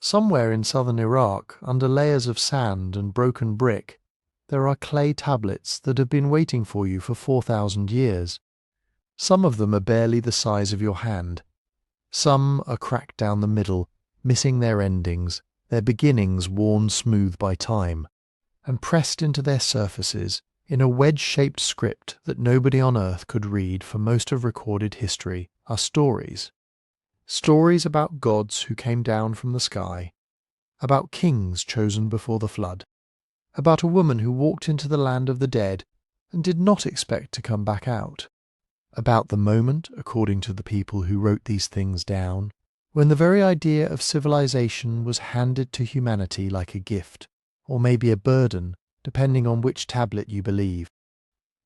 Somewhere in southern Iraq, under layers of sand and broken brick, there are clay tablets that have been waiting for you for 4,000 years. Some of them are barely the size of your hand. Some are cracked down the middle, missing their endings, their beginnings worn smooth by time, and pressed into their surfaces in a wedge-shaped script that nobody on Earth could read for most of recorded history are stories. Stories about gods who came down from the sky, about kings chosen before the flood, about a woman who walked into the land of the dead and did not expect to come back out, about the moment, according to the people who wrote these things down, when the very idea of civilization was handed to humanity like a gift, or maybe a burden, depending on which tablet you believe.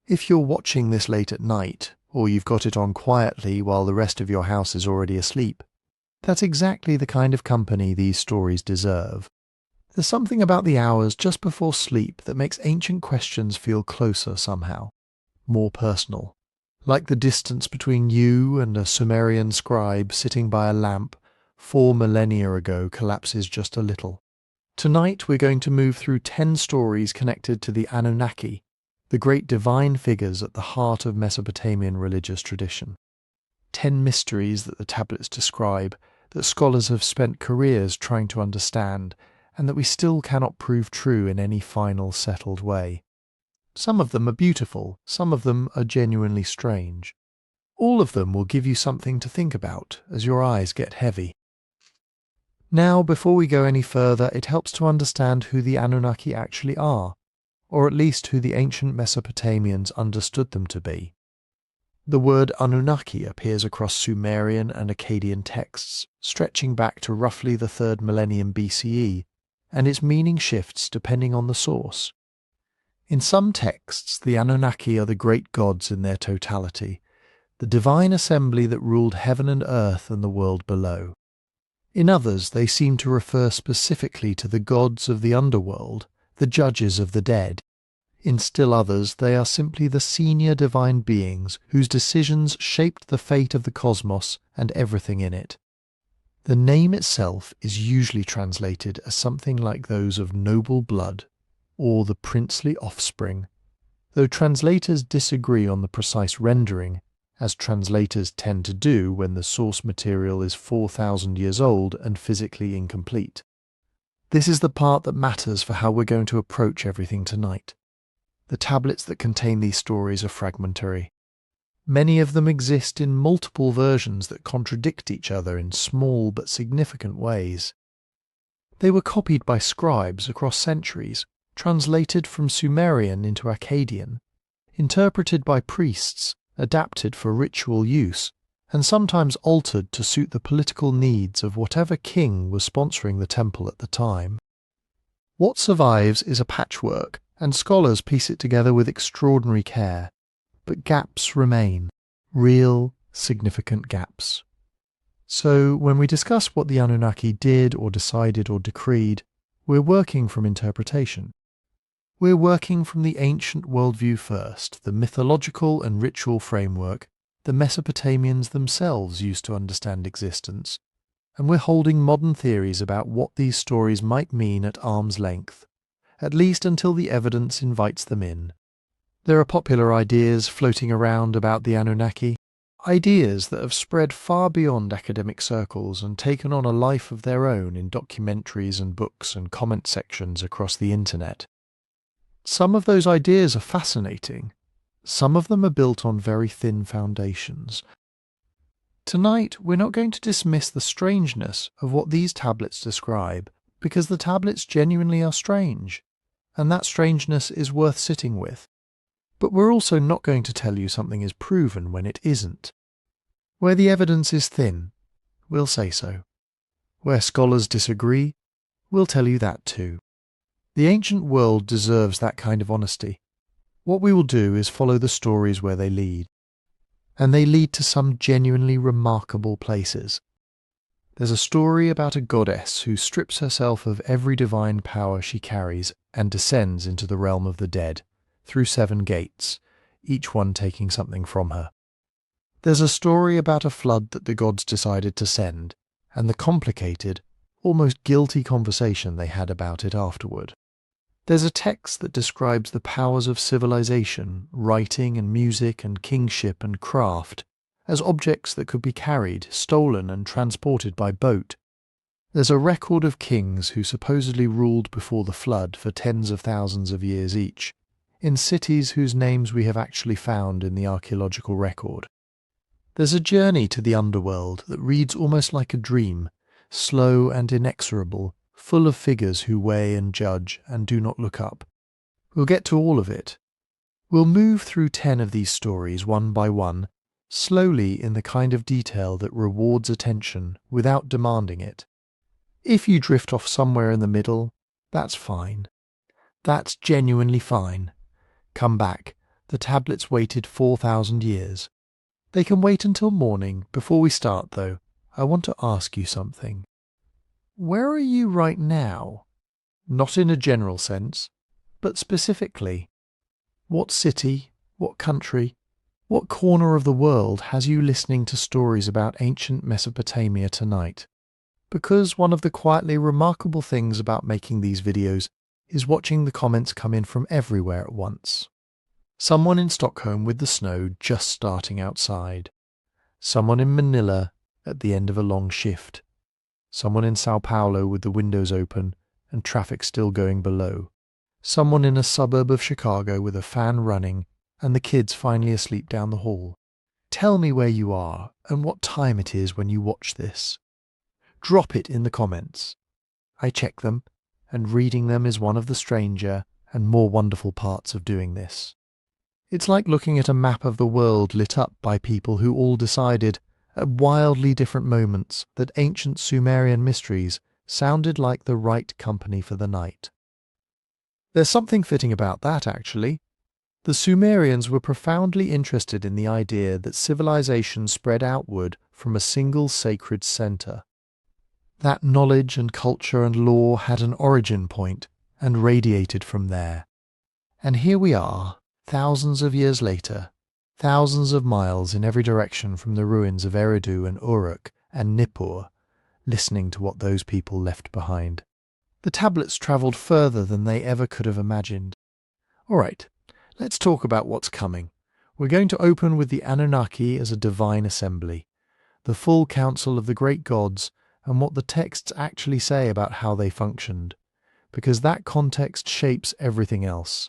If you're watching this late at night, or you've got it on quietly while the rest of your house is already asleep, that's exactly the kind of company these stories deserve. There's something about the hours just before sleep that makes ancient questions feel closer somehow, more personal, like the distance between you and a Sumerian scribe sitting by a lamp 4 millennia ago collapses just a little. Tonight we're going to move through 10 stories connected to the Anunnaki, the great divine figures at the heart of Mesopotamian religious tradition. 10 mysteries that the tablets describe, that scholars have spent careers trying to understand, and that we still cannot prove true in any final settled way. Some of them are beautiful, some of them are genuinely strange. All of them will give you something to think about as your eyes get heavy. Now, before we go any further, it helps to understand who the Anunnaki actually are, or at least who the ancient Mesopotamians understood them to be. The word Anunnaki appears across Sumerian and Akkadian texts, stretching back to roughly the 3rd millennium BCE, and its meaning shifts depending on the source. In some texts, the Anunnaki are the great gods in their totality, the divine assembly that ruled heaven and earth and the world below. In others, they seem to refer specifically to the gods of the underworld, the judges of the dead. In still others, they are simply the senior divine beings whose decisions shaped the fate of the cosmos and everything in it. The name itself is usually translated as something like those of noble blood, or the princely offspring, though translators disagree on the precise rendering, as translators tend to do when the source material is 4,000 years old and physically incomplete. This is the part that matters for how we're going to approach everything tonight. The tablets that contain these stories are fragmentary. Many of them exist in multiple versions that contradict each other in small but significant ways. They were copied by scribes across centuries, translated from Sumerian into Akkadian, interpreted by priests, adapted for ritual use, and sometimes altered to suit the political needs of whatever king was sponsoring the temple at the time. What survives is a patchwork, and scholars piece it together with extraordinary care, but gaps remain, real, significant gaps. So when we discuss what the Anunnaki did or decided or decreed, we're working from interpretation. We're working from the ancient worldview first, the mythological and ritual framework the Mesopotamians themselves used to understand existence, and we're holding modern theories about what these stories might mean at arm's length, at least until the evidence invites them in. There are popular ideas floating around about the Anunnaki, ideas that have spread far beyond academic circles and taken on a life of their own in documentaries and books and comment sections across the internet. Some of those ideas are fascinating. Some of them are built on very thin foundations. Tonight, we're not going to dismiss the strangeness of what these tablets describe, because the tablets genuinely are strange, and that strangeness is worth sitting with. But we're also not going to tell you something is proven when it isn't. Where the evidence is thin, we'll say so. Where scholars disagree, we'll tell you that too. The ancient world deserves that kind of honesty. What we will do is follow the stories where they lead. And they lead to some genuinely remarkable places. There's a story about a goddess who strips herself of every divine power she carries and descends into the realm of the dead, through 7 gates, each one taking something from her. There's a story about a flood that the gods decided to send, and the complicated, almost guilty conversation they had about it afterward. There's a text that describes the powers of civilization, writing and music and kingship and craft, as objects that could be carried, stolen and transported by boat. There's a record of kings who supposedly ruled before the flood for tens of thousands of years each, in cities whose names we have actually found in the archaeological record. There's a journey to the underworld that reads almost like a dream, slow and inexorable, full of figures who weigh and judge and do not look up. We'll get to all of it. We'll move through 10 of these stories one by one, slowly in the kind of detail that rewards attention without demanding it. If you drift off somewhere in the middle, that's fine. That's genuinely fine. Come back. The tablets waited 4,000 years. They can wait until morning. Before we start, though, I want to ask you something. Where are you right now? Not in a general sense, but specifically. What city, what country, what corner of the world has you listening to stories about ancient Mesopotamia tonight? Because one of the quietly remarkable things about making these videos is watching the comments come in from everywhere at once. Someone in Stockholm with the snow just starting outside. Someone in Manila at the end of a long shift. Someone in Sao Paulo with the windows open and traffic still going below. Someone in a suburb of Chicago with a fan running and the kids finally asleep down the hall. Tell me where you are and what time it is when you watch this. Drop it in the comments. I check them, and reading them is one of the stranger and more wonderful parts of doing this. It's like looking at a map of the world lit up by people who all decided, at wildly different moments, that ancient Sumerian mysteries sounded like the right company for the night. There's something fitting about that, actually. The Sumerians were profoundly interested in the idea that civilization spread outward from a single sacred center. That knowledge and culture and law had an origin point and radiated from there. And here we are, thousands of years later, thousands of miles in every direction from the ruins of Eridu and Uruk and Nippur, listening to what those people left behind. The tablets travelled further than they ever could have imagined. All right, let's talk about what's coming. We're going to open with the Anunnaki as a divine assembly, the full council of the great gods, and what the texts actually say about how they functioned, because that context shapes everything else.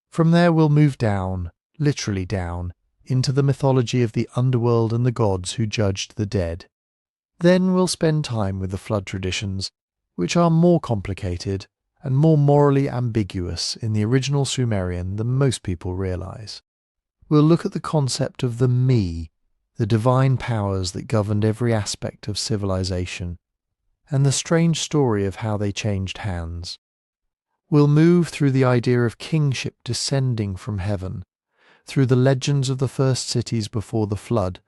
From there we'll move down, literally down, into the mythology of the underworld and the gods who judged the dead. Then we'll spend time with the flood traditions, which are more complicated and more morally ambiguous in the original Sumerian than most people realize. We'll look at the concept of the me, the divine powers that governed every aspect of civilization, and the strange story of how they changed hands. We'll move through the idea of kingship descending from heaven, through the legends of the first cities before the flood,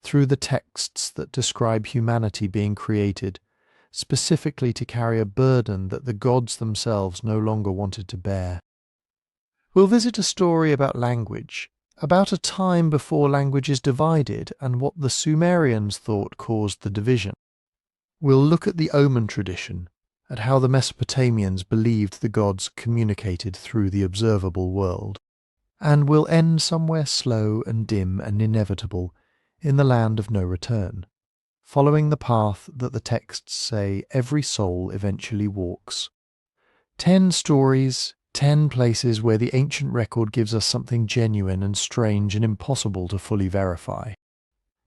through the texts that describe humanity being created, specifically to carry a burden that the gods themselves no longer wanted to bear. We'll visit a story about language, about a time before languages divided and what the Sumerians thought caused the division. We'll look at the omen tradition, at how the Mesopotamians believed the gods communicated through the observable world. And we'll end somewhere slow and dim and inevitable in the land of no return, following the path that the texts say every soul eventually walks. 10 stories, 10 places where the ancient record gives us something genuine and strange and impossible to fully verify.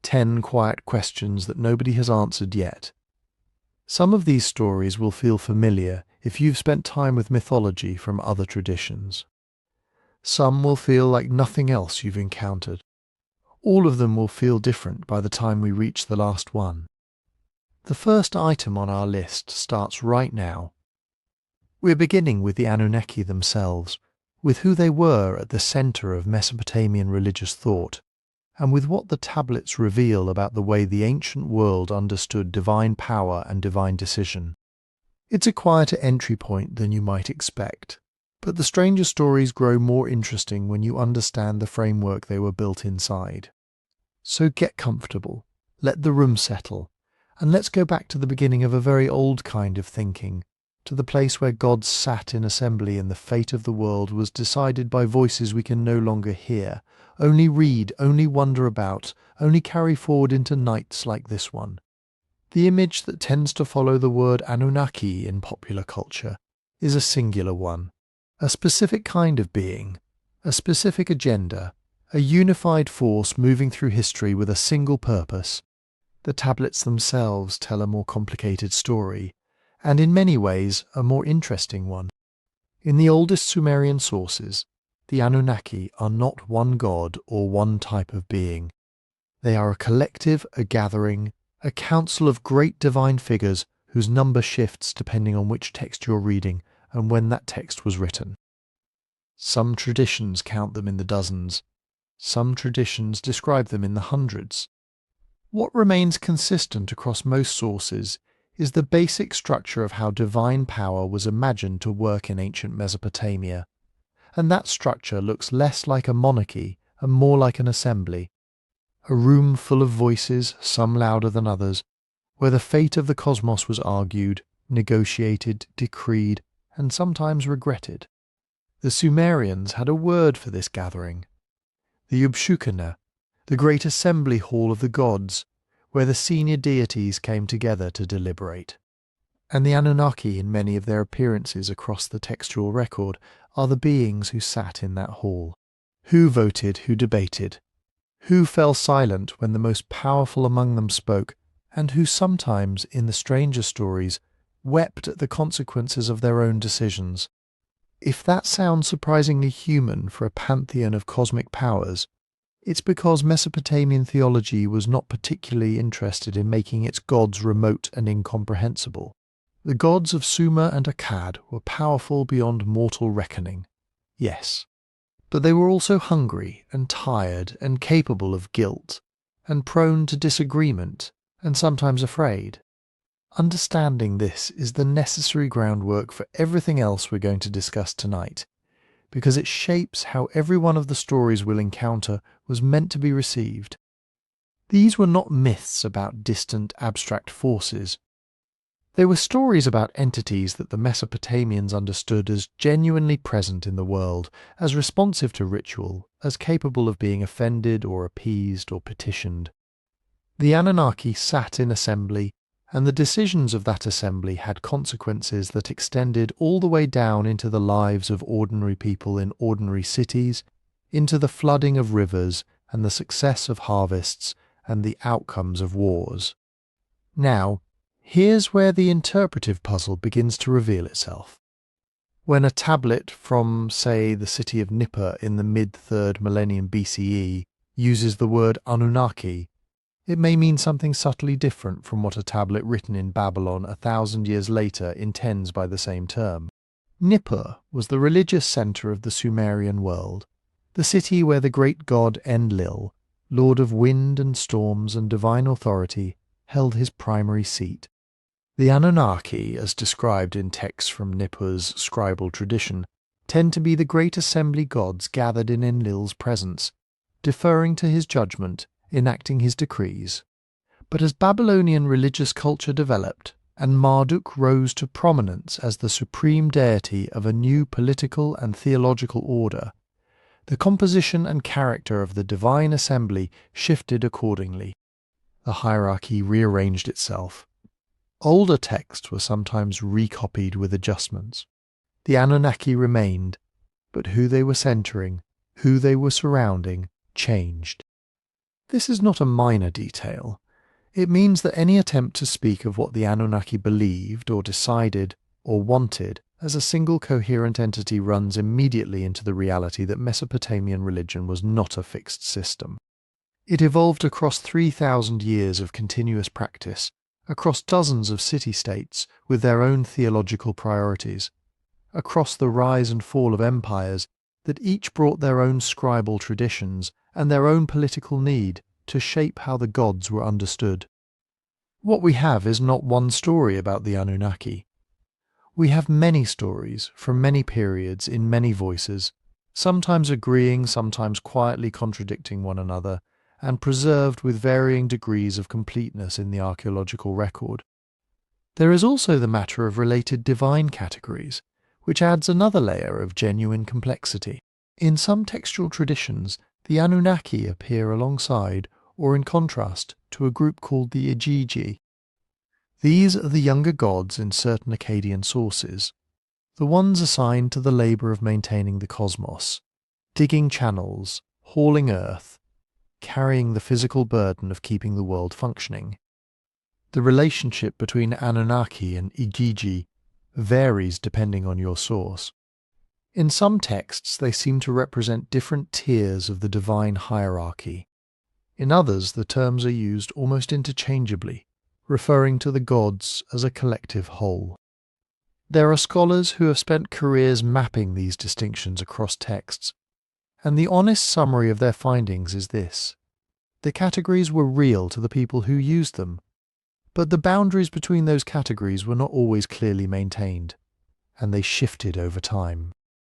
10 quiet questions that nobody has answered yet. Some of these stories will feel familiar if you've spent time with mythology from other traditions. Some will feel like nothing else you've encountered. All of them will feel different by the time we reach the last one. The first item on our list starts right now. We're beginning with the Anunnaki themselves, with who they were at the center of Mesopotamian religious thought, and with what the tablets reveal about the way the ancient world understood divine power and divine decision. It's a quieter entry point than you might expect, but the stranger stories grow more interesting when you understand the framework they were built inside. So get comfortable, let the room settle, And let's go back to the beginning of a very old kind of thinking, to the place where gods sat in assembly and the fate of the world was decided by voices we can no longer hear, only read, only wonder about, only carry forward into nights like this one. The image that tends to follow the word Anunnaki in popular culture is a singular one, a specific kind of being, a specific agenda, a unified force moving through history with a single purpose. The tablets themselves tell a more complicated story, and in many ways a more interesting one. In the oldest Sumerian sources, the Anunnaki are not one god or one type of being. They are a collective, a gathering, a council of great divine figures whose number shifts depending on which text you're reading and when that text was written. Some traditions count them in the dozens. Some traditions describe them in the hundreds. What remains consistent across most sources is the basic structure of how divine power was imagined to work in ancient Mesopotamia, and that structure looks less like a monarchy and more like an assembly, a room full of voices, some louder than others, where the fate of the cosmos was argued, negotiated, decreed, and sometimes regretted. The Sumerians had a word for this gathering, the Ubshukana, the great assembly hall of the gods, where the senior deities came together to deliberate. And the Anunnaki, in many of their appearances across the textual record, are the beings who sat in that hall. Who voted, who debated, who fell silent when the most powerful among them spoke, and who sometimes, in the stranger stories, wept at the consequences of their own decisions. If that sounds surprisingly human for a pantheon of cosmic powers, it's because Mesopotamian theology was not particularly interested in making its gods remote and incomprehensible. The gods of Sumer and Akkad were powerful beyond mortal reckoning, yes, but they were also hungry and tired and capable of guilt, and prone to disagreement, and sometimes afraid. Understanding this is the necessary groundwork for everything else we're going to discuss tonight, because it shapes how every one of the stories we'll encounter was meant to be received. These were not myths about distant, abstract forces. They were stories about entities that the Mesopotamians understood as genuinely present in the world, as responsive to ritual, as capable of being offended or appeased or petitioned. The Anunnaki sat in assembly, and the decisions of that assembly had consequences that extended all the way down into the lives of ordinary people in ordinary cities, into the flooding of rivers and the success of harvests and the outcomes of wars. Now, here's where the interpretive puzzle begins to reveal itself. When a tablet from, say, the city of Nippur in the mid-3rd millennium BCE uses the word Anunnaki, it may mean something subtly different from what a tablet written in Babylon 1,000 years later intends by the same term. Nippur was the religious centre of the Sumerian world, the city where the great god Enlil, lord of wind and storms and divine authority, held his primary seat. The Anunnaki, as described in texts from Nippur's scribal tradition, tend to be the great assembly gods gathered in Enlil's presence, deferring to his judgment, enacting his decrees. But as Babylonian religious culture developed, and Marduk rose to prominence as the supreme deity of a new political and theological order, the composition and character of the divine assembly shifted accordingly. The hierarchy rearranged itself. Older texts were sometimes recopied with adjustments. The Anunnaki remained, but who they were centering, who they were surrounding, changed. This is not a minor detail. It means that any attempt to speak of what the Anunnaki believed or decided or wanted as a single coherent entity runs immediately into the reality that Mesopotamian religion was not a fixed system. It evolved across 3,000 years of continuous practice, across dozens of city-states with their own theological priorities, across the rise and fall of empires that each brought their own scribal traditions and their own political need to shape how the gods were understood. What we have is not one story about the Anunnaki. We have many stories from many periods in many voices, sometimes agreeing, sometimes quietly contradicting one another, and preserved with varying degrees of completeness in the archaeological record. There is also the matter of related divine categories, which adds another layer of genuine complexity. In some textual traditions, the Anunnaki appear alongside or in contrast to a group called the Igigi. These are the younger gods in certain Akkadian sources, the ones assigned to the labour of maintaining the cosmos, digging channels, hauling earth, carrying the physical burden of keeping the world functioning. The relationship between Anunnaki and Igigi varies depending on your source. In some texts, they seem to represent different tiers of the divine hierarchy. In others, the terms are used almost interchangeably, referring to the gods as a collective whole. There are scholars who have spent careers mapping these distinctions across texts, and the honest summary of their findings is this: the categories were real to the people who used them, but the boundaries between those categories were not always clearly maintained, and they shifted over time,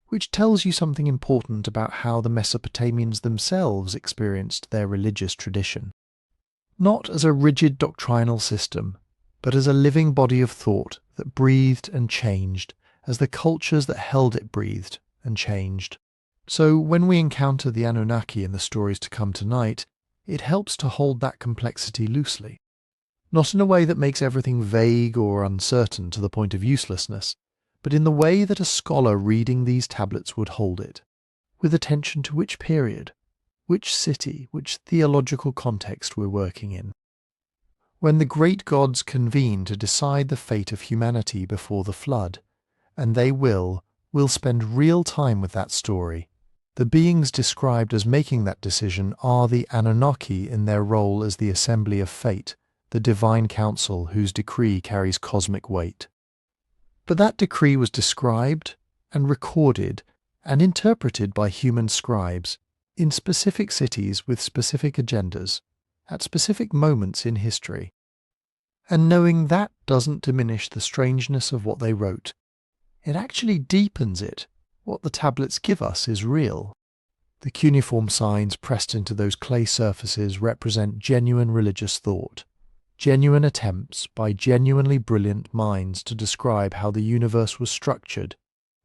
which tells you something important about how the Mesopotamians themselves experienced their religious tradition. Not as a rigid doctrinal system, but as a living body of thought that breathed and changed as the cultures that held it breathed and changed. So when we encounter the Anunnaki in the stories to come tonight, it helps to hold that complexity loosely. Not in a way that makes everything vague or uncertain to the point of uselessness, but in the way that a scholar reading these tablets would hold it, with attention to which period, which city, which theological context we're working in. When the great gods convene to decide the fate of humanity before the flood, and they will spend real time with that story, the beings described as making that decision are the Anunnaki in their role as the assembly of fate, the divine council whose decree carries cosmic weight. But that decree was described and recorded and interpreted by human scribes in specific cities with specific agendas at specific moments in history. And knowing that doesn't diminish the strangeness of what they wrote. It actually deepens it. What the tablets give us is real. The cuneiform signs pressed into those clay surfaces represent genuine religious thought, genuine attempts by genuinely brilliant minds to describe how the universe was structured,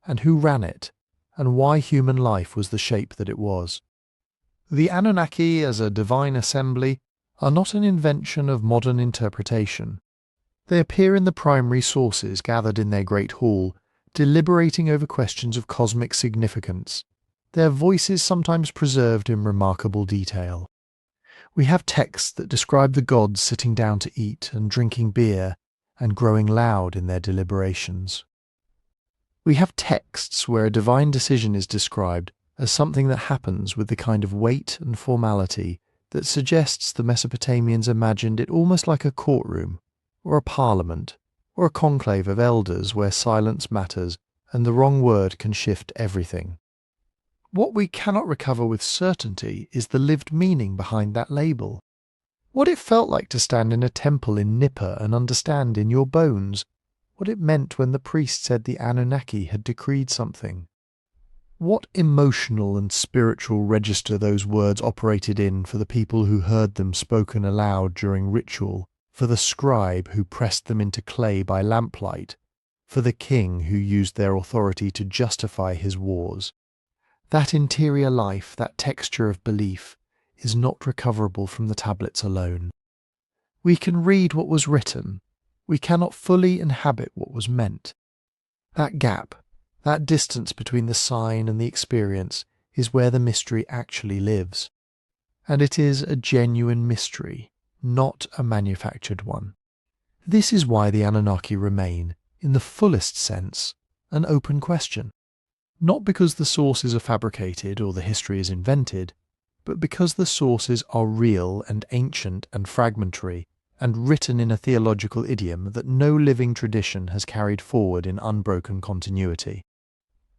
and who ran it, and why human life was the shape that it was. The Anunnaki as a divine assembly are not an invention of modern interpretation. They appear in the primary sources gathered in their great hall, deliberating over questions of cosmic significance, their voices sometimes preserved in remarkable detail. We have texts that describe the gods sitting down to eat and drinking beer and growing loud in their deliberations. We have texts where a divine decision is described as something that happens with the kind of weight and formality that suggests the Mesopotamians imagined it almost like a courtroom, or a parliament, or a conclave of elders where silence matters and the wrong word can shift everything. What we cannot recover with certainty is the lived meaning behind that label. What it felt like to stand in a temple in Nippur and understand in your bones what it meant when the priest said the Anunnaki had decreed something. What emotional and spiritual register those words operated in for the people who heard them spoken aloud during ritual, for the scribe who pressed them into clay by lamplight, for the king who used their authority to justify his wars. That interior life, that texture of belief, is not recoverable from the tablets alone. We can read what was written. We cannot fully inhabit what was meant. That gap, that distance between the sign and the experience, is where the mystery actually lives. And it is a genuine mystery, not a manufactured one. This is why the Anunnaki remain, in the fullest sense, an open question. Not because the sources are fabricated or the history is invented, but because the sources are real and ancient and fragmentary, and written in a theological idiom that no living tradition has carried forward in unbroken continuity.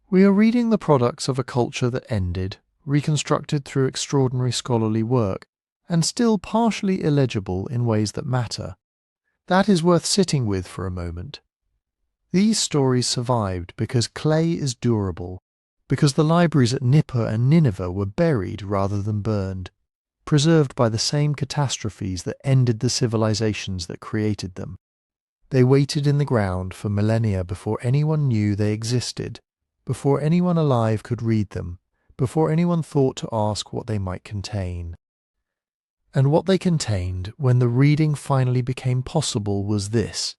We are reading the products of a culture that ended, reconstructed through extraordinary scholarly work, and still partially illegible in ways that matter. That is worth sitting with for a moment. These stories survived because clay is durable, because the libraries at Nippur and Nineveh were buried rather than burned, preserved by the same catastrophes that ended the civilizations that created them. They waited in the ground for millennia before anyone knew they existed, before anyone alive could read them, before anyone thought to ask what they might contain. And what they contained, when the reading finally became possible, was this: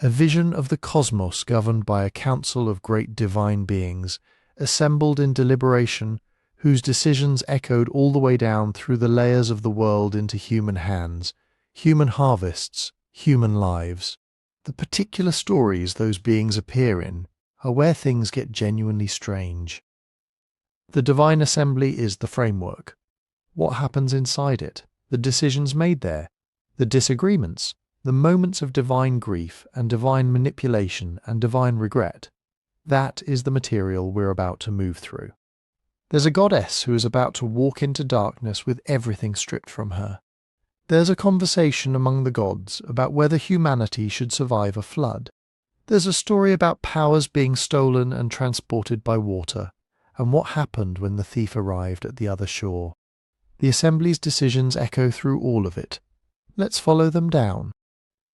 a vision of the cosmos governed by a council of great divine beings, assembled in deliberation, whose decisions echoed all the way down through the layers of the world into human hands, human harvests, human lives. The particular stories those beings appear in are where things get genuinely strange. The divine assembly is the framework. What happens inside it? The decisions made there? The disagreements? The moments of divine grief and divine manipulation and divine regret? That is the material we're about to move through. There's a goddess who is about to walk into darkness with everything stripped from her. There's a conversation among the gods about whether humanity should survive a flood. There's a story about powers being stolen and transported by water, and what happened when the thief arrived at the other shore. The assembly's decisions echo through all of it. Let's follow them down.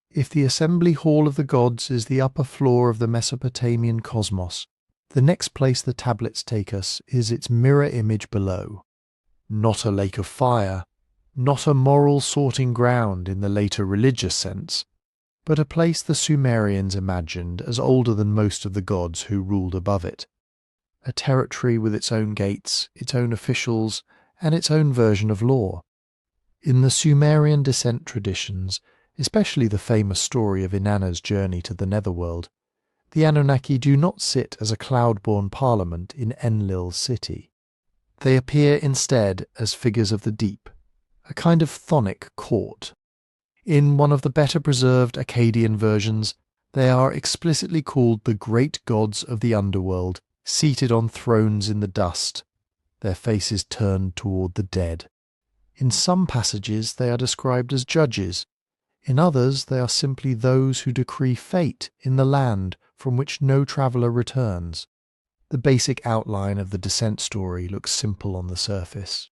If the assembly hall of the gods is the upper floor of the Mesopotamian cosmos, the next place the tablets take us is its mirror image below. Not a lake of fire, not a moral sorting ground in the later religious sense, but a place the Sumerians imagined as older than most of the gods who ruled above it. A territory with its own gates, its own officials, and its own version of law. In the Sumerian descent traditions, especially the famous story of Inanna's journey to the netherworld, the Anunnaki do not sit as a cloud-born parliament in Enlil's city. They appear instead as figures of the deep, a kind of chthonic court. In one of the better-preserved Akkadian versions, they are explicitly called the great gods of the underworld, seated on thrones in the dust, their faces turned toward the dead. In some passages they are described as judges. In others they are simply those who decree fate in the land from which no traveller returns. The basic outline of the descent story looks simple on the surface.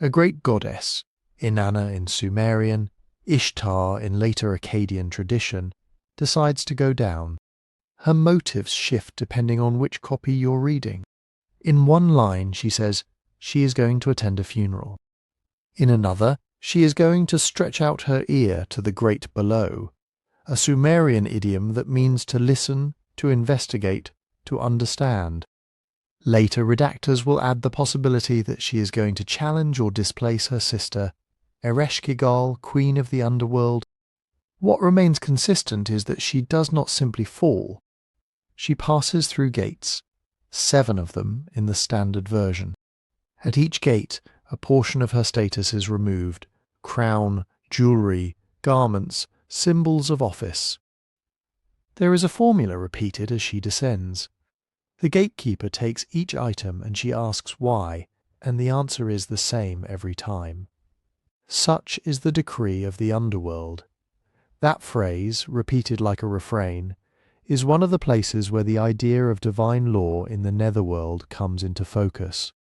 A great goddess, Inanna in Sumerian, Ishtar in later Akkadian tradition, decides to go down. Her motives shift depending on which copy you're reading. In one line she says she is going to attend a funeral. In another, she is going to stretch out her ear to the great below, a Sumerian idiom that means to listen, to investigate, to understand. Later redactors will add the possibility that she is going to challenge or displace her sister, Ereshkigal, queen of the underworld. What remains consistent is that she does not simply fall. She passes through gates, 7 of them in the standard version. At each gate, a portion of her status is removed: crown, jewellery, garments, symbols of office. There is a formula repeated as she descends. The gatekeeper takes each item and she asks why, and the answer is the same every time. Such is the decree of the underworld. That phrase, repeated like a refrain, is one of the places where the idea of divine law in the netherworld comes into focus.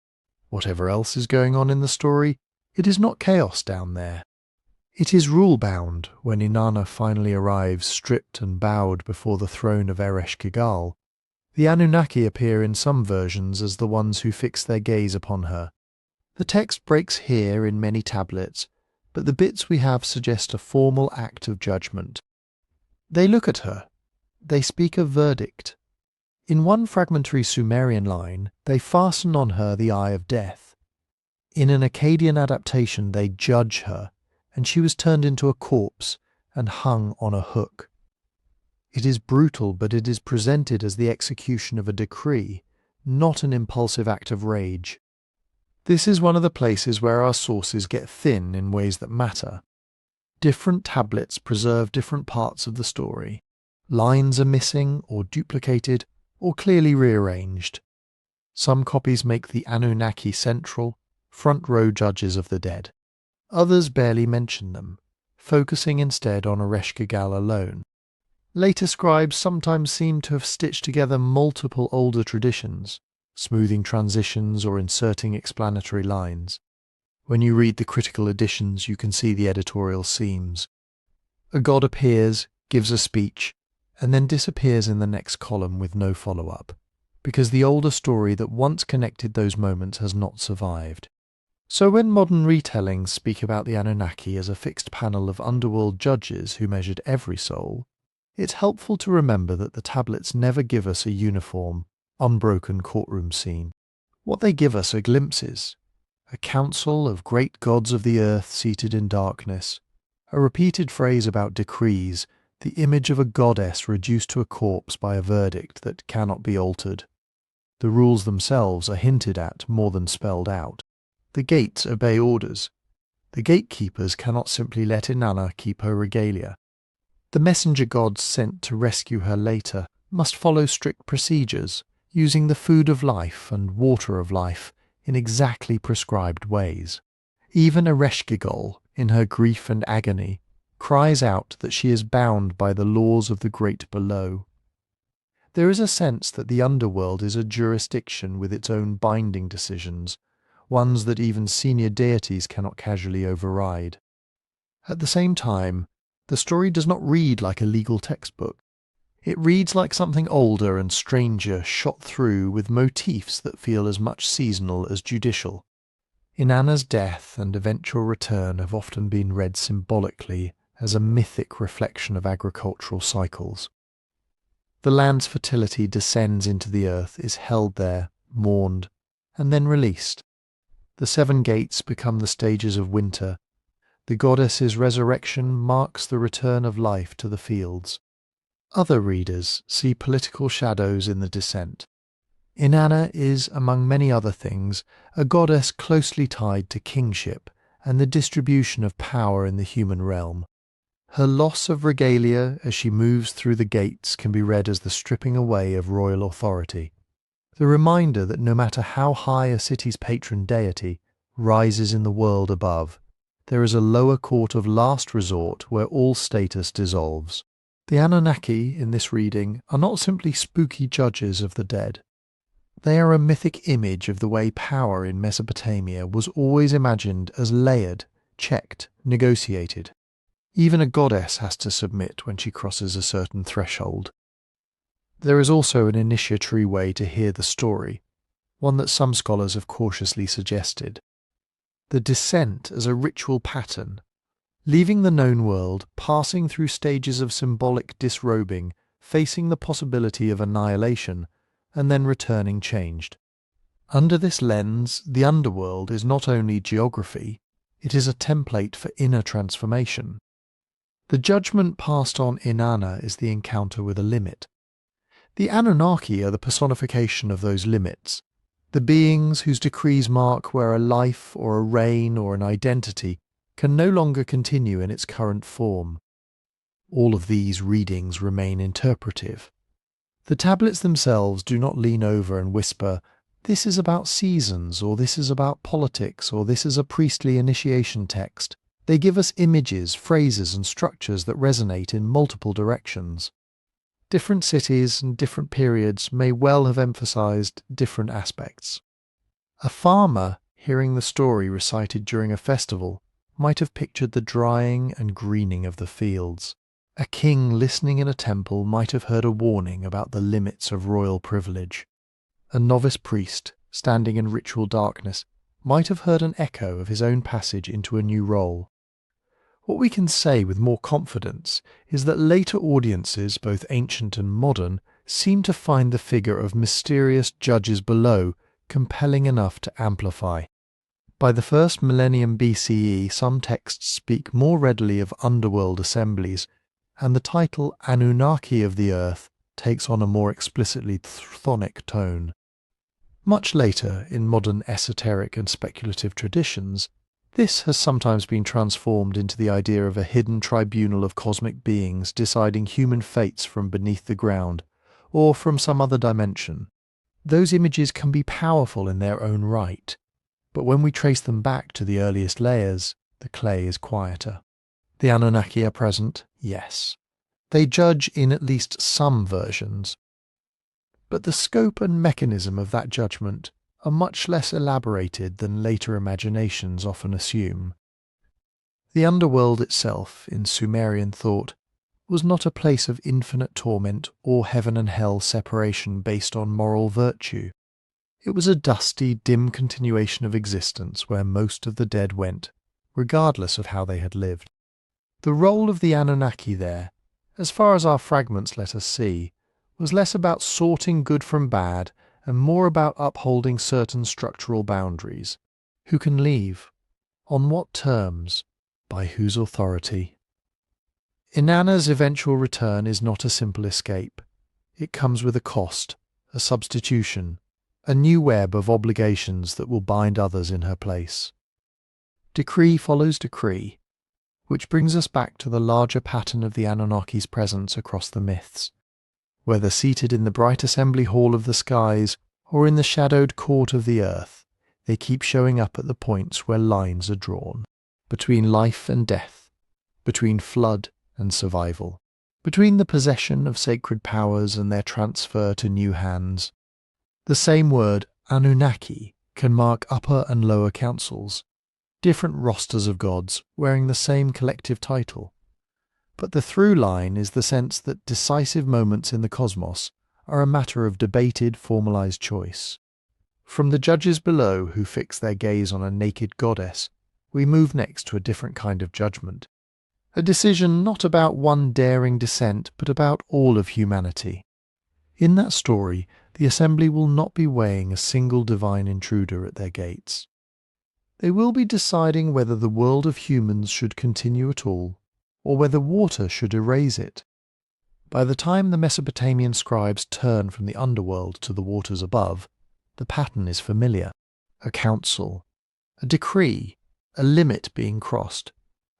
Whatever else is going on in the story, it is not chaos down there. It is rule-bound when Inanna finally arrives stripped and bowed before the throne of Ereshkigal. The Anunnaki appear in some versions as the ones who fix their gaze upon her. The text breaks here in many tablets, but the bits we have suggest a formal act of judgment. They look at her. They speak a verdict. In one fragmentary Sumerian line, they fasten on her the eye of death. In an Akkadian adaptation, they judge her, and she was turned into a corpse and hung on a hook. It is brutal, but it is presented as the execution of a decree, not an impulsive act of rage. This is one of the places where our sources get thin in ways that matter. Different tablets preserve different parts of the story. Lines are missing or duplicated or clearly rearranged. Some copies make the Anunnaki central, front row judges of the dead. Others barely mention them, focusing instead on Ereshkigal alone. Later scribes sometimes seem to have stitched together multiple older traditions, smoothing transitions or inserting explanatory lines. When you read the critical editions, you can see the editorial seams. A god appears, gives a speech, and then disappears in the next column with no follow-up, because the older story that once connected those moments has not survived. So when modern retellings speak about the Anunnaki as a fixed panel of underworld judges who measured every soul, it's helpful to remember that the tablets never give us a uniform, unbroken courtroom scene. What they give us are glimpses, a council of great gods of the earth seated in darkness, a repeated phrase about decrees, the image of a goddess reduced to a corpse by a verdict that cannot be altered. The rules themselves are hinted at more than spelled out. The gates obey orders. The gatekeepers cannot simply let Inanna keep her regalia. The messenger gods sent to rescue her later must follow strict procedures, using the food of life and water of life in exactly prescribed ways. Even Ereshkigal, in her grief and agony, cries out that she is bound by the laws of the great below. There is a sense that the underworld is a jurisdiction with its own binding decisions, ones that even senior deities cannot casually override. At the same time, the story does not read like a legal textbook. It reads like something older and stranger shot through with motifs that feel as much seasonal as judicial. Inanna's death and eventual return have often been read symbolically as a mythic reflection of agricultural cycles. The land's fertility descends into the earth, is held there, mourned, and then released. The 7 gates become the stages of winter. The goddess's resurrection marks the return of life to the fields. Other readers see political shadows in the descent. Inanna is, among many other things, a goddess closely tied to kingship and the distribution of power in the human realm. Her loss of regalia as she moves through the gates can be read as the stripping away of royal authority. The reminder that no matter how high a city's patron deity rises in the world above, there is a lower court of last resort where all status dissolves. The Anunnaki, in this reading, are not simply spooky judges of the dead. They are a mythic image of the way power in Mesopotamia was always imagined as layered, checked, negotiated. Even a goddess has to submit when she crosses a certain threshold. There is also an initiatory way to hear the story, one that some scholars have cautiously suggested. The descent as a ritual pattern, leaving the known world, passing through stages of symbolic disrobing, facing the possibility of annihilation, and then returning changed. Under this lens, the underworld is not only geography, it is a template for inner transformation. The judgment passed on Inanna is the encounter with a limit. The Anunnaki are the personification of those limits, the beings whose decrees mark where a life or a reign or an identity can no longer continue in its current form. All of these readings remain interpretive. The tablets themselves do not lean over and whisper, "This is about seasons," or "This is about politics," or "This is a priestly initiation text." They give us images, phrases, and structures that resonate in multiple directions. Different cities and different periods may well have emphasized different aspects. A farmer, hearing the story recited during a festival, might have pictured the drying and greening of the fields. A king listening in a temple might have heard a warning about the limits of royal privilege. A novice priest, standing in ritual darkness, might have heard an echo of his own passage into a new role. What we can say with more confidence is that later audiences, both ancient and modern, seem to find the figure of mysterious judges below compelling enough to amplify. By the first millennium BCE, some texts speak more readily of underworld assemblies, and the title Anunnaki of the Earth takes on a more explicitly chthonic tone. Much later, in modern esoteric and speculative traditions, this has sometimes been transformed into the idea of a hidden tribunal of cosmic beings deciding human fates from beneath the ground, or from some other dimension. Those images can be powerful in their own right, but when we trace them back to the earliest layers, the clay is quieter. The Anunnaki are present, yes. They judge in at least some versions. But the scope and mechanism of that judgment are much less elaborated than later imaginations often assume. The underworld itself, in Sumerian thought, was not a place of infinite torment or heaven and hell separation based on moral virtue. It was a dusty, dim continuation of existence where most of the dead went, regardless of how they had lived. The role of the Anunnaki there, as far as our fragments let us see, was less about sorting good from bad and more about upholding certain structural boundaries. Who can leave? On what terms? By whose authority? Inanna's eventual return is not a simple escape. It comes with a cost, a substitution, a new web of obligations that will bind others in her place. Decree follows decree, which brings us back to the larger pattern of the Anunnaki's presence across the myths. Whether seated in the bright assembly hall of the skies or in the shadowed court of the earth, they keep showing up at the points where lines are drawn, between life and death, between flood and survival, between the possession of sacred powers and their transfer to new hands. The same word, Anunnaki, can mark upper and lower councils, different rosters of gods wearing the same collective title. But the through line is the sense that decisive moments in the cosmos are a matter of debated, formalized choice. From the judges below who fix their gaze on a naked goddess, we move next to a different kind of judgment. A decision not about one daring descent, but about all of humanity. In that story, the assembly will not be weighing a single divine intruder at their gates. They will be deciding whether the world of humans should continue at all, or whether water should erase it. By the time the Mesopotamian scribes turn from the underworld to the waters above, the pattern is familiar. A council, a decree, a limit being crossed.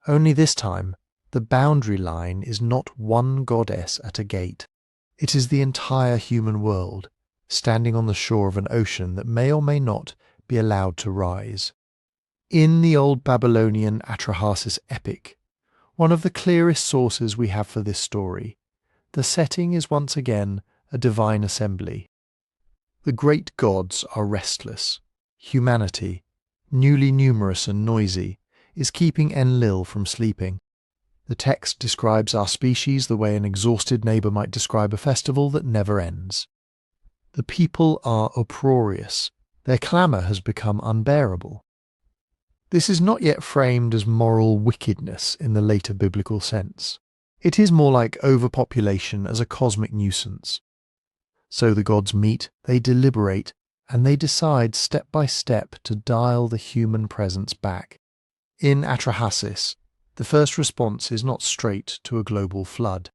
Only this time, the boundary line is not one goddess at a gate. It is the entire human world, standing on the shore of an ocean that may or may not be allowed to rise. In the old Babylonian Atrahasis epic, one of the clearest sources we have for this story, the setting is once again a divine assembly. The great gods are restless. Humanity, newly numerous and noisy, is keeping Enlil from sleeping. The text describes our species the way an exhausted neighbour might describe a festival that never ends. The people are uproarious. Their clamour has become unbearable. This is not yet framed as moral wickedness in the later biblical sense. It is more like overpopulation as a cosmic nuisance. So the gods meet, they deliberate, and they decide step by step to dial the human presence back. In Atrahasis, the first response is not straight to a global flood.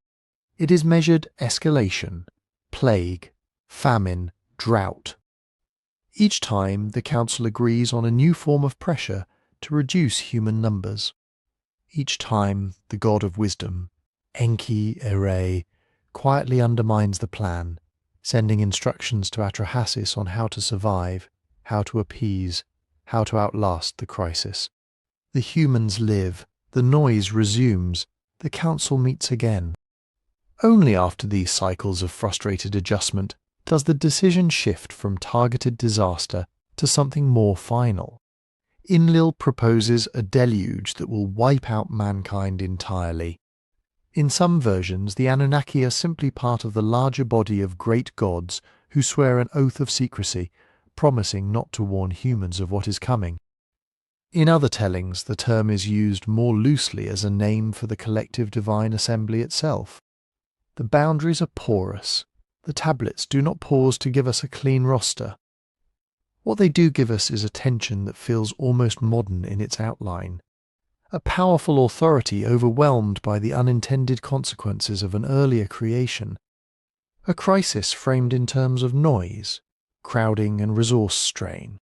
It is measured escalation, plague, famine, drought. Each time the council agrees on a new form of pressure to reduce human numbers. Each time the god of wisdom, Enki Ere, quietly undermines the plan, sending instructions to Atrahasis on how to survive, how to appease, how to outlast the crisis. The humans live, the noise resumes, the council meets again. Only after these cycles of frustrated adjustment does the decision shift from targeted disaster to something more final. Enlil proposes a deluge that will wipe out mankind entirely. In some versions, the Anunnaki are simply part of the larger body of great gods who swear an oath of secrecy, promising not to warn humans of what is coming. In other tellings, the term is used more loosely as a name for the collective divine assembly itself. The boundaries are porous. The tablets do not pause to give us a clean roster. What they do give us is a tension that feels almost modern in its outline. A powerful authority overwhelmed by the unintended consequences of an earlier creation. A crisis framed in terms of noise, crowding and resource strain.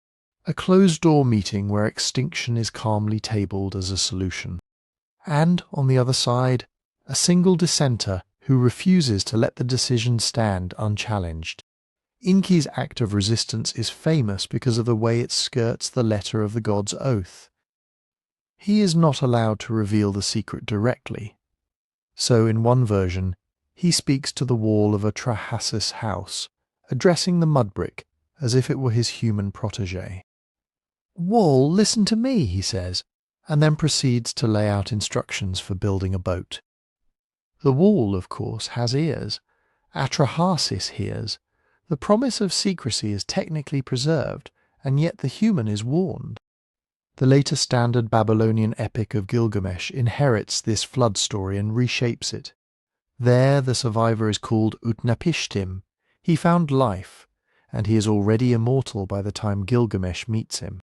A closed-door meeting where extinction is calmly tabled as a solution. And, on the other side, a single dissenter who refuses to let the decision stand unchallenged. Enki's act of resistance is famous because of the way it skirts the letter of the god's oath. He is not allowed to reveal the secret directly. So, in one version, he speaks to the wall of a Atrahasis house, addressing the mud brick as if it were his human protege. "Wall, listen to me," he says, and then proceeds to lay out instructions for building a boat. The wall, of course, has ears. Atrahasis hears. The promise of secrecy is technically preserved, and yet the human is warned. The later standard Babylonian epic of Gilgamesh inherits this flood story and reshapes it. There the survivor is called Utnapishtim. He found life, and he is already immortal by the time Gilgamesh meets him.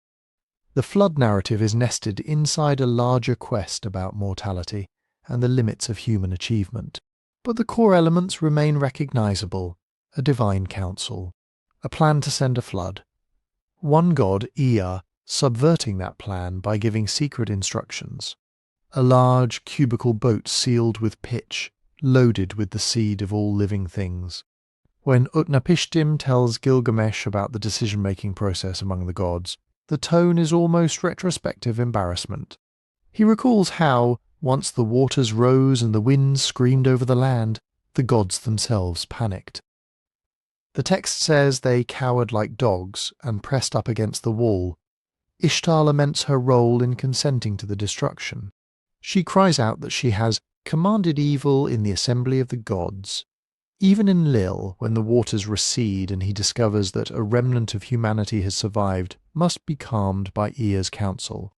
The flood narrative is nested inside a larger quest about mortality and the limits of human achievement. But the core elements remain recognizable: a divine council, a plan to send a flood, one god, Ea, subverting that plan by giving secret instructions, a large cubical boat sealed with pitch, loaded with the seed of all living things. When Utnapishtim tells Gilgamesh about the decision-making process among the gods, the tone is almost retrospective embarrassment. He recalls how, once the waters rose and the winds screamed over the land, the gods themselves panicked. The text says they cowered like dogs and pressed up against the wall. Ishtar laments her role in consenting to the destruction. She cries out that she has commanded evil in the assembly of the gods. Even in Lil, when the waters recede and he discovers that a remnant of humanity has survived, must be calmed by Ea's counsel.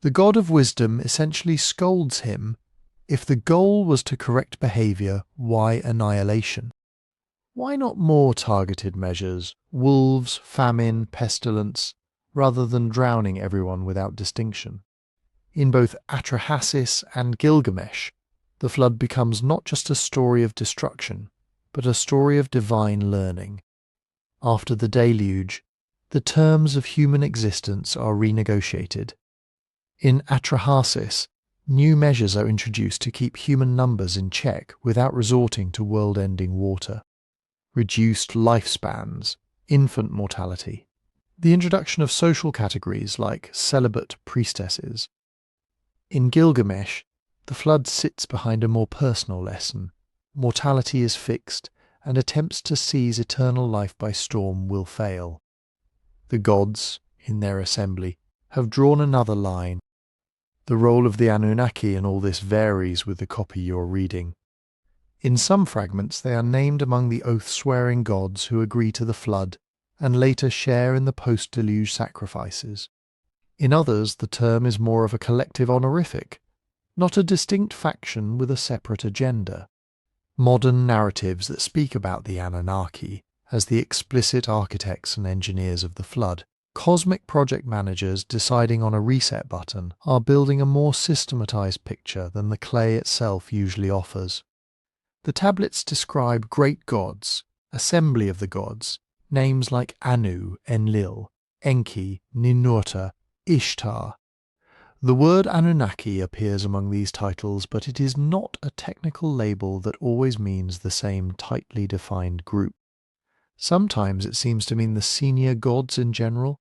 The god of wisdom essentially scolds him. If the goal was to correct behavior, why annihilation? Why not more targeted measures, wolves, famine, pestilence, rather than drowning everyone without distinction? In both Atrahasis and Gilgamesh, the flood becomes not just a story of destruction, but a story of divine learning. After the deluge, the terms of human existence are renegotiated. In Atrahasis, new measures are introduced to keep human numbers in check without resorting to world-ending water. Reduced lifespans, infant mortality, the introduction of social categories like celibate priestesses. In Gilgamesh, the flood sits behind a more personal lesson. Mortality is fixed, and attempts to seize eternal life by storm will fail. The gods, in their assembly, have drawn another line. The role of the Anunnaki in all this varies with the copy you're reading. In some fragments they are named among the oath-swearing gods who agree to the flood and later share in the post-deluge sacrifices. In others the term is more of a collective honorific, not a distinct faction with a separate agenda. Modern narratives that speak about the Anunnaki as the explicit architects and engineers of the flood, cosmic project managers deciding on a reset button, are building a more systematized picture than the clay itself usually offers. The tablets describe great gods, assembly of the gods, names like Anu, Enlil, Enki, Ninurta, Ishtar. The word Anunnaki appears among these titles, but it is not a technical label that always means the same tightly defined group. Sometimes it seems to mean the senior gods in general.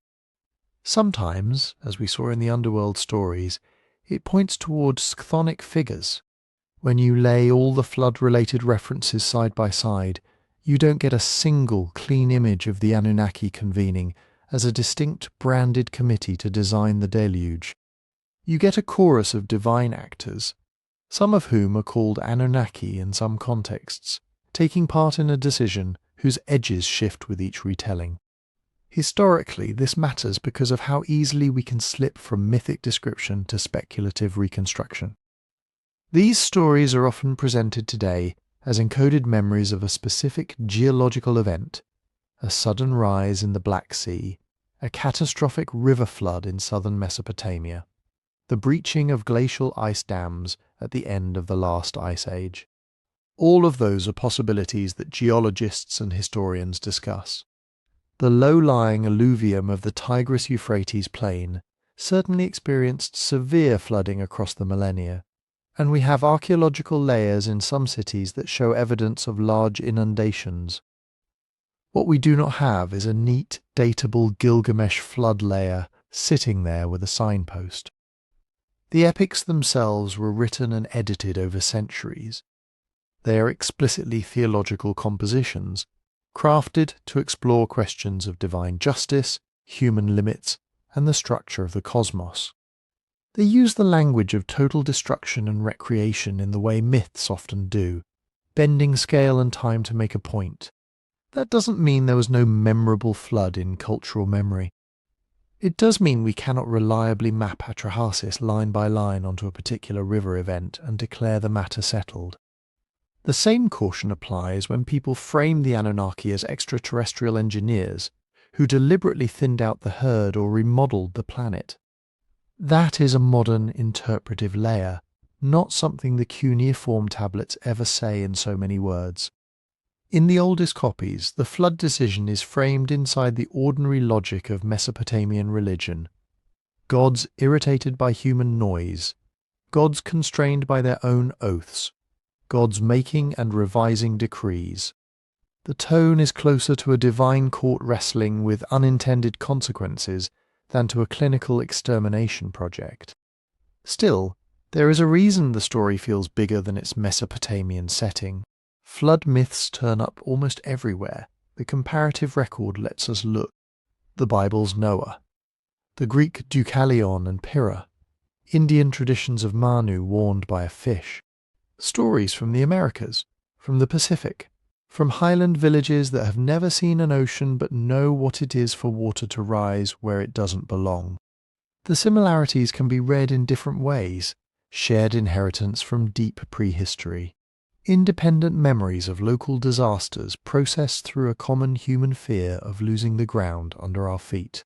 Sometimes, as we saw in the underworld stories, it points towards chthonic figures. When you lay all the flood-related references side by side, you don't get a single clean image of the Anunnaki convening as a distinct branded committee to design the deluge. You get a chorus of divine actors, some of whom are called Anunnaki in some contexts, taking part in a decision whose edges shift with each retelling. Historically, this matters because of how easily we can slip from mythic description to speculative reconstruction. These stories are often presented today as encoded memories of a specific geological event, a sudden rise in the Black Sea, a catastrophic river flood in southern Mesopotamia, the breaching of glacial ice dams at the end of the last ice age. All of those are possibilities that geologists and historians discuss. The low-lying alluvium of the Tigris-Euphrates plain certainly experienced severe flooding across the millennia, and we have archaeological layers in some cities that show evidence of large inundations. What we do not have is a neat, datable Gilgamesh flood layer sitting there with a signpost. The epics themselves were written and edited over centuries. They are explicitly theological compositions, crafted to explore questions of divine justice, human limits, and the structure of the cosmos. They use the language of total destruction and recreation in the way myths often do, bending scale and time to make a point. That doesn't mean there was no memorable flood in cultural memory. It does mean we cannot reliably map Atrahasis line by line onto a particular river event and declare the matter settled. The same caution applies when people frame the Anunnaki as extraterrestrial engineers who deliberately thinned out the herd or remodeled the planet. That is a modern interpretive layer, not something the cuneiform tablets ever say in so many words. In the oldest copies, the flood decision is framed inside the ordinary logic of Mesopotamian religion. Gods irritated by human noise, gods constrained by their own oaths, gods making and revising decrees. The tone is closer to a divine court wrestling with unintended consequences than to a clinical extermination project. Still, there is a reason the story feels bigger than its Mesopotamian setting. Flood myths turn up almost everywhere. The comparative record lets us look. The Bible's Noah, the Greek Deucalion and Pyrrha, Indian traditions of Manu warned by a fish, stories from the Americas, from the Pacific, from highland villages that have never seen an ocean but know what it is for water to rise where it doesn't belong. The similarities can be read in different ways, shared inheritance from deep prehistory, independent memories of local disasters processed through a common human fear of losing the ground under our feet,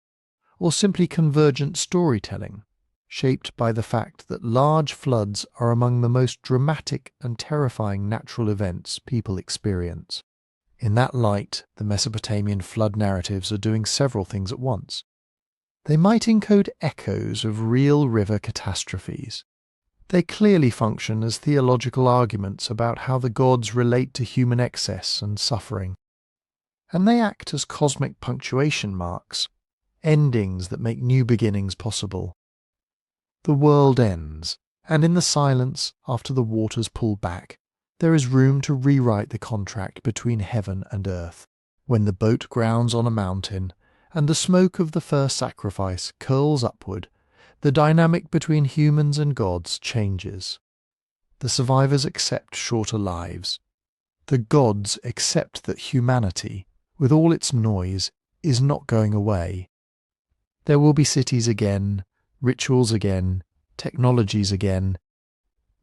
or simply convergent storytelling, shaped by the fact that large floods are among the most dramatic and terrifying natural events people experience. In that light, the Mesopotamian flood narratives are doing several things at once. They might encode echoes of real river catastrophes. They clearly function as theological arguments about how the gods relate to human excess and suffering. And they act as cosmic punctuation marks, endings that make new beginnings possible. The world ends, and in the silence, after the waters pull back, there is room to rewrite the contract between heaven and earth. When the boat grounds on a mountain, and the smoke of the first sacrifice curls upward, the dynamic between humans and gods changes. The survivors accept shorter lives. The gods accept that humanity, with all its noise, is not going away. There will be cities again, rituals again, technologies again.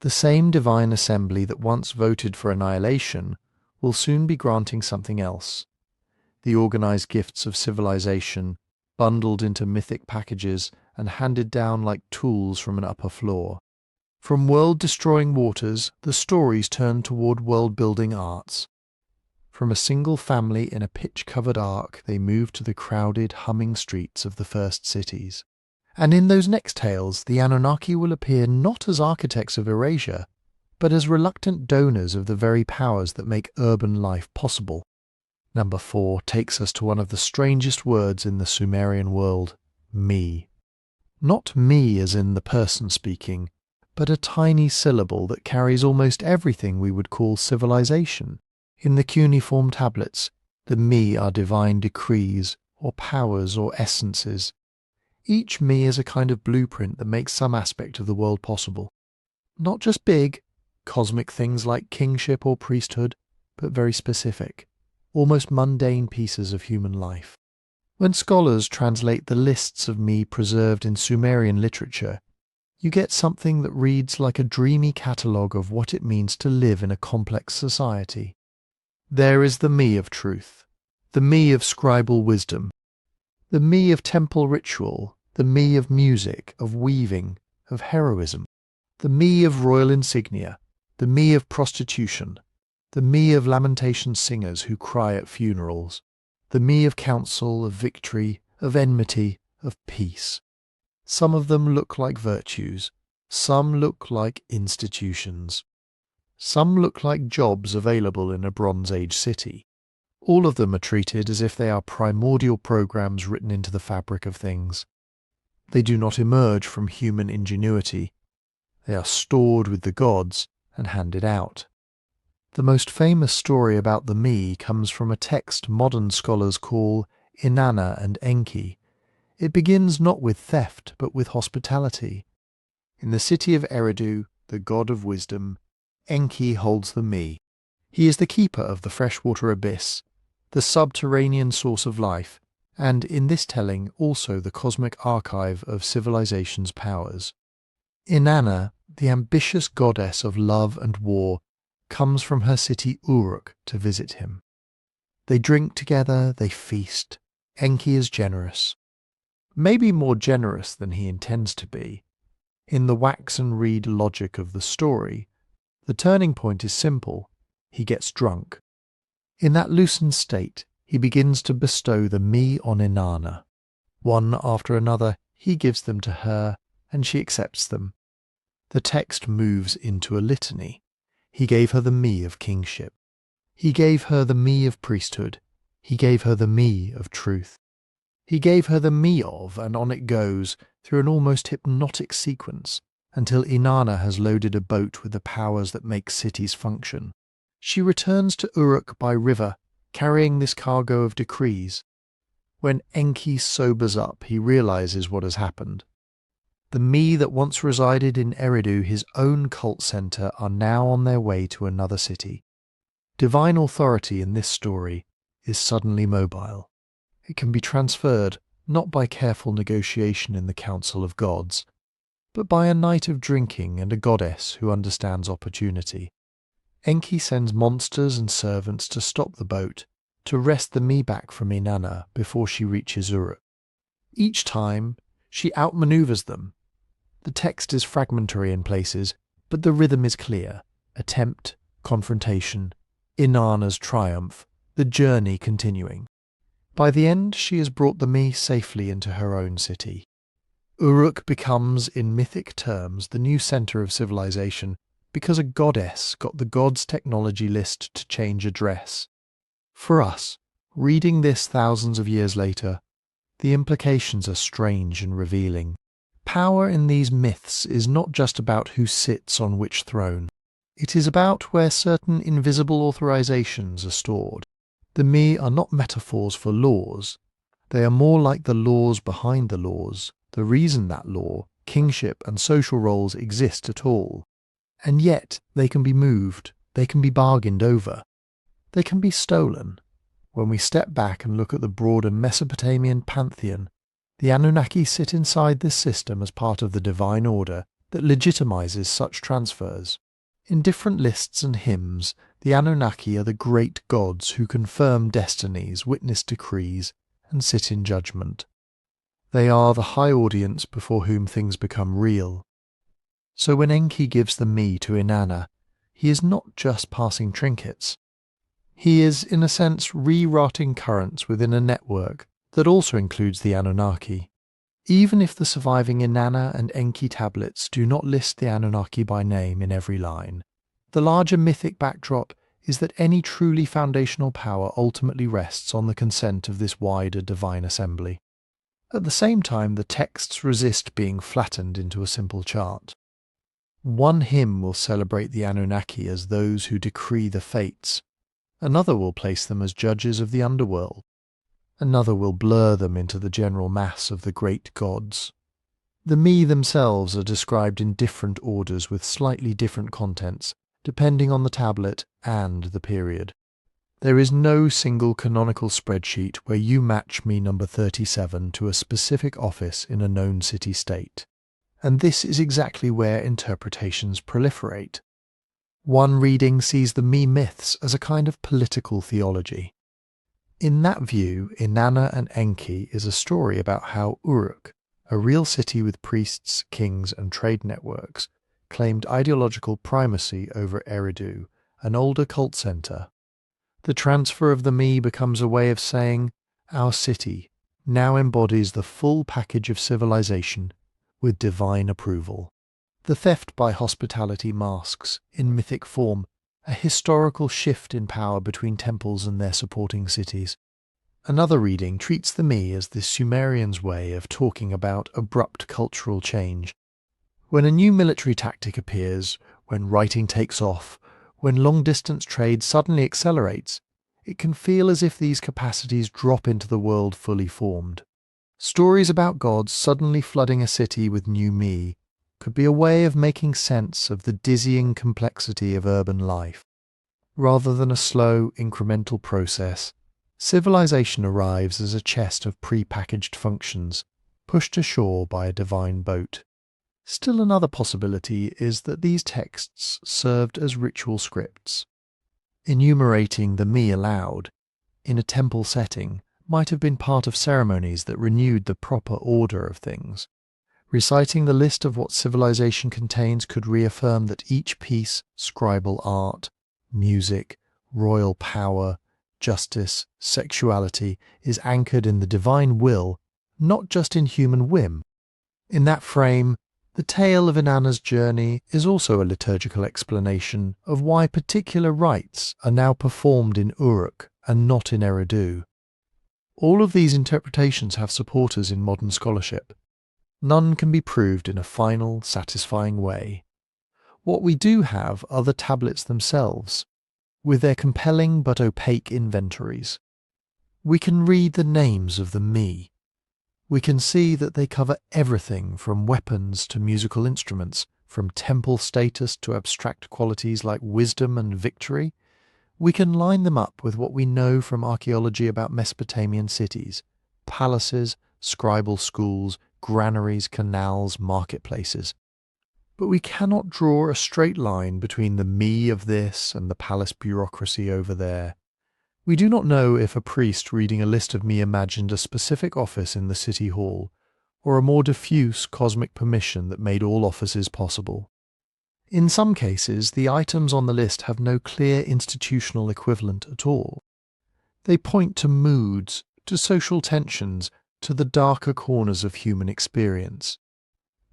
The same divine assembly that once voted for annihilation will soon be granting something else. The organized gifts of civilization, bundled into mythic packages and handed down like tools from an upper floor. From world-destroying waters, the stories turn toward world-building arts. From a single family in a pitch-covered ark, they move to the crowded, humming streets of the first cities. And in those next tales, the Anunnaki will appear not as architects of erasure, but as reluctant donors of the very powers that make urban life possible. Number 4 takes us to one of the strangest words in the Sumerian world, me. Not me as in the person speaking, but a tiny syllable that carries almost everything we would call civilization. In the cuneiform tablets, the me are divine decrees, or powers, or essences. Each me is a kind of blueprint that makes some aspect of the world possible. Not just big, cosmic things like kingship or priesthood, but very specific, almost mundane pieces of human life. When scholars translate the lists of me preserved in Sumerian literature, you get something that reads like a dreamy catalogue of what it means to live in a complex society. There is the me of truth, the me of scribal wisdom, the me of temple ritual, the me of music, of weaving, of heroism, the me of royal insignia, the me of prostitution, the me of lamentation singers who cry at funerals, the me of counsel, of victory, of enmity, of peace. Some of them look like virtues, some look like institutions. Some look like jobs available in a Bronze Age city. All of them are treated as if they are primordial programs written into the fabric of things. They do not emerge from human ingenuity. They are stored with the gods and handed out. The most famous story about the me comes from a text modern scholars call Inanna and Enki. It begins not with theft, but with hospitality. In the city of Eridu, the god of wisdom, Enki holds the me. He is the keeper of the freshwater abyss, the subterranean source of life, and in this telling also the cosmic archive of civilization's powers. Inanna, the ambitious goddess of love and war, comes from her city Uruk to visit him. They drink together, they feast. Enki is generous. Maybe more generous than he intends to be. In the wax and read logic of the story, the turning point is simple. He gets drunk. In that loosened state, he begins to bestow the me on Inanna. One after another, he gives them to her, and she accepts them. The text moves into a litany. He gave her the me of kingship. He gave her the me of priesthood. He gave her the me of truth. He gave her the me of, and on it goes, through an almost hypnotic sequence, until Inanna has loaded a boat with the powers that make cities function. She returns to Uruk by river, carrying this cargo of decrees. When Enki sobers up, he realizes what has happened. The me that once resided in Eridu, his own cult center, are now on their way to another city. Divine authority in this story is suddenly mobile. It can be transferred not by careful negotiation in the Council of Gods, but by a night of drinking and a goddess who understands opportunity. Enki sends monsters and servants to stop the boat, to wrest the me back from Inanna before she reaches Uruk. Each time, she outmaneuvers them. The text is fragmentary in places, but the rhythm is clear. Attempt, confrontation, Inanna's triumph, the journey continuing. By the end, she has brought the me safely into her own city. Uruk becomes, in mythic terms, the new center of civilization because a goddess got the gods' technology list to change address. For us, reading this thousands of years later, the implications are strange and revealing. Power in these myths is not just about who sits on which throne. It is about where certain invisible authorizations are stored. The me are not metaphors for laws. They are more like the laws behind the laws, the reason that law, kingship and social roles exist at all. And yet they can be moved, they can be bargained over, they can be stolen. When we step back and look at the broader Mesopotamian pantheon, the Anunnaki sit inside this system as part of the divine order that legitimizes such transfers. In different lists and hymns, the Anunnaki are the great gods who confirm destinies, witness decrees, and sit in judgment. They are the high audience before whom things become real. So when Enki gives the me to Inanna, he is not just passing trinkets. He is, in a sense, rerouting currents within a network that also includes the Anunnaki. Even if the surviving Inanna and Enki tablets do not list the Anunnaki by name in every line, the larger mythic backdrop is that any truly foundational power ultimately rests on the consent of this wider divine assembly. At the same time, the texts resist being flattened into a simple chart. One hymn will celebrate the Anunnaki as those who decree the fates. Another will place them as judges of the underworld. Another will blur them into the general mass of the great gods. The me themselves are described in different orders with slightly different contents, depending on the tablet and the period. There is no single canonical spreadsheet where you match me number 37 to a specific office in a known city-state. And this is exactly where interpretations proliferate. One reading sees the me myths as a kind of political theology. In that view, Inanna and Enki is a story about how Uruk, a real city with priests, kings, and trade networks, claimed ideological primacy over Eridu, an older cult center. The transfer of the me becomes a way of saying, our city now embodies the full package of civilization with divine approval. The theft by hospitality masks, in mythic form, a historical shift in power between temples and their supporting cities. Another reading treats the me as the Sumerians' way of talking about abrupt cultural change. When a new military tactic appears, when writing takes off, When long-distance trade suddenly accelerates, it can feel as if these capacities drop into the world fully formed. Stories about gods suddenly flooding a city with new me could be a way of making sense of the dizzying complexity of urban life. Rather than a slow, incremental process, civilization arrives as a chest of pre-packaged functions, pushed ashore by a divine boat. Still another possibility is that these texts served as ritual scripts. Enumerating the me aloud, in a temple setting, might have been part of ceremonies that renewed the proper order of things. Reciting the list of what civilization contains could reaffirm that each piece, scribal art, music, royal power, justice, sexuality, is anchored in the divine will, not just in human whim. In that frame, the tale of Inanna's journey is also a liturgical explanation of why particular rites are now performed in Uruk and not in Eridu. All of these interpretations have supporters in modern scholarship. None can be proved in a final, satisfying way. What we do have are the tablets themselves, with their compelling but opaque inventories. We can read the names of the me. We can see that they cover everything from weapons to musical instruments, from temple status to abstract qualities like wisdom and victory. We can line them up with what we know from archaeology about Mesopotamian cities, palaces, scribal schools, granaries, canals, marketplaces. But we cannot draw a straight line between the me of this and the palace bureaucracy over there. We do not know if a priest reading a list of me imagined a specific office in the city hall, or a more diffuse cosmic permission that made all offices possible. In some cases, the items on the list have no clear institutional equivalent at all. They point to moods, to social tensions, to the darker corners of human experience.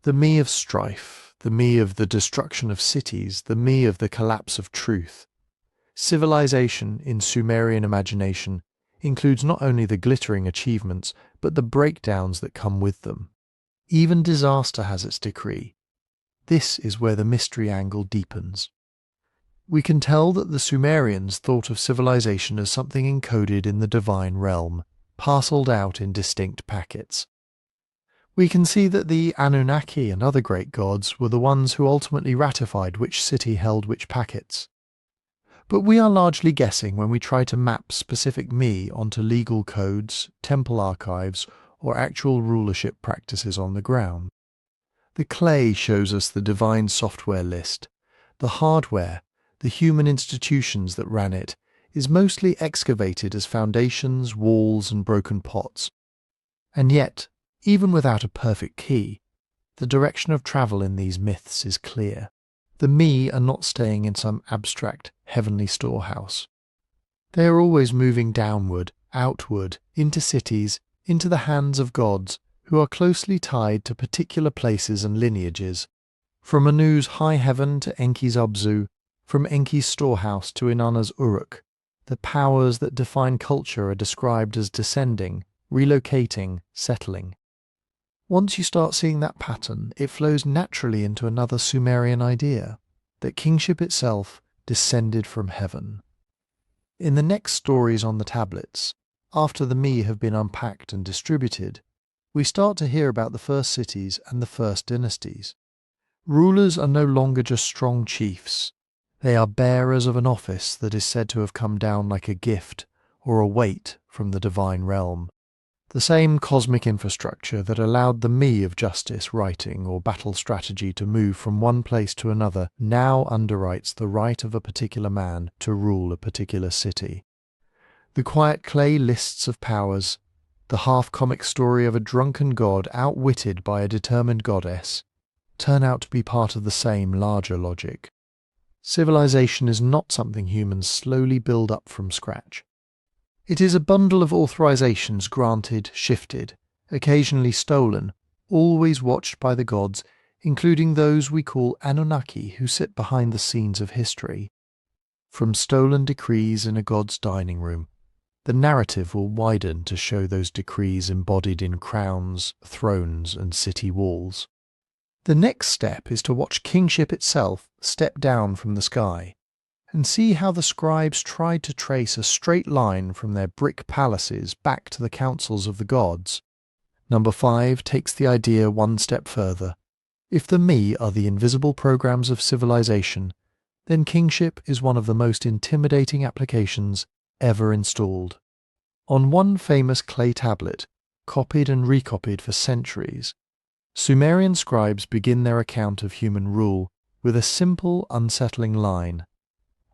The me of strife, the me of the destruction of cities, the me of the collapse of truth. Civilization, in Sumerian imagination, includes not only the glittering achievements, but the breakdowns that come with them. Even disaster has its decree. This is where the mystery angle deepens. We can tell that the Sumerians thought of civilization as something encoded in the divine realm, parcelled out in distinct packets. We can see that the Anunnaki and other great gods were the ones who ultimately ratified which city held which packets. But we are largely guessing when we try to map specific me onto legal codes, temple archives, or actual rulership practices on the ground. The clay shows us the divine software list. The hardware, the human institutions that ran it, is mostly excavated as foundations, walls, and broken pots. And yet, even without a perfect key, the direction of travel in these myths is clear. The me are not staying in some abstract, heavenly storehouse. They are always moving downward, outward, into cities, into the hands of gods, who are closely tied to particular places and lineages. From Anu's high heaven to Enki's Abzu, from Enki's storehouse to Inanna's Uruk, the powers that define culture are described as descending, relocating, settling. Once you start seeing that pattern, it flows naturally into another Sumerian idea, that kingship itself descended from heaven. In the next stories on the tablets, after the me have been unpacked and distributed, we start to hear about the first cities and the first dynasties. Rulers are no longer just strong chiefs. They are bearers of an office that is said to have come down like a gift or a weight from the divine realm. The same cosmic infrastructure that allowed the me of justice, writing, or battle strategy to move from one place to another now underwrites the right of a particular man to rule a particular city. The quiet clay lists of powers, the half-comic story of a drunken god outwitted by a determined goddess, turn out to be part of the same larger logic. Civilization is not something humans slowly build up from scratch. It is a bundle of authorizations granted, shifted, occasionally stolen, always watched by the gods, including those we call Anunnaki who sit behind the scenes of history. From stolen decrees in a god's dining room, the narrative will widen to show those decrees embodied in crowns, thrones, and city walls. The next step is to watch kingship itself step down from the sky. and see how the scribes tried to trace a straight line from their brick palaces back to the councils of the gods. Number 5 takes the idea one step further. If the me are the invisible programs of civilization, then kingship is one of the most intimidating applications ever installed. On one famous clay tablet, copied and recopied for centuries, Sumerian scribes begin their account of human rule with a simple, unsettling line.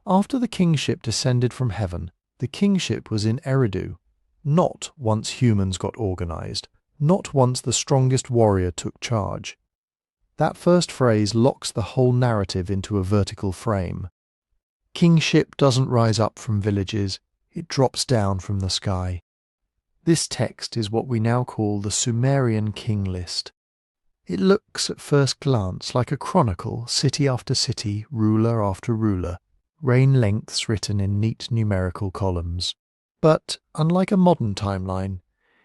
After the kingship descended from heaven, the kingship was in Eridu, not once humans got organized, not once the strongest warrior took charge. That first phrase locks the whole narrative into a vertical frame. Kingship doesn't rise up from villages, it drops down from the sky. This text is what we now call the Sumerian king list. It looks at first glance like a chronicle, city after city, ruler after ruler, reign lengths written in neat numerical columns. But, unlike a modern timeline,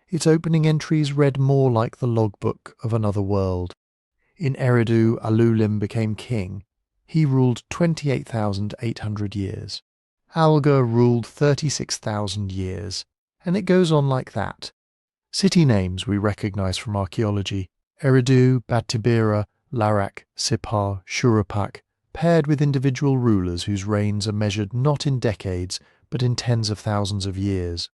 its opening entries read more like the logbook of another world. In Eridu, Alulim became king. He ruled 28,800 years. Alga ruled 36,000 years, and it goes on like that. City names we recognize from archaeology: Eridu, Badtibira, Larak, Sippar, Shuruppak, paired with individual rulers whose reigns are measured not in decades, but in tens of thousands of years.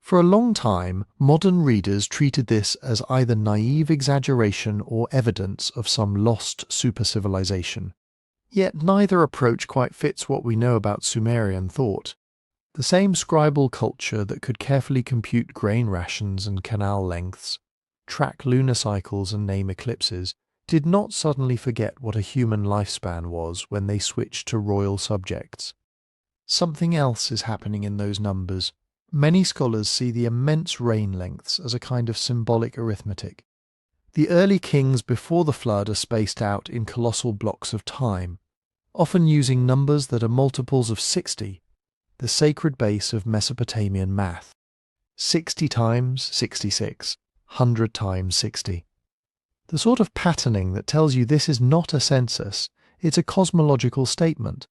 For a long time, modern readers treated this as either naive exaggeration or evidence of some lost super-civilization. Yet neither approach quite fits what we know about Sumerian thought. The same scribal culture that could carefully compute grain rations and canal lengths, track lunar cycles and name eclipses, did not suddenly forget what a human lifespan was when they switched to royal subjects. Something else is happening in those numbers. Many scholars see the immense reign lengths as a kind of symbolic arithmetic. The early kings before the flood are spaced out in colossal blocks of time, often using numbers that are multiples of 60, the sacred base of Mesopotamian math. 60 times 66, 100 times 60. The sort of patterning that tells you this is not a census, it's a cosmological statement.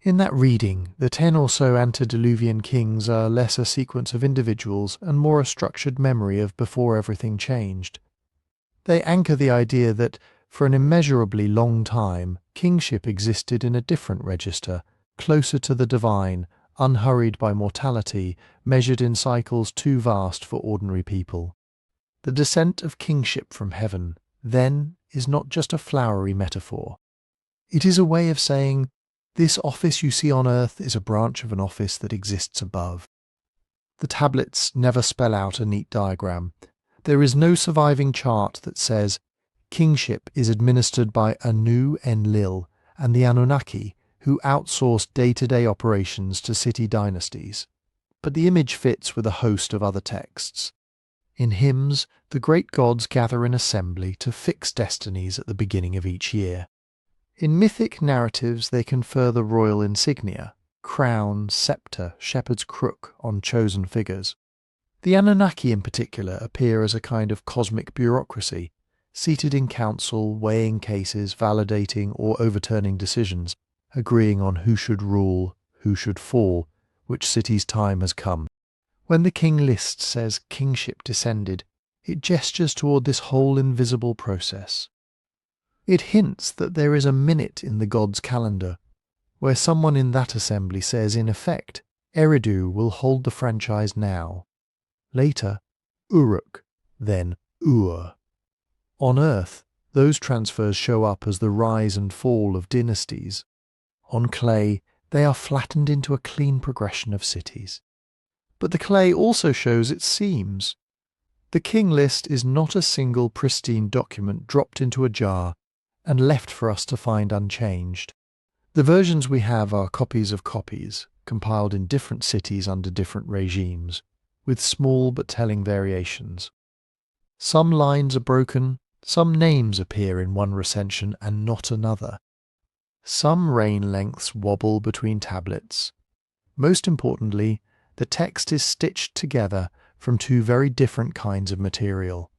In that reading, the 10 or so antediluvian kings are less a sequence of individuals and more a structured memory of before everything changed. They anchor the idea that, for an immeasurably long time, kingship existed in a different register, closer to the divine, unhurried by mortality, measured in cycles too vast for ordinary people. The descent of kingship from heaven, then, is not just a flowery metaphor. It is a way of saying, this office you see on earth is a branch of an office that exists above. The tablets never spell out a neat diagram. There is no surviving chart that says, kingship is administered by Anu Enlil and the Anunnaki, who outsourced day-to-day operations to city dynasties. But the image fits with a host of other texts. In hymns, the great gods gather in assembly to fix destinies at the beginning of each year. In mythic narratives they confer the royal insignia, crown, sceptre, shepherd's crook, on chosen figures. The Anunnaki in particular appear as a kind of cosmic bureaucracy, seated in council, weighing cases, validating or overturning decisions, agreeing on who should rule, who should fall, which city's time has come. When the king list says kingship descended, it gestures toward this whole invisible process. It hints that there is a minute in the god's calendar, where someone in that assembly says, in effect, Eridu will hold the franchise now. Later, Uruk, then Ur. On Earth, those transfers show up as the rise and fall of dynasties. On clay, they are flattened into a clean progression of cities. But the clay also shows its seams. The king list is not a single pristine document dropped into a jar and left for us to find unchanged. The versions we have are copies of copies, compiled in different cities under different regimes, with small but telling variations. Some lines are broken, some names appear in one recension and not another. Some reign lengths wobble between tablets. Most importantly, the text is stitched together from two very different kinds of material.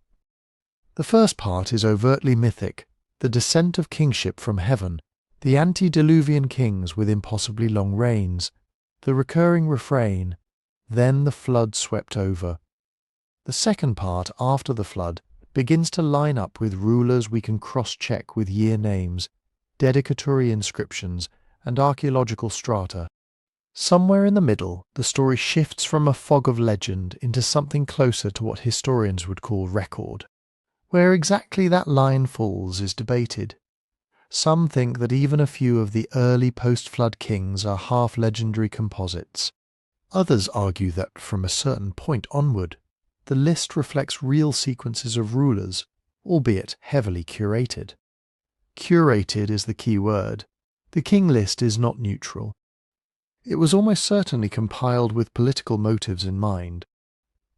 The first part is overtly mythic, the descent of kingship from heaven, The antediluvian kings with impossibly long reigns, the recurring refrain, then the flood swept over. The second part, after the flood, begins to line up with rulers we can cross-check with year names, dedicatory inscriptions, and archaeological strata. Somewhere in the middle, the story shifts from a fog of legend into something closer to what historians would call record. Where exactly that line falls is debated. Some think that even a few of the early post-flood kings are half-legendary composites. Others argue that, from a certain point onward, the list reflects real sequences of rulers, albeit heavily curated. Curated is the key word. The king list is not neutral. It was almost certainly compiled with political motives in mind.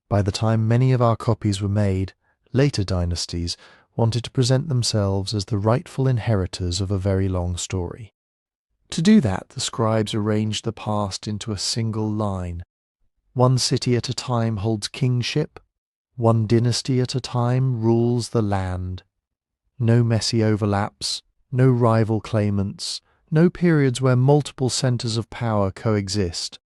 By the time many of our copies were made, later dynasties wanted to present themselves as the rightful inheritors of a very long story. To do that, the scribes arranged the past into a single line. One city at a time holds kingship, one dynasty at a time rules the land. No messy overlaps, no rival claimants, no periods where multiple centers of power coexist.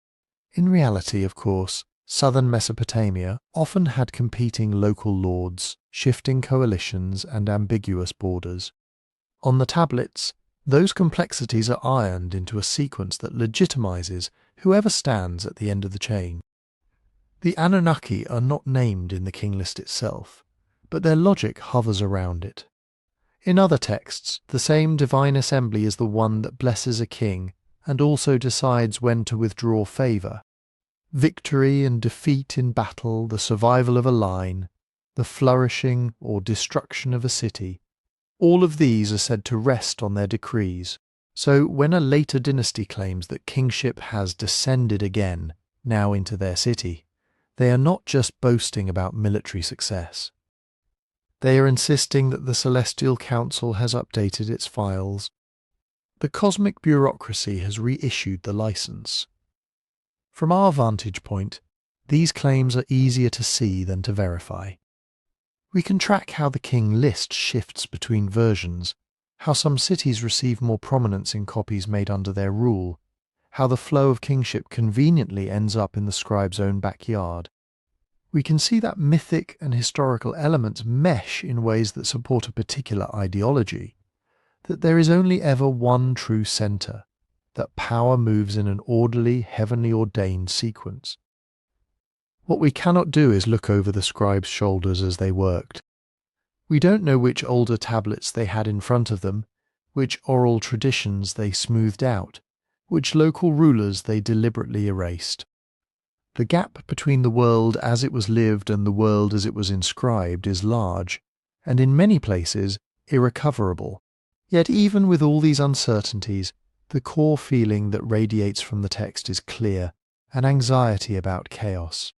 In reality, of course, southern Mesopotamia often had competing local lords, shifting coalitions, and ambiguous borders. On the tablets, those complexities are ironed into a sequence that legitimizes whoever stands at the end of the chain. The Anunnaki are not named in the king list itself, but their logic hovers around it. In other texts, the same divine assembly is the one that blesses a king and also decides when to withdraw favour. Victory and defeat in battle, the survival of a line, the flourishing or destruction of a city, all of these are said to rest on their decrees. So when a later dynasty claims that kingship has descended again, now into their city, they are not just boasting about military success. They are insisting that the Celestial Council has updated its files. The cosmic bureaucracy has reissued the license. From our vantage point, these claims are easier to see than to verify. We can track how the king list shifts between versions, how some cities receive more prominence in copies made under their rule, how the flow of kingship conveniently ends up in the scribe's own backyard. We can see that mythic and historical elements mesh in ways that support a particular ideology, that there is only ever one true centre, that power moves in an orderly, heavenly ordained sequence. What we cannot do is look over the scribes' shoulders as they worked. We don't know which older tablets they had in front of them, which oral traditions they smoothed out, which local rulers they deliberately erased. The gap between the world as it was lived and the world as it was inscribed is large, and in many places irrecoverable. Yet even with all these uncertainties, the core feeling that radiates from the text is clear, an anxiety about chaos.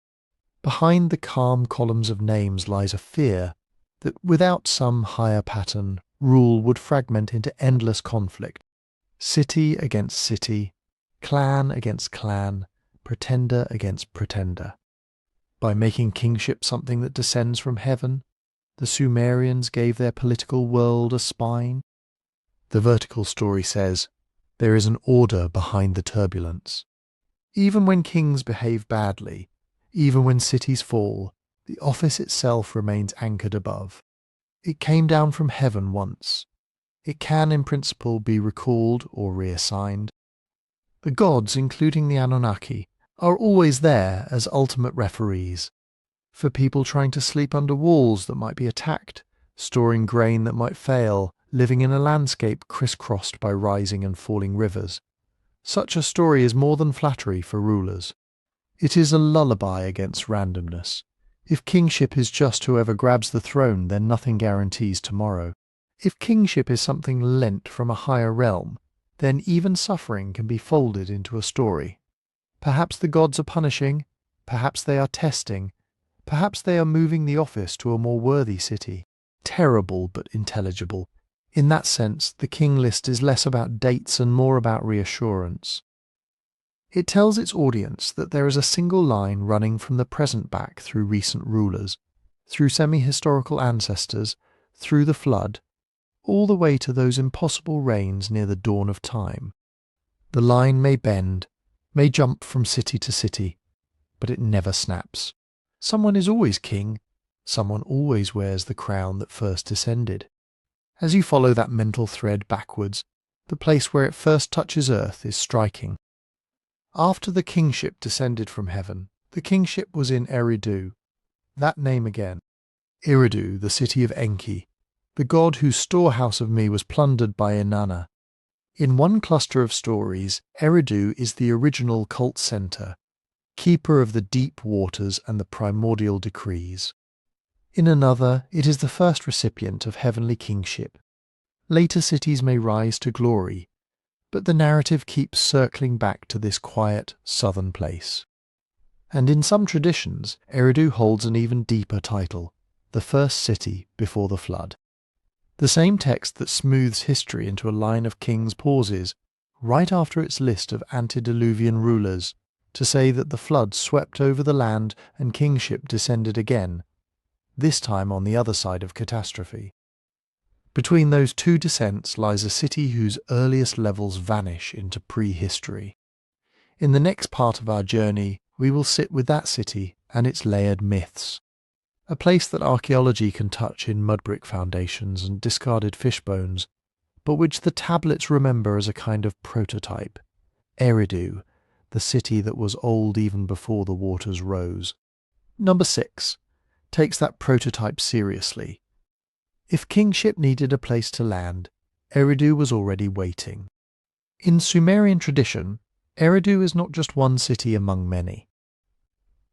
Behind the calm columns of names lies a fear that without some higher pattern, rule would fragment into endless conflict. City against city, clan against clan, pretender against pretender. By making kingship something that descends from heaven, the Sumerians gave their political world a spine. The vertical story says, there is an order behind the turbulence. Even when kings behave badly, even when cities fall, the office itself remains anchored above. It came down from heaven once. It can, in principle, be recalled or reassigned. The gods, including the Anunnaki, are always there as ultimate referees. For people trying to sleep under walls that might be attacked, storing grain that might fail, living in a landscape crisscrossed by rising and falling rivers. Such a story is more than flattery for rulers. It is a lullaby against randomness. If kingship is just whoever grabs the throne, then nothing guarantees tomorrow. If kingship is something lent from a higher realm, then even suffering can be folded into a story. Perhaps the gods are punishing, perhaps they are testing, perhaps they are moving the office to a more worthy city. Terrible but intelligible. In that sense, the king list is less about dates and more about reassurance. It tells its audience that there is a single line running from the present back through recent rulers, through semi-historical ancestors, through the flood, all the way to those impossible rains near the dawn of time. The line may bend, may jump from city to city, but it never snaps. Someone is always king. Someone always wears the crown that first descended. As you follow that mental thread backwards, the place where it first touches earth is striking. After the kingship descended from heaven, the kingship was in Eridu. That name again. Eridu, the city of Enki, the god whose storehouse of me was plundered by Inanna. In one cluster of stories, Eridu is the original cult center, keeper of the deep waters and the primordial decrees. In another, it is the first recipient of heavenly kingship. Later cities may rise to glory, but the narrative keeps circling back to this quiet southern place. And in some traditions, Eridu holds an even deeper title, the first city before the flood. The same text that smooths history into a line of kings pauses, right after its list of antediluvian rulers, to say that the flood swept over the land and kingship descended again, this time on the other side of catastrophe. Between those two descents lies a city whose earliest levels vanish into prehistory. In the next part of our journey, we will sit with that city and its layered myths. A place that archaeology can touch in mud-brick foundations and discarded fish bones, but which the tablets remember as a kind of prototype. Eridu, the city that was old even before the waters rose. Number 6 takes that prototype seriously. If kingship needed a place to land, Eridu was already waiting. In Sumerian tradition, Eridu is not just one city among many.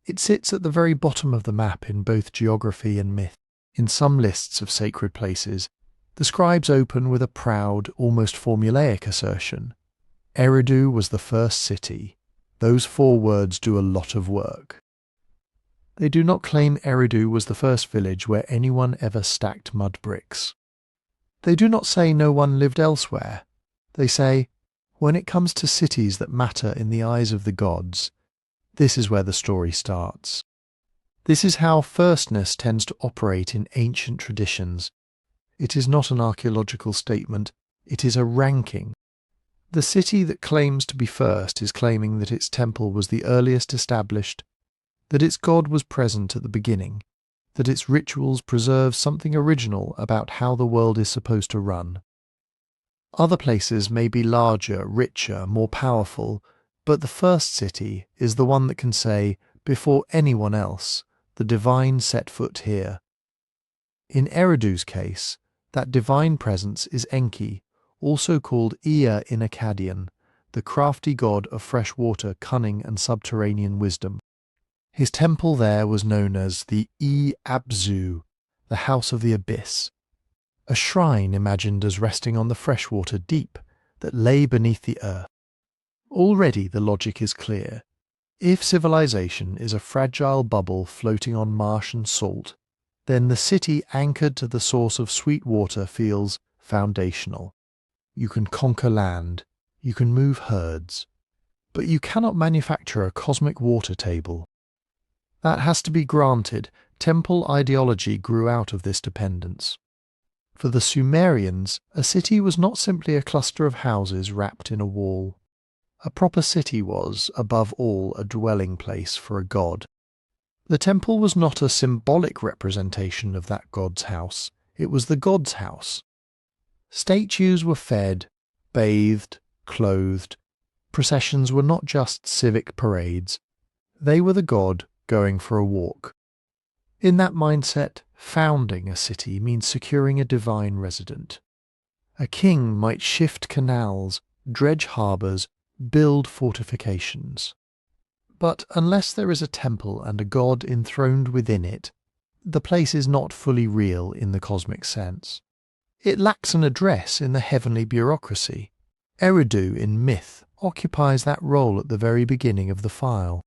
It sits at the very bottom of the map in both geography and myth. In some lists of sacred places, the scribes open with a proud, almost formulaic assertion. Eridu was the first city. Those 4 words do a lot of work. They do not claim Eridu was the first village where anyone ever stacked mud bricks. They do not say no one lived elsewhere. They say, when it comes to cities that matter in the eyes of the gods, this is where the story starts. This is how firstness tends to operate in ancient traditions. It is not an archaeological statement, it is a ranking. The city that claims to be first is claiming that its temple was the earliest established, that its god was present at the beginning, that its rituals preserve something original about how the world is supposed to run. Other places may be larger, richer, more powerful, but the first city is the one that can say, before anyone else, the divine set foot here. In Eridu's case, that divine presence is Enki, also called Ea in Akkadian, the crafty god of fresh water, cunning and subterranean wisdom. His temple there was known as the Abzu, the House of the Abyss, a shrine imagined as resting on the freshwater deep that lay beneath the earth. Already the logic is clear. If civilization is a fragile bubble floating on marsh and salt, then the city anchored to the source of sweet water feels foundational. You can conquer land, you can move herds, but you cannot manufacture a cosmic water table. That has to be granted. Temple ideology grew out of this dependence. For the Sumerians, a city was not simply a cluster of houses wrapped in a wall. A proper city was, above all, a dwelling place for a god. The temple was not a symbolic representation of that god's house, it was the god's house. Statues were fed, bathed, clothed. Processions were not just civic parades. They were the god going for a walk. In that mindset, founding a city means securing a divine resident. A king might shift canals, dredge harbours, build fortifications. But unless there is a temple and a god enthroned within it, the place is not fully real in the cosmic sense. It lacks an address in the heavenly bureaucracy. Eridu in myth occupies that role at the very beginning of the file.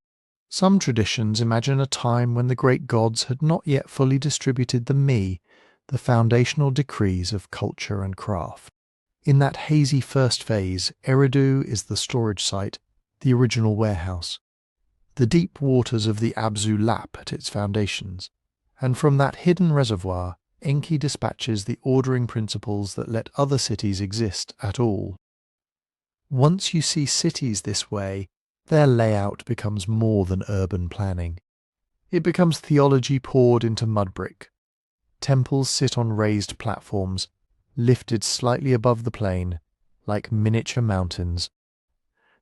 Some traditions imagine a time when the great gods had not yet fully distributed the foundational decrees of culture and craft. In that hazy first phase, Eridu is the storage site, the original warehouse. The deep waters of the Abzu lap at its foundations, and from that hidden reservoir, Enki dispatches the ordering principles that let other cities exist at all. Once you see cities this way, their layout becomes more than urban planning. It becomes theology poured into mud brick. Temples sit on raised platforms, lifted slightly above the plain, like miniature mountains.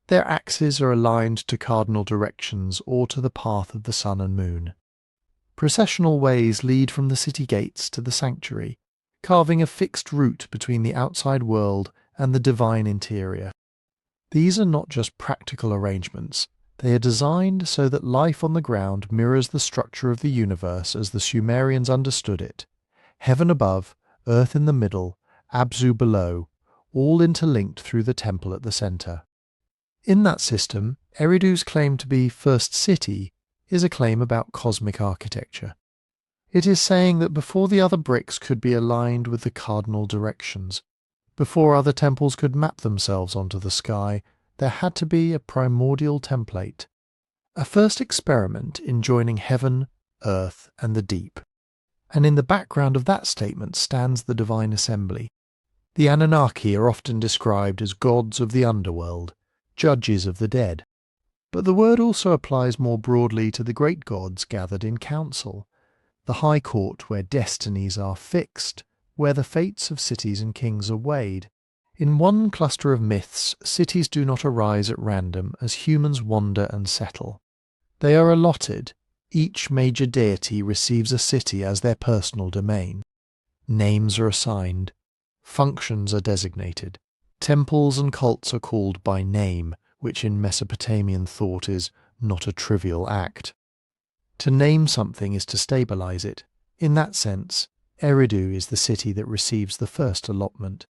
Their axes are aligned to cardinal directions or to the path of the sun and moon. Processional ways lead from the city gates to the sanctuary, carving a fixed route between the outside world and the divine interior. These are not just practical arrangements. They are designed so that life on the ground mirrors the structure of the universe as the Sumerians understood it. Heaven above, earth in the middle, Abzu below, all interlinked through the temple at the center. In that system, Eridu's claim to be first city is a claim about cosmic architecture. It is saying that before the other bricks could be aligned with the cardinal directions, before other temples could map themselves onto the sky, there had to be a primordial template, a first experiment in joining heaven, earth, and the deep. And in the background of that statement stands the divine assembly. The Anunnaki are often described as gods of the underworld, judges of the dead. But the word also applies more broadly to the great gods gathered in council, the high court where destinies are fixed, where the fates of cities and kings are weighed. In one cluster of myths, cities do not arise at random as humans wander and settle. They are allotted. Each major deity receives a city as their personal domain. Names are assigned. Functions are designated. Temples and cults are called by name, which in Mesopotamian thought is not a trivial act. To name something is to stabilize it. In that sense, Eridu is the city that receives the first allotment.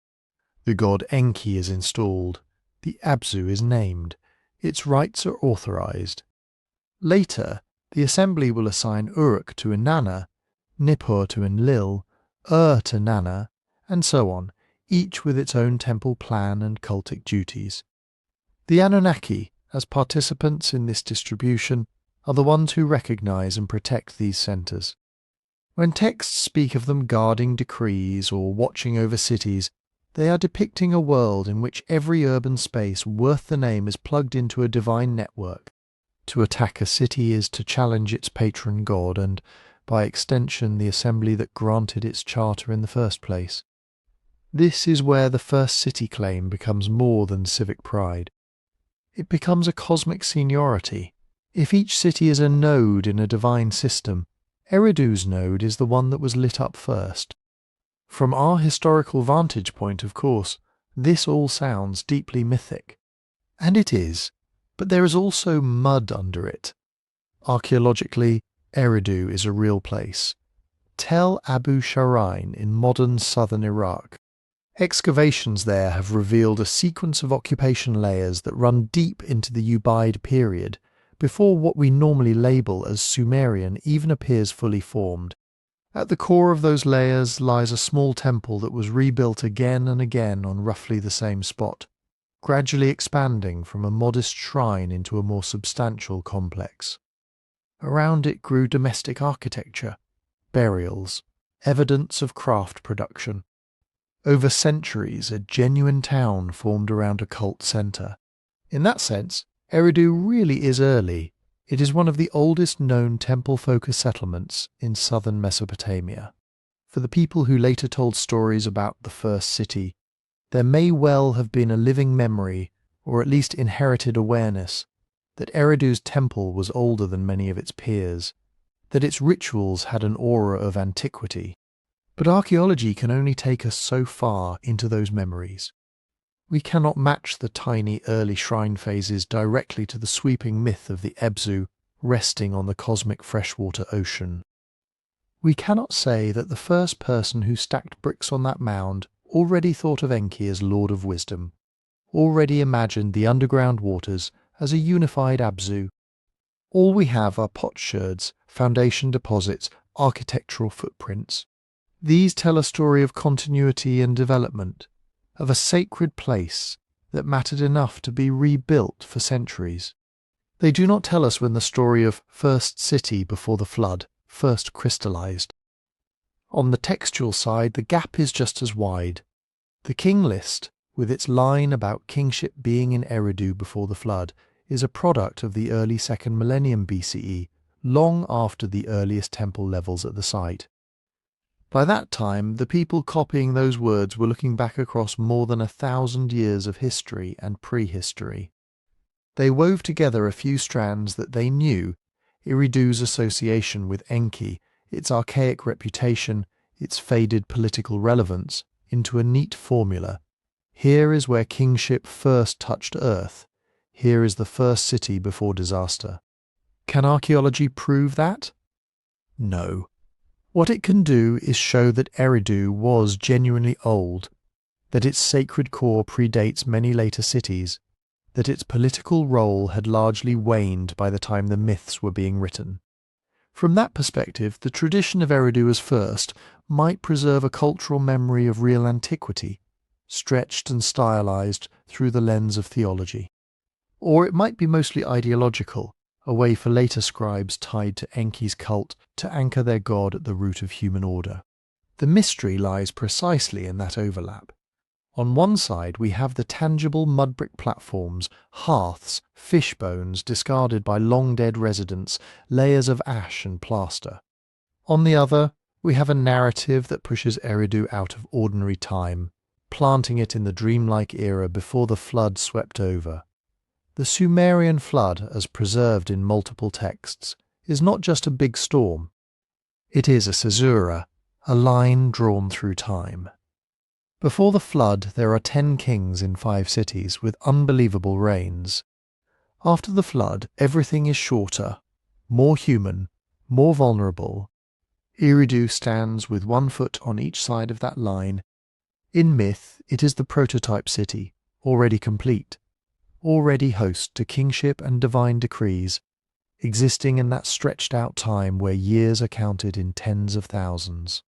The god Enki is installed. The Abzu is named. Its rites are authorized. Later, the assembly will assign Uruk to Inanna, Nippur to Enlil, to Nanna, and so on, each with its own temple plan and cultic duties. The Anunnaki, as participants in this distribution, are the ones who recognize and protect these centers. When texts speak of them guarding decrees or watching over cities, they are depicting a world in which every urban space worth the name is plugged into a divine network. To attack a city is to challenge its patron god and, by extension, the assembly that granted its charter in the first place. This is where the first city claim becomes more than civic pride. It becomes a cosmic seniority. If each city is a node in a divine system, Eridu's node is the one that was lit up first. From our historical vantage point, of course, this all sounds deeply mythic. And it is, but there is also mud under it. Archaeologically, Eridu is a real place. Tel Abu Sharain in modern southern Iraq. Excavations there have revealed a sequence of occupation layers that run deep into the Ubaid period, before what we normally label as Sumerian even appears fully formed. At the core of those layers lies a small temple that was rebuilt again and again on roughly the same spot, gradually expanding from a modest shrine into a more substantial complex. Around it grew domestic architecture, burials, evidence of craft production. Over centuries, a genuine town formed around a cult centre. In that sense, Eridu really is early. It is one of the oldest known temple-focused settlements in southern Mesopotamia. For the people who later told stories about the first city, there may well have been a living memory, or at least inherited awareness, that Eridu's temple was older than many of its peers, that its rituals had an aura of antiquity. But archaeology can only take us so far into those memories. We cannot match the tiny early shrine phases directly to the sweeping myth of the Abzu resting on the cosmic freshwater ocean. We cannot say that the first person who stacked bricks on that mound already thought of Enki as Lord of Wisdom, already imagined the underground waters as a unified Abzu. All we have are potsherds, foundation deposits, architectural footprints. These tell a story of continuity and development, of a sacred place that mattered enough to be rebuilt for centuries. They do not tell us when the story of first city before the flood first crystallized. On the textual side, the gap is just as wide. The king list, with its line about kingship being in Eridu before the flood, is a product of the early 2nd millennium BCE, long after the earliest temple levels at the site. By that time, the people copying those words were looking back across more than 1,000 years of history and prehistory. They wove together a few strands that they knew: Eridu's association with Enki, its archaic reputation, its faded political relevance, into a neat formula. Here is where kingship first touched earth. Here is the first city before disaster. Can archaeology prove that? No. What it can do is show that Eridu was genuinely old, that its sacred core predates many later cities, that its political role had largely waned by the time the myths were being written. From that perspective, the tradition of Eridu as first might preserve a cultural memory of real antiquity, stretched and stylized through the lens of theology. Or it might be mostly ideological, a way for later scribes tied to Enki's cult to anchor their god at the root of human order. The mystery lies precisely in that overlap. On one side we have the tangible mud brick platforms, hearths, fish bones discarded by long-dead residents, layers of ash and plaster. On the other, we have a narrative that pushes Eridu out of ordinary time, planting it in the dreamlike era before the flood swept over. The Sumerian flood, as preserved in multiple texts, is not just a big storm. It is a caesura, a line drawn through time. Before the flood, there are 10 kings in 5 cities with unbelievable reigns. After the flood, everything is shorter, more human, more vulnerable. Eridu stands with 1 foot on each side of that line. In myth, it is the prototype city, already complete, already host to kingship and divine decrees, existing in that stretched-out time where years are counted in tens of thousands.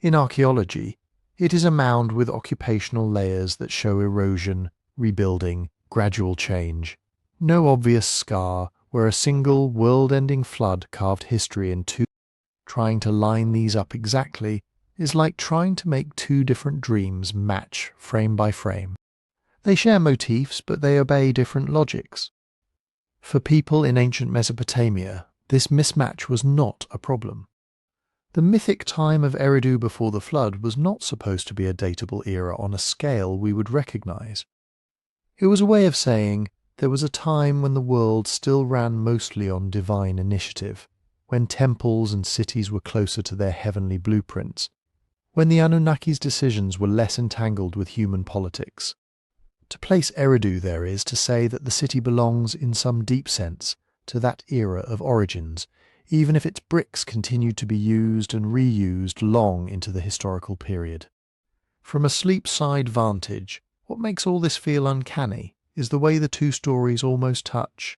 In archaeology, it is a mound with occupational layers that show erosion, rebuilding, gradual change. No obvious scar where a single world-ending flood carved history in two. Trying to line these up exactly is like trying to make 2 different dreams match frame by frame. They share motifs, but they obey different logics. For people in ancient Mesopotamia, this mismatch was not a problem. The mythic time of Eridu before the flood was not supposed to be a datable era on a scale we would recognize. It was a way of saying there was a time when the world still ran mostly on divine initiative, when temples and cities were closer to their heavenly blueprints, when the Anunnaki's decisions were less entangled with human politics. To place Eridu there is to say that the city belongs, in some deep sense, to that era of origins, even if its bricks continued to be used and reused long into the historical period. From a sleep-side vantage, what makes all this feel uncanny is the way the 2 stories almost touch.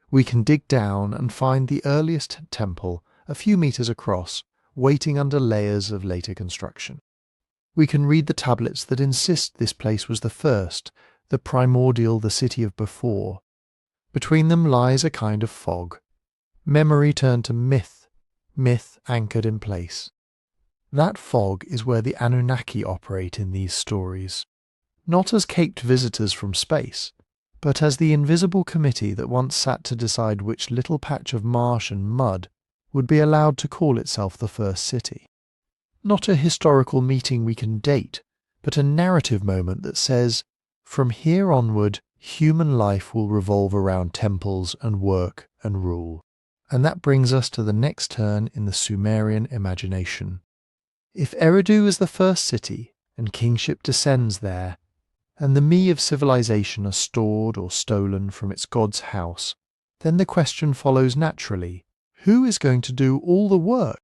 We can dig down and find the earliest temple, a few meters across, waiting under layers of later construction. We can read the tablets that insist this place was the first, the primordial, the city of before. Between them lies a kind of fog. Memory turned to myth, myth anchored in place. That fog is where the Anunnaki operate in these stories, not as caped visitors from space, but as the invisible committee that once sat to decide which little patch of marsh and mud would be allowed to call itself the first city. Not a historical meeting we can date, but a narrative moment that says, from here onward, human life will revolve around temples and work and rule. And that brings us to the next turn in the Sumerian imagination. If Eridu is the first city, and kingship descends there, and the me of civilization are stored or stolen from its god's house, then the question follows naturally, who is going to do all the work?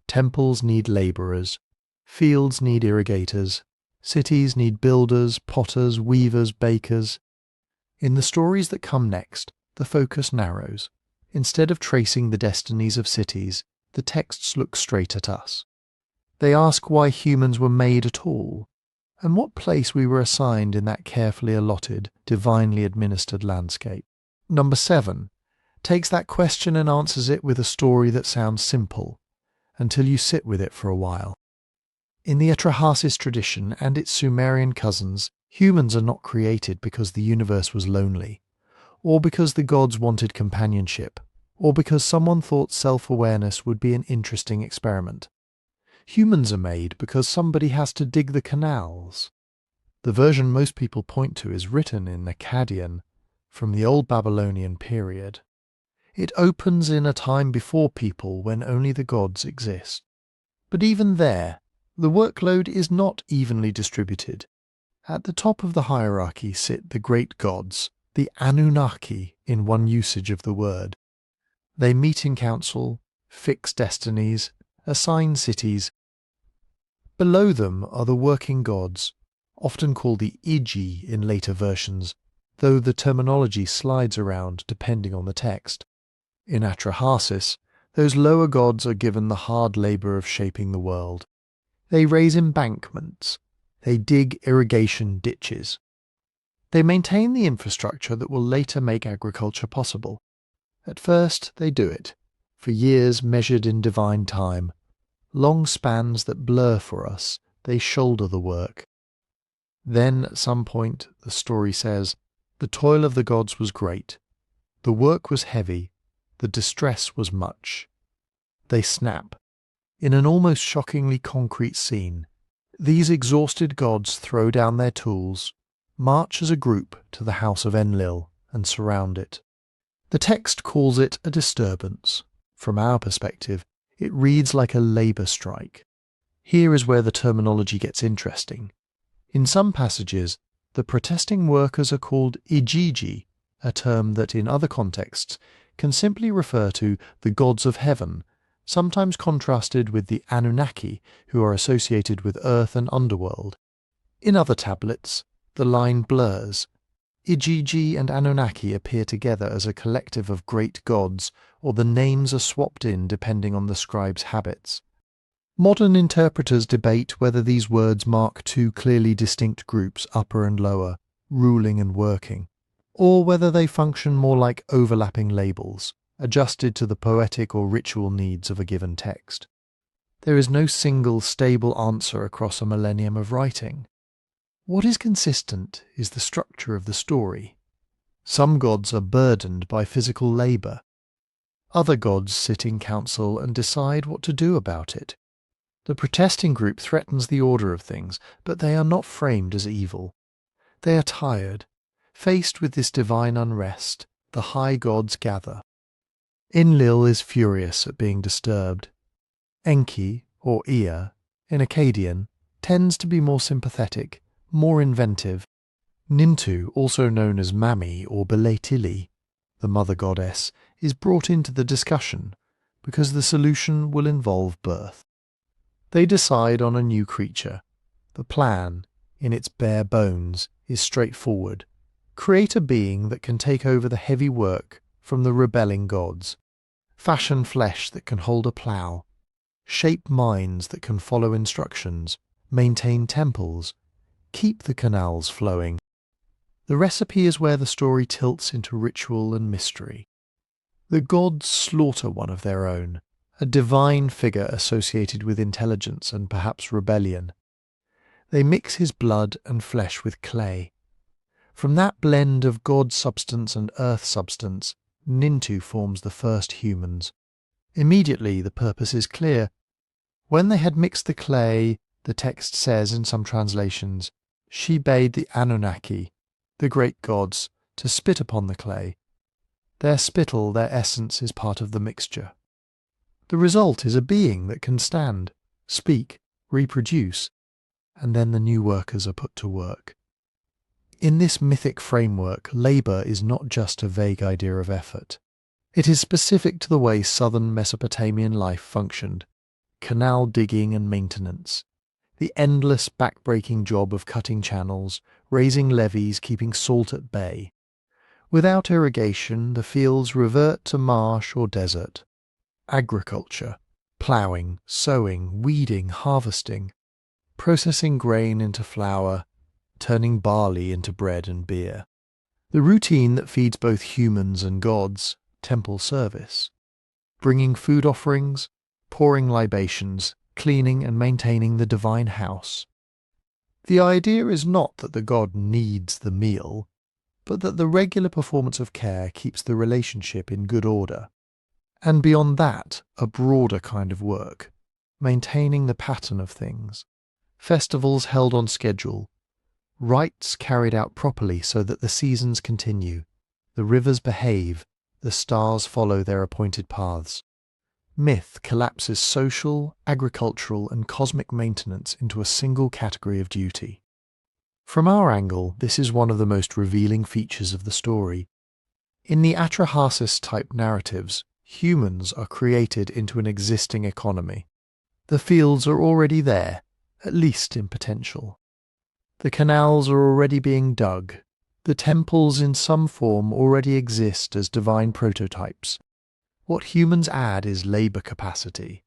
Temples need labourers, fields need irrigators, cities need builders, potters, weavers, bakers. In the stories that come next, the focus narrows. Instead of tracing the destinies of cities, the texts look straight at us. They ask why humans were made at all, and what place we were assigned in that carefully allotted, divinely administered landscape. Number 7 takes that question and answers it with a story that sounds simple, until you sit with it for a while. In the Atrahasis tradition and its Sumerian cousins, humans are not created because the universe was lonely, or because the gods wanted companionship, or because someone thought self-awareness would be an interesting experiment. Humans are made because somebody has to dig the canals. The version most people point to is written in Akkadian from the Old Babylonian period. It opens in a time before people when only the gods exist. But even there, the workload is not evenly distributed. At the top of the hierarchy sit the great gods, the Anunnaki in one usage of the word. They meet in council, fix destinies, assign cities. Below them are the working gods, often called the Iji in later versions, though the terminology slides around depending on the text. In Atrahasis, those lower gods are given the hard labour of shaping the world. They raise embankments. They dig irrigation ditches. They maintain the infrastructure that will later make agriculture possible. At first, they do it, for years measured in divine time. Long spans that blur for us, they shoulder the work. Then, at some point, the story says, the toil of the gods was great. The work was heavy. The distress was much. They snap. In an almost shockingly concrete scene, these exhausted gods throw down their tools, march as a group to the house of Enlil, and surround it. The text calls it a disturbance. From our perspective, it reads like a labour strike. Here is where the terminology gets interesting. In some passages, the protesting workers are called Ijiji, a term that in other contexts can simply refer to the gods of heaven, sometimes contrasted with the Anunnaki, who are associated with earth and underworld. In other tablets, the line blurs. Ijiji and Anunnaki appear together as a collective of great gods, or the names are swapped in depending on the scribe's habits. Modern interpreters debate whether these words mark two clearly distinct groups, upper and lower, ruling and working, or whether they function more like overlapping labels, adjusted to the poetic or ritual needs of a given text. There is no single stable answer across a millennium of writing. What is consistent is the structure of the story. Some gods are burdened by physical labour. Other gods sit in council and decide what to do about it. The protesting group threatens the order of things, but they are not framed as evil. They are tired. Faced with this divine unrest, the high gods gather. Enlil is furious at being disturbed. Enki, or Ea, in Akkadian, tends to be more sympathetic, more inventive. Nintu, also known as Mami or Beletili, the mother goddess, is brought into the discussion because the solution will involve birth. They decide on a new creature. The plan, in its bare bones, is straightforward. Create a being that can take over the heavy work from the rebelling gods. Fashion flesh that can hold a plough. Shape minds that can follow instructions. Maintain temples. Keep the canals flowing. The recipe is where the story tilts into ritual and mystery. The gods slaughter one of their own, a divine figure associated with intelligence and perhaps rebellion. They mix his blood and flesh with clay. From that blend of god substance and earth substance, Nintu forms the first humans. Immediately the purpose is clear. When they had mixed the clay, the text says in some translations, she bade the Anunnaki, the great gods, to spit upon the clay. Their spittle, their essence, is part of the mixture. The result is a being that can stand, speak, reproduce, and then the new workers are put to work. In this mythic framework, labour is not just a vague idea of effort. It is specific to the way southern Mesopotamian life functioned: canal digging and maintenance, the endless back-breaking job of cutting channels, raising levees, keeping salt at bay. Without irrigation, the fields revert to marsh or desert. Agriculture, ploughing, sowing, weeding, harvesting, processing grain into flour, turning barley into bread and beer. The routine that feeds both humans and gods, temple service. Bringing food offerings, pouring libations, cleaning and maintaining the divine house. The idea is not that the god needs the meal, but that the regular performance of care keeps the relationship in good order. And beyond that, a broader kind of work, maintaining the pattern of things, festivals held on schedule, rites carried out properly so that the seasons continue, the rivers behave, the stars follow their appointed paths. Myth collapses social, agricultural, and cosmic maintenance into a single category of duty. From our angle, this is one of the most revealing features of the story. In the Atrahasis-type narratives, humans are created into an existing economy. The fields are already there, at least in potential. The canals are already being dug. The temples in some form already exist as divine prototypes. What humans add is labour capacity.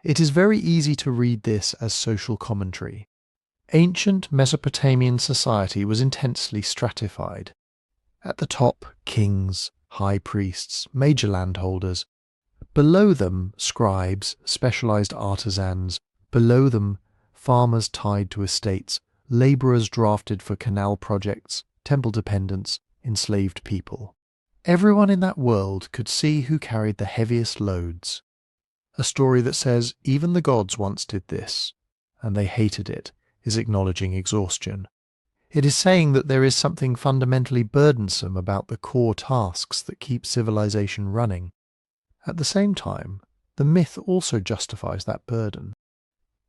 It is very easy to read this as social commentary. Ancient Mesopotamian society was intensely stratified. At the top, kings, high priests, major landholders. Below them, scribes, specialized artisans. Below them, farmers tied to estates, laborers drafted for canal projects, temple dependents, enslaved people. Everyone in that world could see who carried the heaviest loads. A story that says even the gods once did this, and they hated it, is acknowledging exhaustion. It is saying that there is something fundamentally burdensome about the core tasks that keep civilization running. At the same time, the myth also justifies that burden.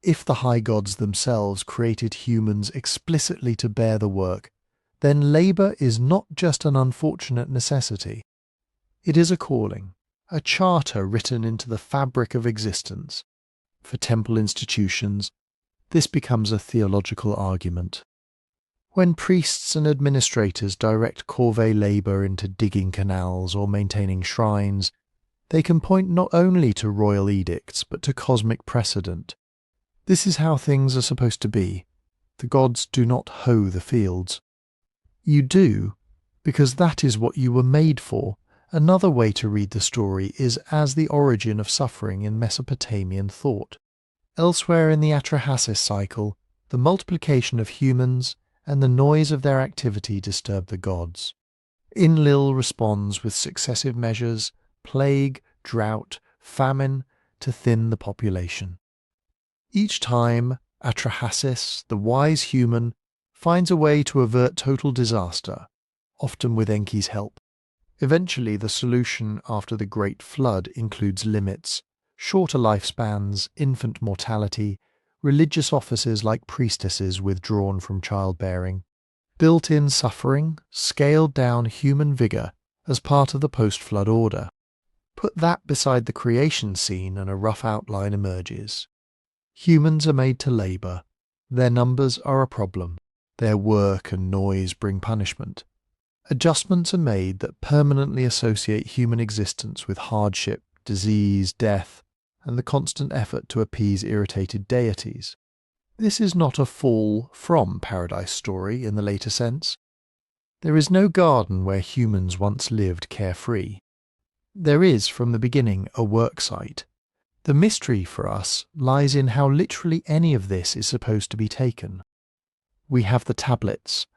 If the high gods themselves created humans explicitly to bear the work, then labour is not just an unfortunate necessity. It is a calling, a charter written into the fabric of existence. For temple institutions, this becomes a theological argument. When priests and administrators direct corvée labour into digging canals or maintaining shrines, they can point not only to royal edicts but to cosmic precedent. This is how things are supposed to be. The gods do not hoe the fields. You do, because that is what you were made for. Another way to read the story is as the origin of suffering in Mesopotamian thought. Elsewhere in the Atrahasis cycle, the multiplication of humans and the noise of their activity disturb the gods. Enlil responds with successive measures, plague, drought, famine, to thin the population. Each time, Atrahasis, the wise human, finds a way to avert total disaster, often with Enki's help. Eventually, the solution after the Great Flood includes limits, shorter lifespans, infant mortality, religious offices like priestesses withdrawn from childbearing, built-in suffering, scaled-down human vigour as part of the post-flood order. Put that beside the creation scene and a rough outline emerges. Humans are made to labour. Their numbers are a problem. Their work and noise bring punishment. Adjustments are made that permanently associate human existence with hardship, disease, death, and the constant effort to appease irritated deities. This is not a fall from paradise story in the later sense. There is no garden where humans once lived carefree. There is, from the beginning, a work site. The mystery for us lies in how literally any of this is supposed to be taken. We have the tablets.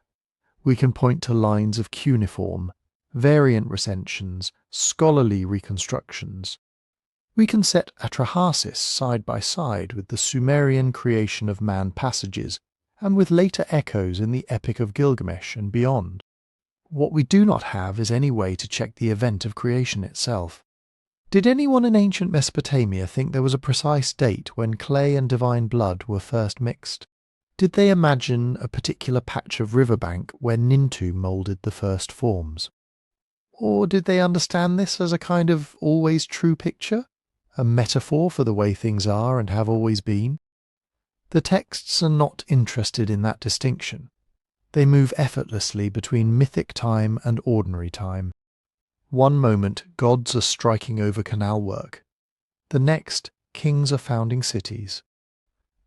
We can point to lines of cuneiform, variant recensions, scholarly reconstructions. We can set Atrahasis side by side with the Sumerian creation of man passages and with later echoes in the Epic of Gilgamesh and beyond. What we do not have is any way to check the event of creation itself. Did anyone in ancient Mesopotamia think there was a precise date when clay and divine blood were first mixed? Did they imagine a particular patch of riverbank where Nintu moulded the first forms? Or did they understand this as a kind of always true picture? A metaphor for the way things are and have always been? The texts are not interested in that distinction. They move effortlessly between mythic time and ordinary time. One moment, gods are striking over canal work. The next, kings are founding cities.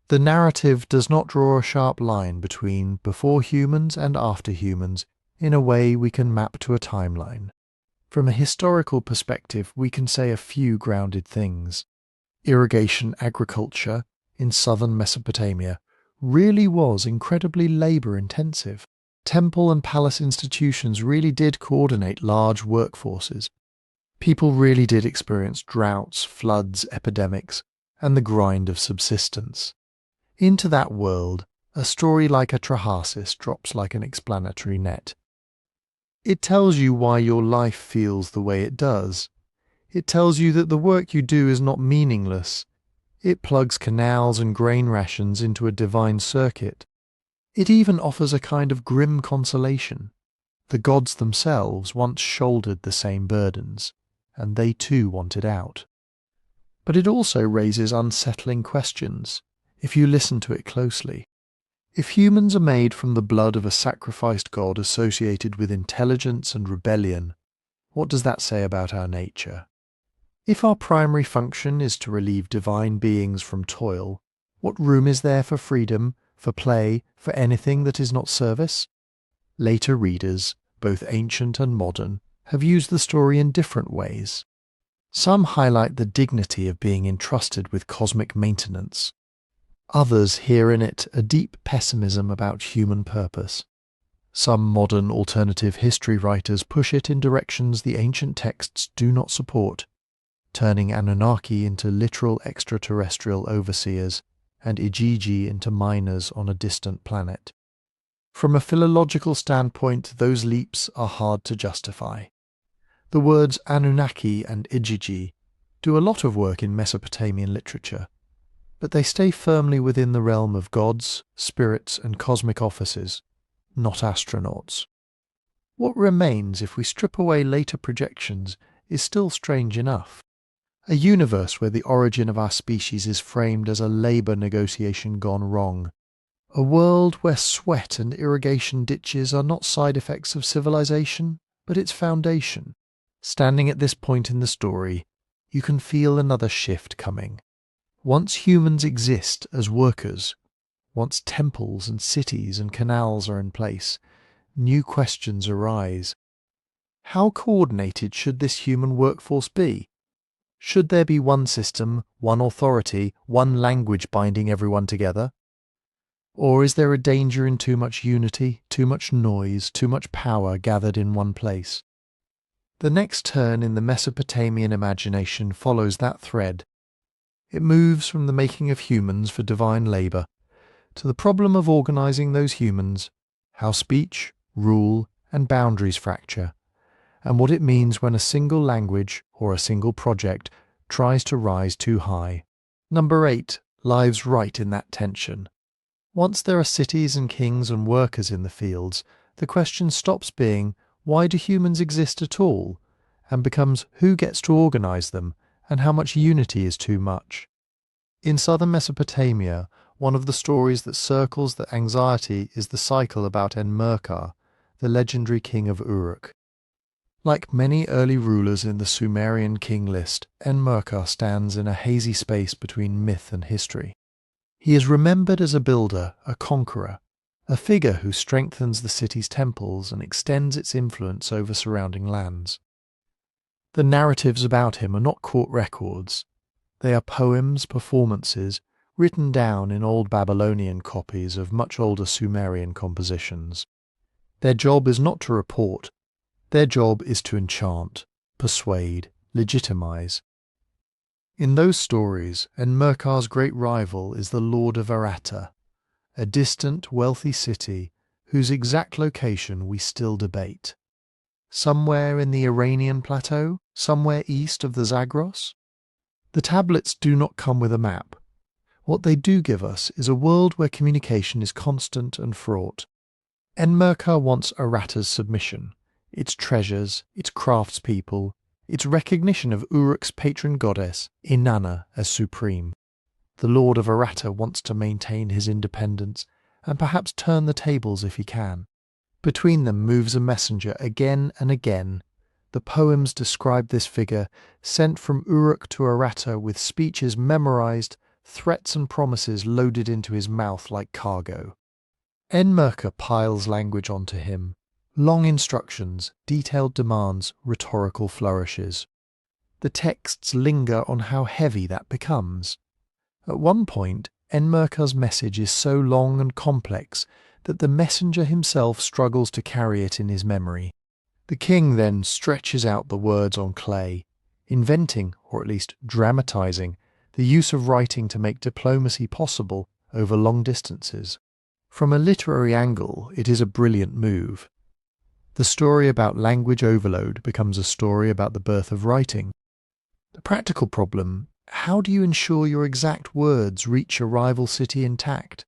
The narrative does not draw a sharp line between before humans and after humans in a way we can map to a timeline. From a historical perspective, we can say a few grounded things. Irrigation agriculture in southern Mesopotamia really was incredibly labor-intensive. Temple and palace institutions really did coordinate large workforces. People really did experience droughts, floods, epidemics, and the grind of subsistence. Into that world, a story like Atrahasis drops like an explanatory net. It tells you why your life feels the way it does. It tells you that the work you do is not meaningless. It plugs canals and grain rations into a divine circuit. It even offers a kind of grim consolation. The gods themselves once shouldered the same burdens, and they too wanted out. But it also raises unsettling questions, if you listen to it closely. If humans are made from the blood of a sacrificed god associated with intelligence and rebellion, what does that say about our nature? If our primary function is to relieve divine beings from toil, what room is there for freedom, for play, for anything that is not service? Later readers, both ancient and modern, have used the story in different ways. Some highlight the dignity of being entrusted with cosmic maintenance. Others hear in it a deep pessimism about human purpose. Some modern alternative history writers push it in directions the ancient texts do not support, turning Anunnaki into literal extraterrestrial overseers and Igigi into miners on a distant planet. From a philological standpoint, those leaps are hard to justify. The words Anunnaki and Igigi do a lot of work in Mesopotamian literature, but they stay firmly within the realm of gods, spirits, and cosmic offices, not astronauts. What remains if we strip away later projections is still strange enough. A universe where the origin of our species is framed as a labour negotiation gone wrong. A world where sweat and irrigation ditches are not side effects of civilization, but its foundation. Standing at this point in the story, you can feel another shift coming. Once humans exist as workers, once temples and cities and canals are in place, new questions arise. How coordinated should this human workforce be? Should there be one system, one authority, one language binding everyone together? Or is there a danger in too much unity, too much noise, too much power gathered in one place? The next turn in the Mesopotamian imagination follows that thread. It moves from the making of humans for divine labour to the problem of organising those humans, how speech, rule, and boundaries fracture, and what it means when a single language or a single project tries to rise too high. Number 8 lies right in that tension. Once there are cities and kings and workers in the fields, the question stops being, why do humans exist at all? And becomes, who gets to organise them, and how much unity is too much? In southern Mesopotamia, one of the stories that circles the anxiety is the cycle about Enmerkar, the legendary king of Uruk. Like many early rulers in the Sumerian king list, Enmerkar stands in a hazy space between myth and history. He is remembered as a builder, a conqueror, a figure who strengthens the city's temples and extends its influence over surrounding lands. The narratives about him are not court records. They are poems, performances, written down in old Babylonian copies of much older Sumerian compositions. Their job is not to report. Their job is to enchant, persuade, legitimize. In those stories, Enmerkar's great rival is the Lord of Aratta, a distant, wealthy city whose exact location we still debate. Somewhere in the Iranian plateau, somewhere east of the Zagros? The tablets do not come with a map. What they do give us is a world where communication is constant and fraught. Enmerkar wants Aratta's submission, its treasures, its craftspeople, its recognition of Uruk's patron goddess, Inanna, as supreme. The Lord of Aratta wants to maintain his independence and perhaps turn the tables if he can. Between them moves a messenger again and again. The poems describe this figure, sent from Uruk to Aratta with speeches memorized, threats and promises loaded into his mouth like cargo. Enmerkar piles language onto him. Long instructions, detailed demands, rhetorical flourishes. The texts linger on how heavy that becomes. At one point, Enmerkar's message is so long and complex that the messenger himself struggles to carry it in his memory. The king then stretches out the words on clay, inventing, or at least dramatizing, the use of writing to make diplomacy possible over long distances. From a literary angle, it is a brilliant move. The story about language overload becomes a story about the birth of writing. The practical problem: how do you ensure your exact words reach a rival city intact?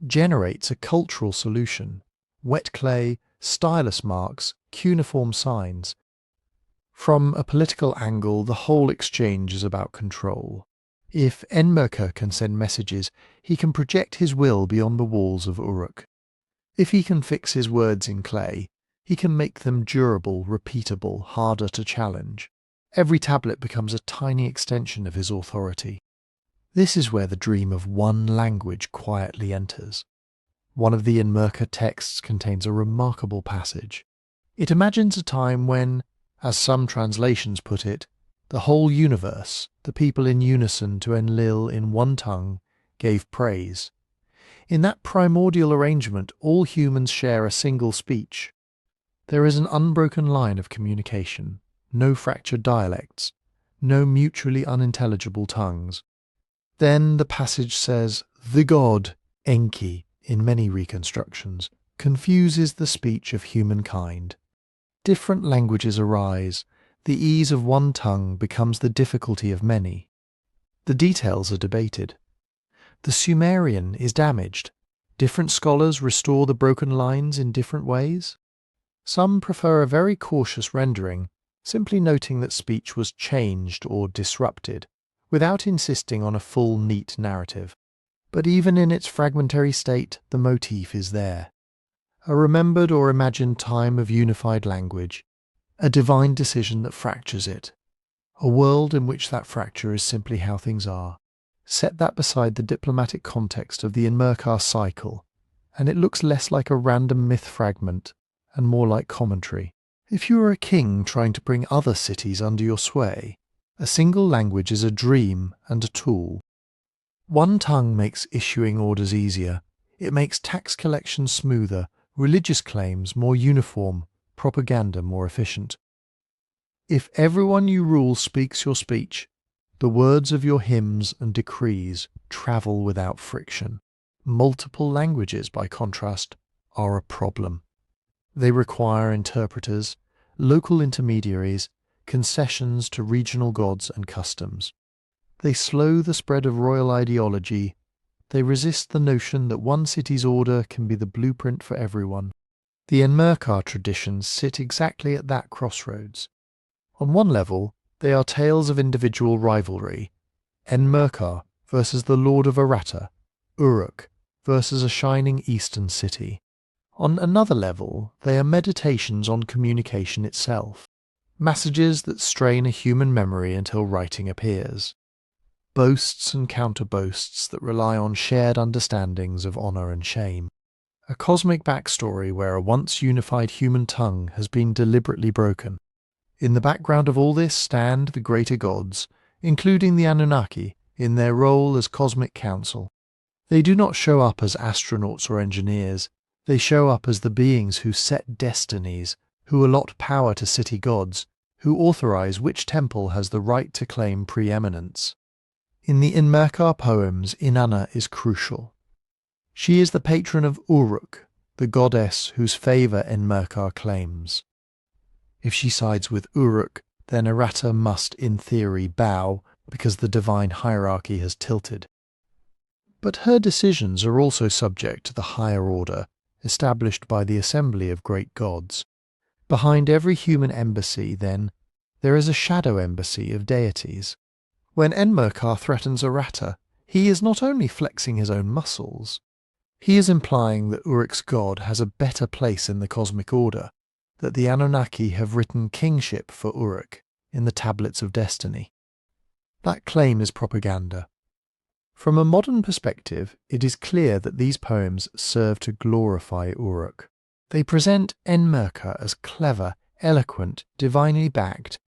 Generates a cultural solution: wet clay, stylus marks, cuneiform signs. From a political angle, the whole exchange is about control. If Enmerkar can send messages, he can project his will beyond the walls of Uruk. If he can fix his words in clay, he can make them durable, repeatable, harder to challenge. Every tablet becomes a tiny extension of his authority. This is where the dream of one language quietly enters. One of the Enmerkar texts contains a remarkable passage. It imagines a time when, as some translations put it, the whole universe, the people in unison to Enlil in one tongue, gave praise. In that primordial arrangement, all humans share a single speech. There is an unbroken line of communication, no fractured dialects, no mutually unintelligible tongues. Then the passage says, the god, Enki, in many reconstructions, confuses the speech of humankind. Different languages arise. The ease of one tongue becomes the difficulty of many. The details are debated. The Sumerian is damaged. Different scholars restore the broken lines in different ways. Some prefer a very cautious rendering, simply noting that speech was changed or disrupted, without insisting on a full, neat narrative. But even in its fragmentary state, the motif is there. A remembered or imagined time of unified language, a divine decision that fractures it, a world in which that fracture is simply how things are. Set that beside the diplomatic context of the Enmerkar cycle, and it looks less like a random myth fragment and more like commentary. If you are a king trying to bring other cities under your sway, a single language is a dream and a tool. One tongue makes issuing orders easier. It makes tax collection smoother, religious claims more uniform, propaganda more efficient. If everyone you rule speaks your speech, the words of your hymns and decrees travel without friction. Multiple languages, by contrast, are a problem. They require interpreters, local intermediaries, concessions to regional gods and customs. They slow the spread of royal ideology. They resist the notion that one city's order can be the blueprint for everyone. The Enmerkar traditions sit exactly at that crossroads. On one level, they are tales of individual rivalry. Enmerkar versus the Lord of Aratta, Uruk versus a shining eastern city. On another level, they are meditations on communication itself. Messages that strain a human memory until writing appears. Boasts and counter-boasts that rely on shared understandings of honour and shame. A cosmic backstory where a once unified human tongue has been deliberately broken. In the background of all this stand the greater gods, including the Anunnaki, in their role as cosmic council. They do not show up as astronauts or engineers. They show up as the beings who set destinies, who allot power to city gods, who authorize which temple has the right to claim preeminence. In the Enmerkar poems, Inanna is crucial. She is the patron of Uruk, the goddess whose favour Enmerkar claims. If she sides with Uruk, then Aratta must, in theory, bow because the divine hierarchy has tilted. But her decisions are also subject to the higher order, established by the assembly of great gods. Behind every human embassy, then, there is a shadow embassy of deities. When Enmerkar threatens Aratta, he is not only flexing his own muscles, he is implying that Uruk's god has a better place in the cosmic order, that the Anunnaki have written kingship for Uruk in the tablets of destiny. That claim is propaganda. From a modern perspective, it is clear that these poems serve to glorify Uruk. They present Enmerkar as clever, eloquent, divinely backed.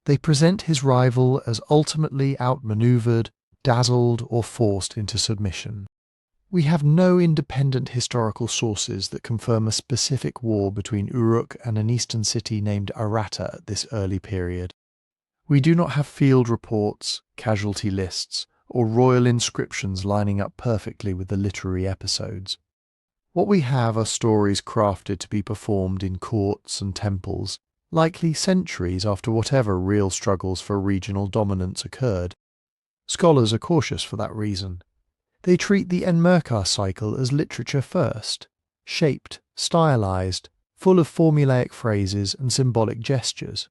They present his rival as ultimately outmaneuvered, dazzled, or forced into submission. We have no independent historical sources that confirm a specific war between Uruk and an eastern city named Aratta at this early period. We do not have field reports, casualty lists, or royal inscriptions lining up perfectly with the literary episodes. What we have are stories crafted to be performed in courts and temples, likely centuries after whatever real struggles for regional dominance occurred. Scholars are cautious for that reason. They treat the Enmerkar cycle as literature first, shaped, stylized, full of formulaic phrases and symbolic gestures.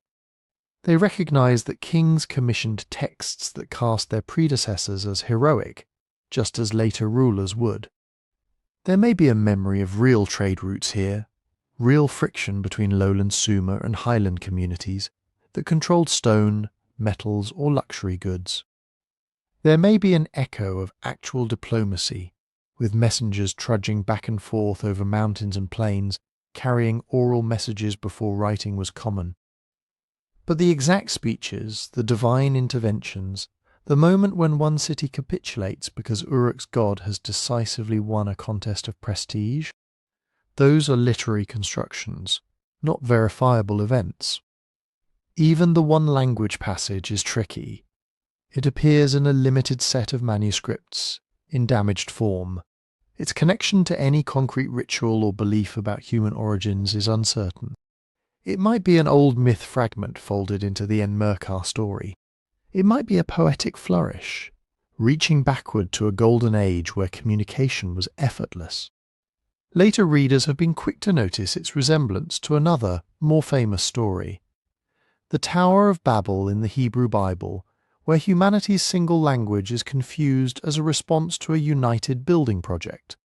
They recognize that kings commissioned texts that cast their predecessors as heroic, just as later rulers would. There may be a memory of real trade routes here, real friction between lowland Sumer and highland communities that controlled stone, metals, or luxury goods. There may be an echo of actual diplomacy, with messengers trudging back and forth over mountains and plains, carrying oral messages before writing was common. But the exact speeches, the divine interventions, the moment when one city capitulates because Uruk's god has decisively won a contest of prestige, those are literary constructions, not verifiable events. Even the one-language passage is tricky. It appears in a limited set of manuscripts, in damaged form. Its connection to any concrete ritual or belief about human origins is uncertain. It might be an old myth fragment folded into the Enmerkar story. It might be a poetic flourish, reaching backward to a golden age where communication was effortless. Later readers have been quick to notice its resemblance to another, more famous story. The Tower of Babel in the Hebrew Bible, where humanity's single language is confused as a response to a united building project.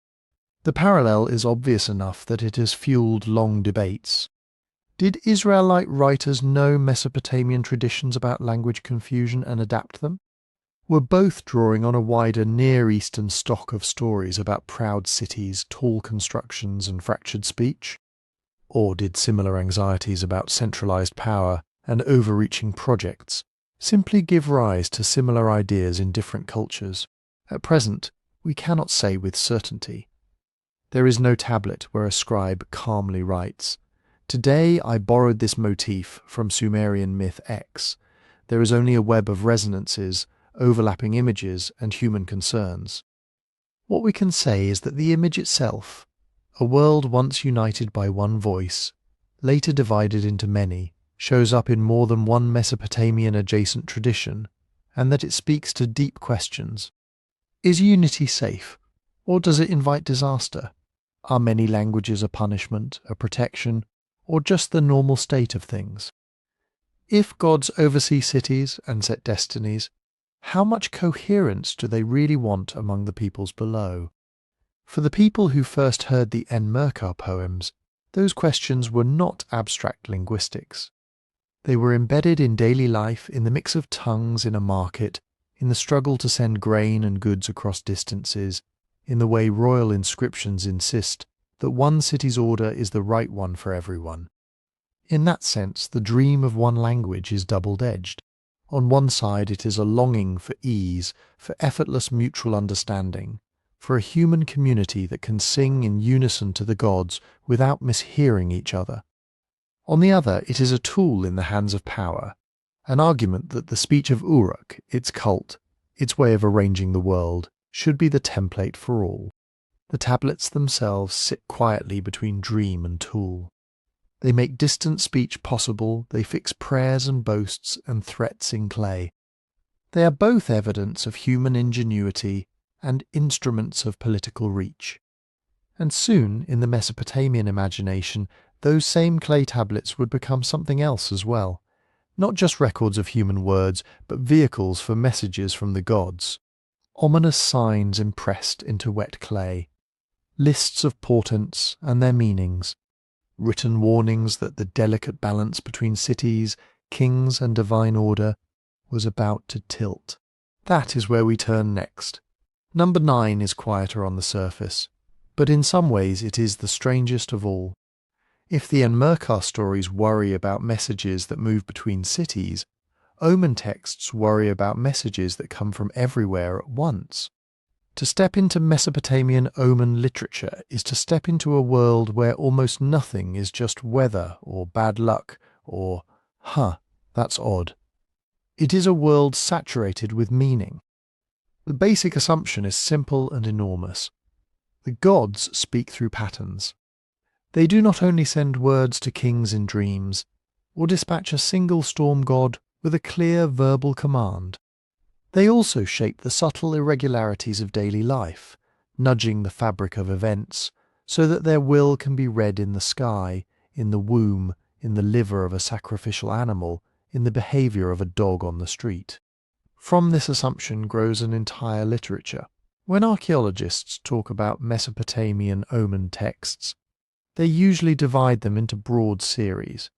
The parallel is obvious enough that it has fueled long debates. Did Israelite writers know Mesopotamian traditions about language confusion and adapt them? Were both drawing on a wider Near Eastern stock of stories about proud cities, tall constructions, and fractured speech? Or did similar anxieties about centralized power and overreaching projects simply give rise to similar ideas in different cultures? At present, we cannot say with certainty. There is no tablet where a scribe calmly writes, "Today I borrowed this motif from Sumerian myth X." There is only a web of resonances, overlapping images, and human concerns. What we can say is that the image itself, a world once united by one voice, later divided into many, shows up in more than one Mesopotamian adjacent tradition, and that it speaks to deep questions. Is unity safe, or does it invite disaster? Are many languages a punishment, a protection, or just the normal state of things? If gods oversee cities and set destinies, how much coherence do they really want among the peoples below? For the people who first heard the Enmerkar poems, those questions were not abstract linguistics. They were embedded in daily life, in the mix of tongues in a market, in the struggle to send grain and goods across distances, in the way royal inscriptions insist that one city's order is the right one for everyone. In that sense, the dream of one language is double-edged. On one side, it is a longing for ease, for effortless mutual understanding, for a human community that can sing in unison to the gods without mishearing each other. On the other, it is a tool in the hands of power, an argument that the speech of Uruk, its cult, its way of arranging the world, should be the template for all. The tablets themselves sit quietly between dream and tool. They make distant speech possible, they fix prayers and boasts and threats in clay. They are both evidence of human ingenuity and instruments of political reach. And soon, in the Mesopotamian imagination, those same clay tablets would become something else as well. Not just records of human words, but vehicles for messages from the gods. Ominous signs impressed into wet clay. Lists of portents and their meanings. Written warnings that the delicate balance between cities, kings, and divine order was about to tilt. That is where we turn next. Number 9 is quieter on the surface, but in some ways it is the strangest of all. If the Enmerkar stories worry about messages that move between cities, Omen texts worry about messages that come from everywhere at once. To step into Mesopotamian omen literature is to step into a world where almost nothing is just weather or bad luck or, that's odd. It is a world saturated with meaning. The basic assumption is simple and enormous. The gods speak through patterns. They do not only send words to kings in dreams, or dispatch a single storm god with a clear verbal command. They also shape the subtle irregularities of daily life, nudging the fabric of events, so that their will can be read in the sky, in the womb, in the liver of a sacrificial animal, in the behaviour of a dog on the street. From this assumption grows an entire literature. When archaeologists talk about Mesopotamian omen texts, they usually divide them into broad series.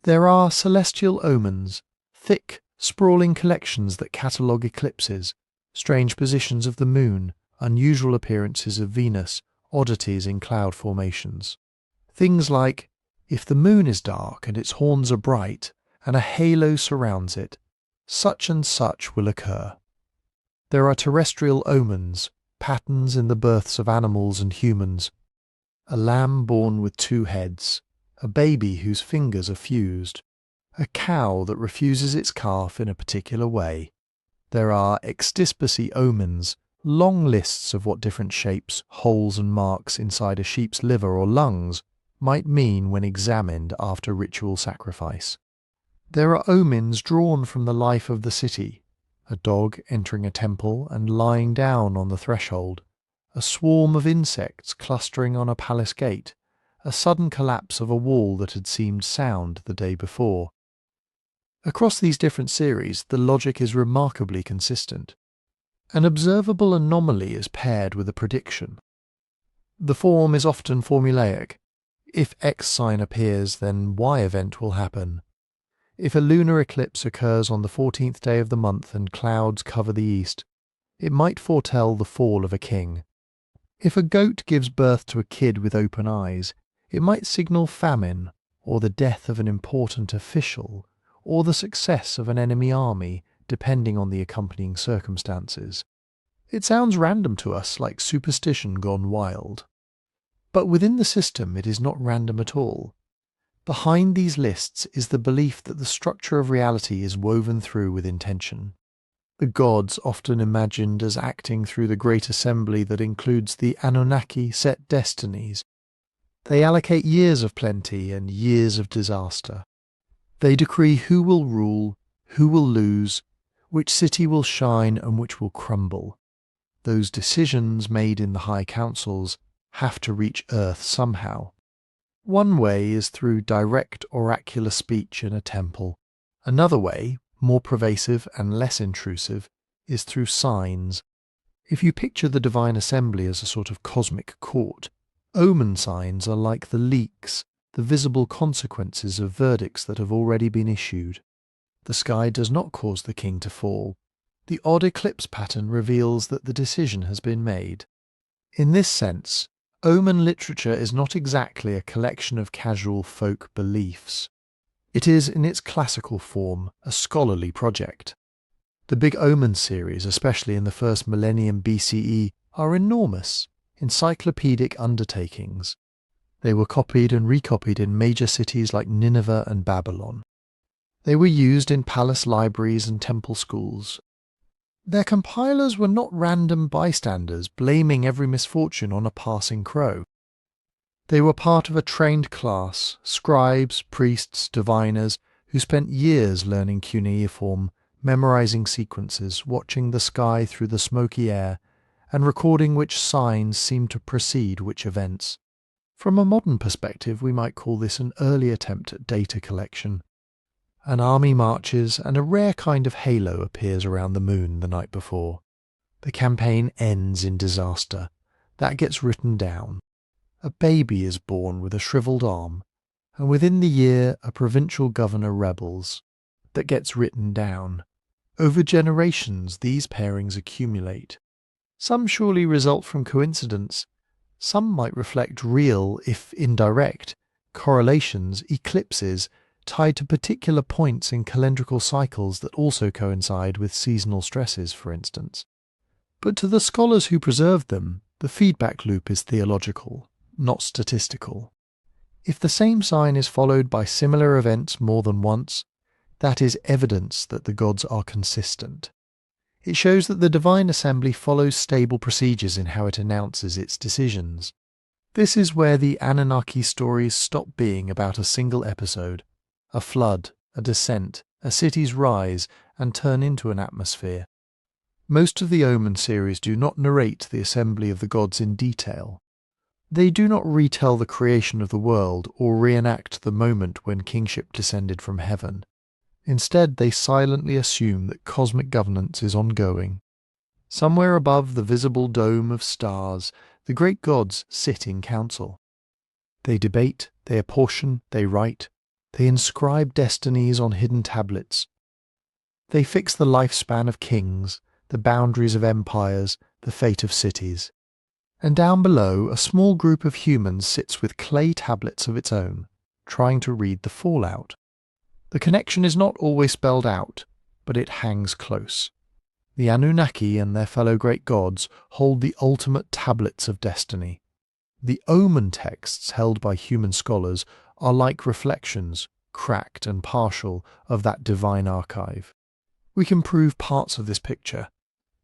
There are celestial omens, thick, sprawling collections that catalogue eclipses, strange positions of the moon, unusual appearances of Venus, oddities in cloud formations. Things like, if the moon is dark and its horns are bright, and a halo surrounds it, such and such will occur. There are terrestrial omens, patterns in the births of animals and humans. A lamb born with 2 heads, a baby whose fingers are fused, a cow that refuses its calf in a particular way. There are extispacy omens, long lists of what different shapes, holes and marks inside a sheep's liver or lungs might mean when examined after ritual sacrifice. There are omens drawn from the life of the city, a dog entering a temple and lying down on the threshold, a swarm of insects clustering on a palace gate, a sudden collapse of a wall that had seemed sound the day before. Across these different series, the logic is remarkably consistent. An observable anomaly is paired with a prediction. The form is often formulaic. If X sign appears, then Y event will happen. If a lunar eclipse occurs on the 14th day of the month and clouds cover the east, it might foretell the fall of a king. If a goat gives birth to a kid with open eyes, it might signal famine, or the death of an important official, or the success of an enemy army, depending on the accompanying circumstances. It sounds random to us, like superstition gone wild. But within the system it is not random at all. Behind these lists is the belief that the structure of reality is woven through with intention. The gods, often imagined as acting through the great assembly that includes the Anunnaki, set destinies. They allocate years of plenty and years of disaster. They decree who will rule, who will lose, which city will shine and which will crumble. Those decisions made in the high councils have to reach Earth somehow. One way is through direct oracular speech in a temple. Another way, more pervasive and less intrusive, is through signs. If you picture the divine assembly as a sort of cosmic court, omen signs are like the leaks, the visible consequences of verdicts that have already been issued. The sky does not cause the king to fall. The odd eclipse pattern reveals that the decision has been made. In this sense, omen literature is not exactly a collection of casual folk beliefs. It is, in its classical form, a scholarly project. The Big Omen series, especially in the first millennium BCE, are enormous, encyclopedic undertakings. They were copied and recopied in major cities like Nineveh and Babylon. They were used in palace libraries and temple schools. Their compilers were not random bystanders blaming every misfortune on a passing crow. They were part of a trained class, scribes, priests, diviners, who spent years learning cuneiform, memorizing sequences, watching the sky through the smoky air, and recording which signs seemed to precede which events. From a modern perspective, we might call this an early attempt at data collection. An army marches and a rare kind of halo appears around the moon the night before. The campaign ends in disaster. That gets written down. A baby is born with a shriveled arm, and within the year a provincial governor rebels. That gets written down. Over generations these pairings accumulate. Some surely result from coincidence. Some might reflect real, if indirect, correlations, eclipses, tied to particular points in calendrical cycles that also coincide with seasonal stresses, for instance. But to the scholars who preserved them, the feedback loop is theological, not statistical. If the same sign is followed by similar events more than once, that is evidence that the gods are consistent. It shows that the divine assembly follows stable procedures in how it announces its decisions. This is where the Anunnaki stories stop being about a single episode, a flood, a descent, a city's rise, and turn into an atmosphere. Most of the Omen series do not narrate the assembly of the gods in detail. They do not retell the creation of the world or reenact the moment when kingship descended from heaven. Instead, they silently assume that cosmic governance is ongoing. Somewhere above the visible dome of stars, the great gods sit in council. They debate, they apportion, they write, they inscribe destinies on hidden tablets. They fix the lifespan of kings, the boundaries of empires, the fate of cities. And down below, a small group of humans sits with clay tablets of its own, trying to read the fallout. The connection is not always spelled out, but it hangs close. The Anunnaki and their fellow great gods hold the ultimate tablets of destiny. The Omen texts held by human scholars are like reflections, cracked and partial, of that divine archive. We can prove parts of this picture.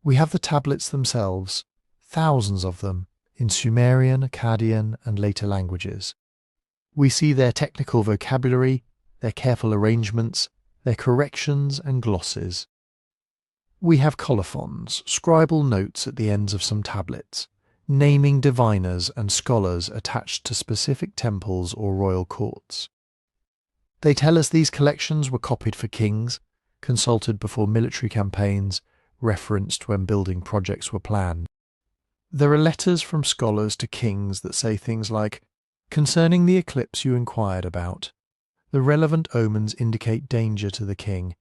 We have the tablets themselves, thousands of them, in Sumerian, Akkadian, and later languages. We see their technical vocabulary, their careful arrangements, their corrections and glosses. We have colophons, scribal notes at the ends of some tablets, naming diviners and scholars attached to specific temples or royal courts. They tell us these collections were copied for kings, consulted before military campaigns, referenced when building projects were planned. There are letters from scholars to kings that say things like, "Concerning the eclipse you inquired about, the relevant omens indicate danger to the king.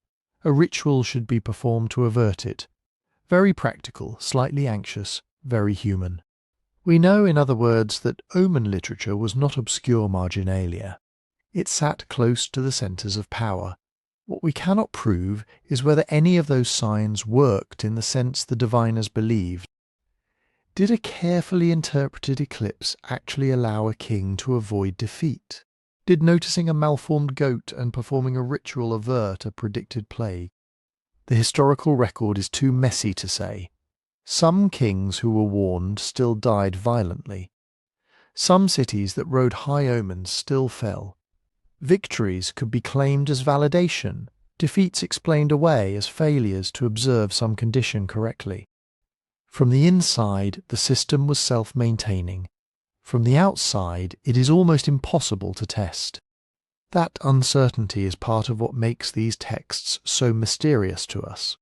A ritual should be performed to avert it. Very practical, slightly anxious, very human." We know, in other words, that omen literature was not obscure marginalia. It sat close to the centres of power. What we cannot prove is whether any of those signs worked in the sense the diviners believed. Did a carefully interpreted eclipse actually allow a king to avoid defeat? Did noticing a malformed goat and performing a ritual avert a predicted plague? The historical record is too messy to say. Some kings who were warned still died violently. Some cities that rode high omens still fell. Victories could be claimed as validation, defeats explained away as failures to observe some condition correctly. From the inside, the system was self-maintaining. From the outside, it is almost impossible to test. That uncertainty is part of what makes these texts so mysterious to us.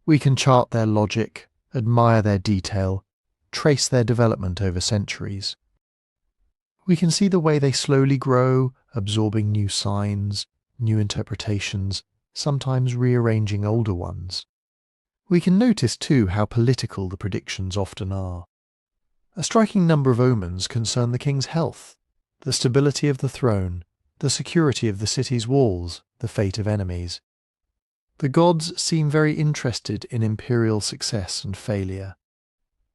We can chart their logic, admire their detail, trace their development over centuries. We can see the way they slowly grow, absorbing new signs, new interpretations, sometimes rearranging older ones. We can notice too how political the predictions often are. A striking number of omens concern the king's health, the stability of the throne, the security of the city's walls, the fate of enemies. The gods seem very interested in imperial success and failure.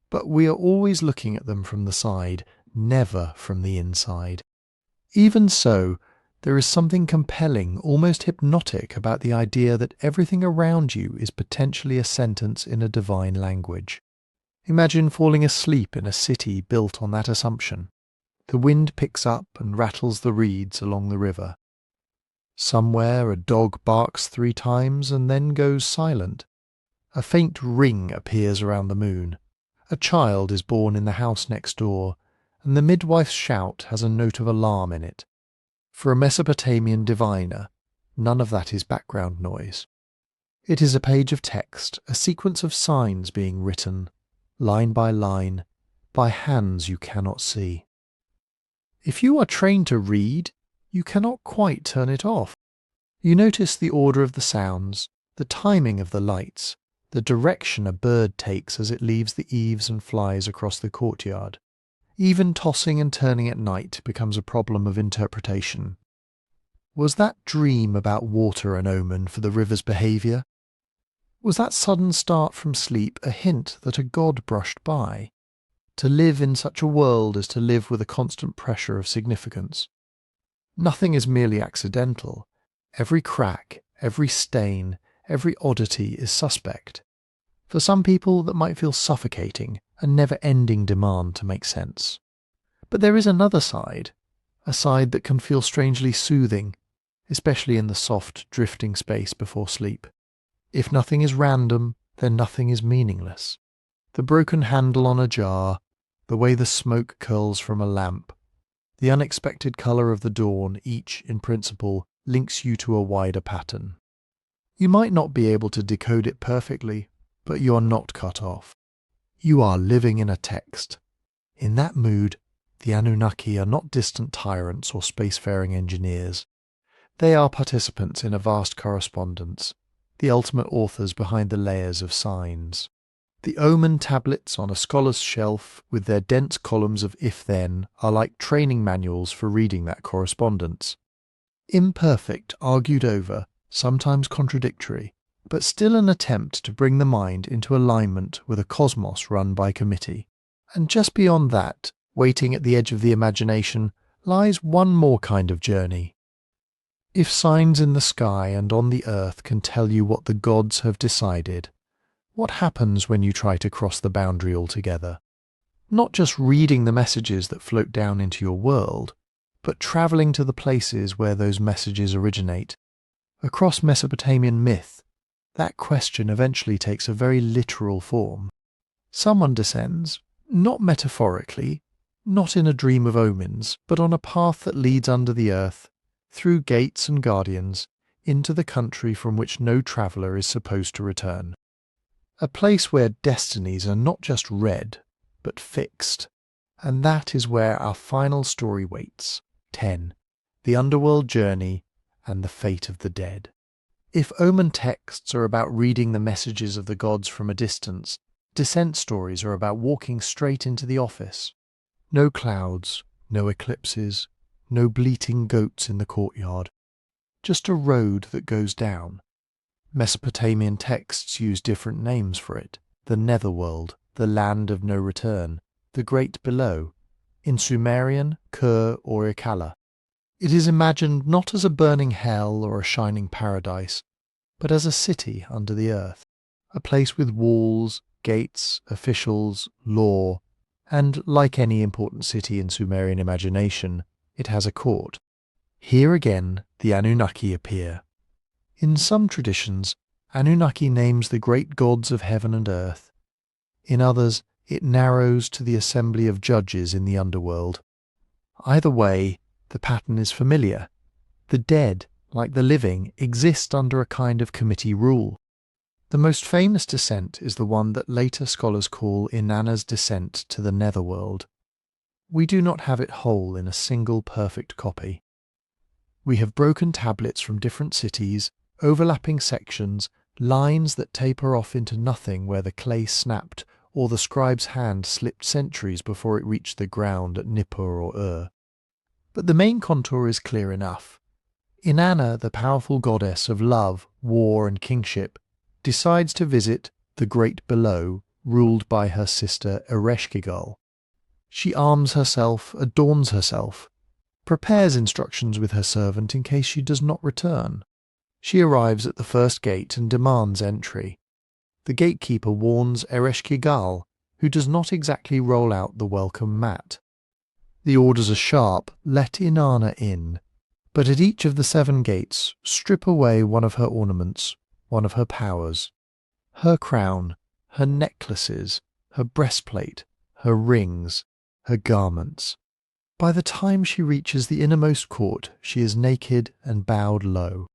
But we are always looking at them from the side, never from the inside. Even so, there is something compelling, almost hypnotic, about the idea that everything around you is potentially a sentence in a divine language. Imagine falling asleep in a city built on that assumption. The wind picks up and rattles the reeds along the river. Somewhere a dog barks 3 times and then goes silent. A faint ring appears around the moon. A child is born in the house next door, and the midwife's shout has a note of alarm in it. For a Mesopotamian diviner, none of that is background noise. It is a page of text, a sequence of signs being written, line by line, by hands you cannot see. If you are trained to read, you cannot quite turn it off. You notice the order of the sounds, the timing of the lights, the direction a bird takes as it leaves the eaves and flies across the courtyard. Even tossing and turning at night becomes a problem of interpretation. Was that dream about water an omen for the river's behaviour? Was that sudden start from sleep a hint that a god brushed by? To live in such a world is to live with a constant pressure of significance. Nothing is merely accidental. Every crack, every stain, every oddity is suspect. For some people that might feel suffocating, a never-ending demand to make sense. But there is another side, a side that can feel strangely soothing, especially in the soft, drifting space before sleep. If nothing is random, then nothing is meaningless. The broken handle on a jar, the way the smoke curls from a lamp, the unexpected colour of the dawn, each, in principle, links you to a wider pattern. You might not be able to decode it perfectly, but you are not cut off. You are living in a text. In that mood, the Anunnaki are not distant tyrants or spacefaring engineers. They are participants in a vast correspondence, the ultimate authors behind the layers of signs. The omen tablets on a scholar's shelf with their dense columns of if-then are like training manuals for reading that correspondence. Imperfect, argued over, sometimes contradictory, but still an attempt to bring the mind into alignment with a cosmos run by committee. And just beyond that, waiting at the edge of the imagination, lies one more kind of journey. If signs in the sky and on the earth can tell you what the gods have decided, what happens when you try to cross the boundary altogether? Not just reading the messages that float down into your world, but travelling to the places where those messages originate. Across Mesopotamian myth, that question eventually takes a very literal form. Someone descends, not metaphorically, not in a dream of omens, but on a path that leads under the earth, through gates and guardians, into the country from which no traveller is supposed to return. A place where destinies are not just read, but fixed. And that is where our final story waits. 10. The underworld journey and the fate of the dead. If omen texts are about reading the messages of the gods from a distance, descent stories are about walking straight into the office. No clouds, no eclipses, no bleating goats in the courtyard. Just a road that goes down. Mesopotamian texts use different names for it: the netherworld, the land of no return, the great below, in Sumerian, Kur or Ikala. It is imagined not as a burning hell or a shining paradise, but as a city under the earth, a place with walls, gates, officials, law, and, like any important city in Sumerian imagination, it has a court. Here again the Anunnaki appear. In some traditions, Anunnaki names the great gods of heaven and earth. In others, it narrows to the assembly of judges in the underworld. Either way, the pattern is familiar. The dead, like the living, exist under a kind of committee rule. The most famous descent is the one that later scholars call Inanna's descent to the netherworld. We do not have it whole in a single perfect copy. We have broken tablets from different cities, overlapping sections, lines that taper off into nothing where the clay snapped or the scribe's hand slipped centuries before it reached the ground at Nippur or Ur. But the main contour is clear enough. Inanna, the powerful goddess of love, war and kingship, decides to visit the great below, ruled by her sister Ereshkigal. She arms herself, adorns herself, prepares instructions with her servant in case she does not return. She arrives at the first gate and demands entry. The gatekeeper warns Ereshkigal, who does not exactly roll out the welcome mat. The orders are sharp: let Inanna in, but at each of the 7 gates strip away one of her ornaments, one of her powers. Her crown, her necklaces, her breastplate, her rings, her garments. By the time she reaches the innermost court, she is naked and bowed low.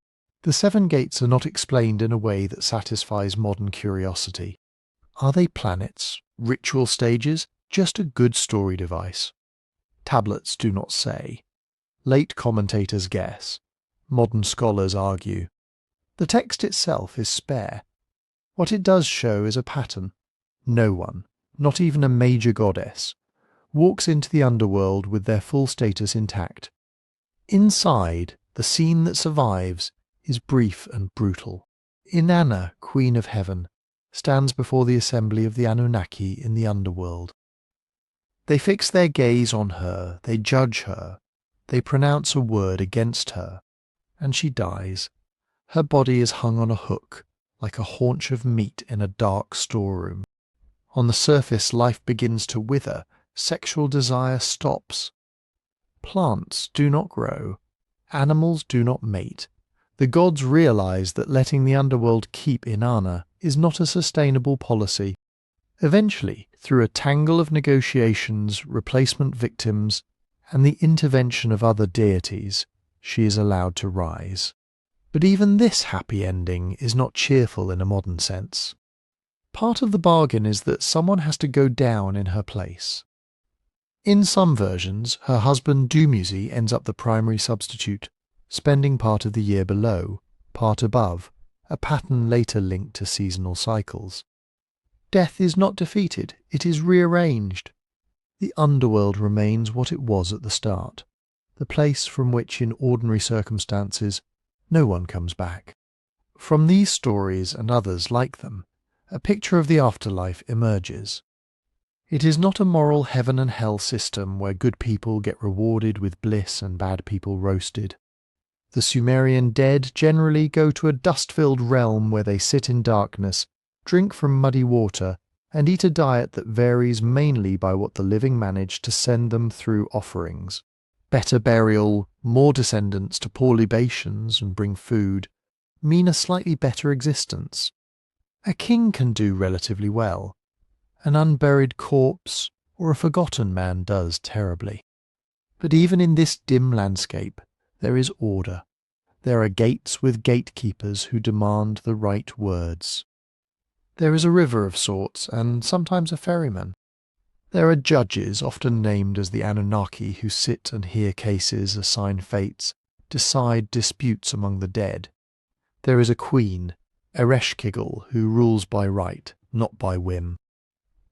The 7 gates are not explained in a way that satisfies modern curiosity. Are they planets, ritual stages, just a good story device? Tablets do not say. Late commentators guess. Modern scholars argue. The text itself is spare. What it does show is a pattern. No one, not even a major goddess, walks into the underworld with their full status intact. Inside, the scene that survives is brief and brutal. Inanna, Queen of Heaven, stands before the assembly of the Anunnaki in the underworld. They fix their gaze on her, they judge her, they pronounce a word against her, and she dies. Her body is hung on a hook, like a haunch of meat in a dark storeroom. On the surface, life begins to wither, sexual desire stops. Plants do not grow, animals do not mate. The gods realize that letting the underworld keep Inanna is not a sustainable policy. Eventually, through a tangle of negotiations, replacement victims, and the intervention of other deities, she is allowed to rise. But even this happy ending is not cheerful in a modern sense. Part of the bargain is that someone has to go down in her place. In some versions, her husband Dumuzi ends up the primary substitute, spending part of the year below, part above, a pattern later linked to seasonal cycles. Death is not defeated, it is rearranged. The underworld remains what it was at the start, the place from which in ordinary circumstances no one comes back. From these stories and others like them, a picture of the afterlife emerges. It is not a moral heaven and hell system where good people get rewarded with bliss and bad people roasted. The Sumerian dead generally go to a dust-filled realm where they sit in darkness, drink from muddy water, and eat a diet that varies mainly by what the living manage to send them through offerings. Better burial, more descendants to pour libations and bring food, mean a slightly better existence. A king can do relatively well. An unburied corpse or a forgotten man does terribly. But even in this dim landscape, there is order. There are gates with gatekeepers who demand the right words. There is a river of sorts, and sometimes a ferryman. There are judges, often named as the Anunnaki, who sit and hear cases, assign fates, decide disputes among the dead. There is a queen, Ereshkigal, who rules by right, not by whim.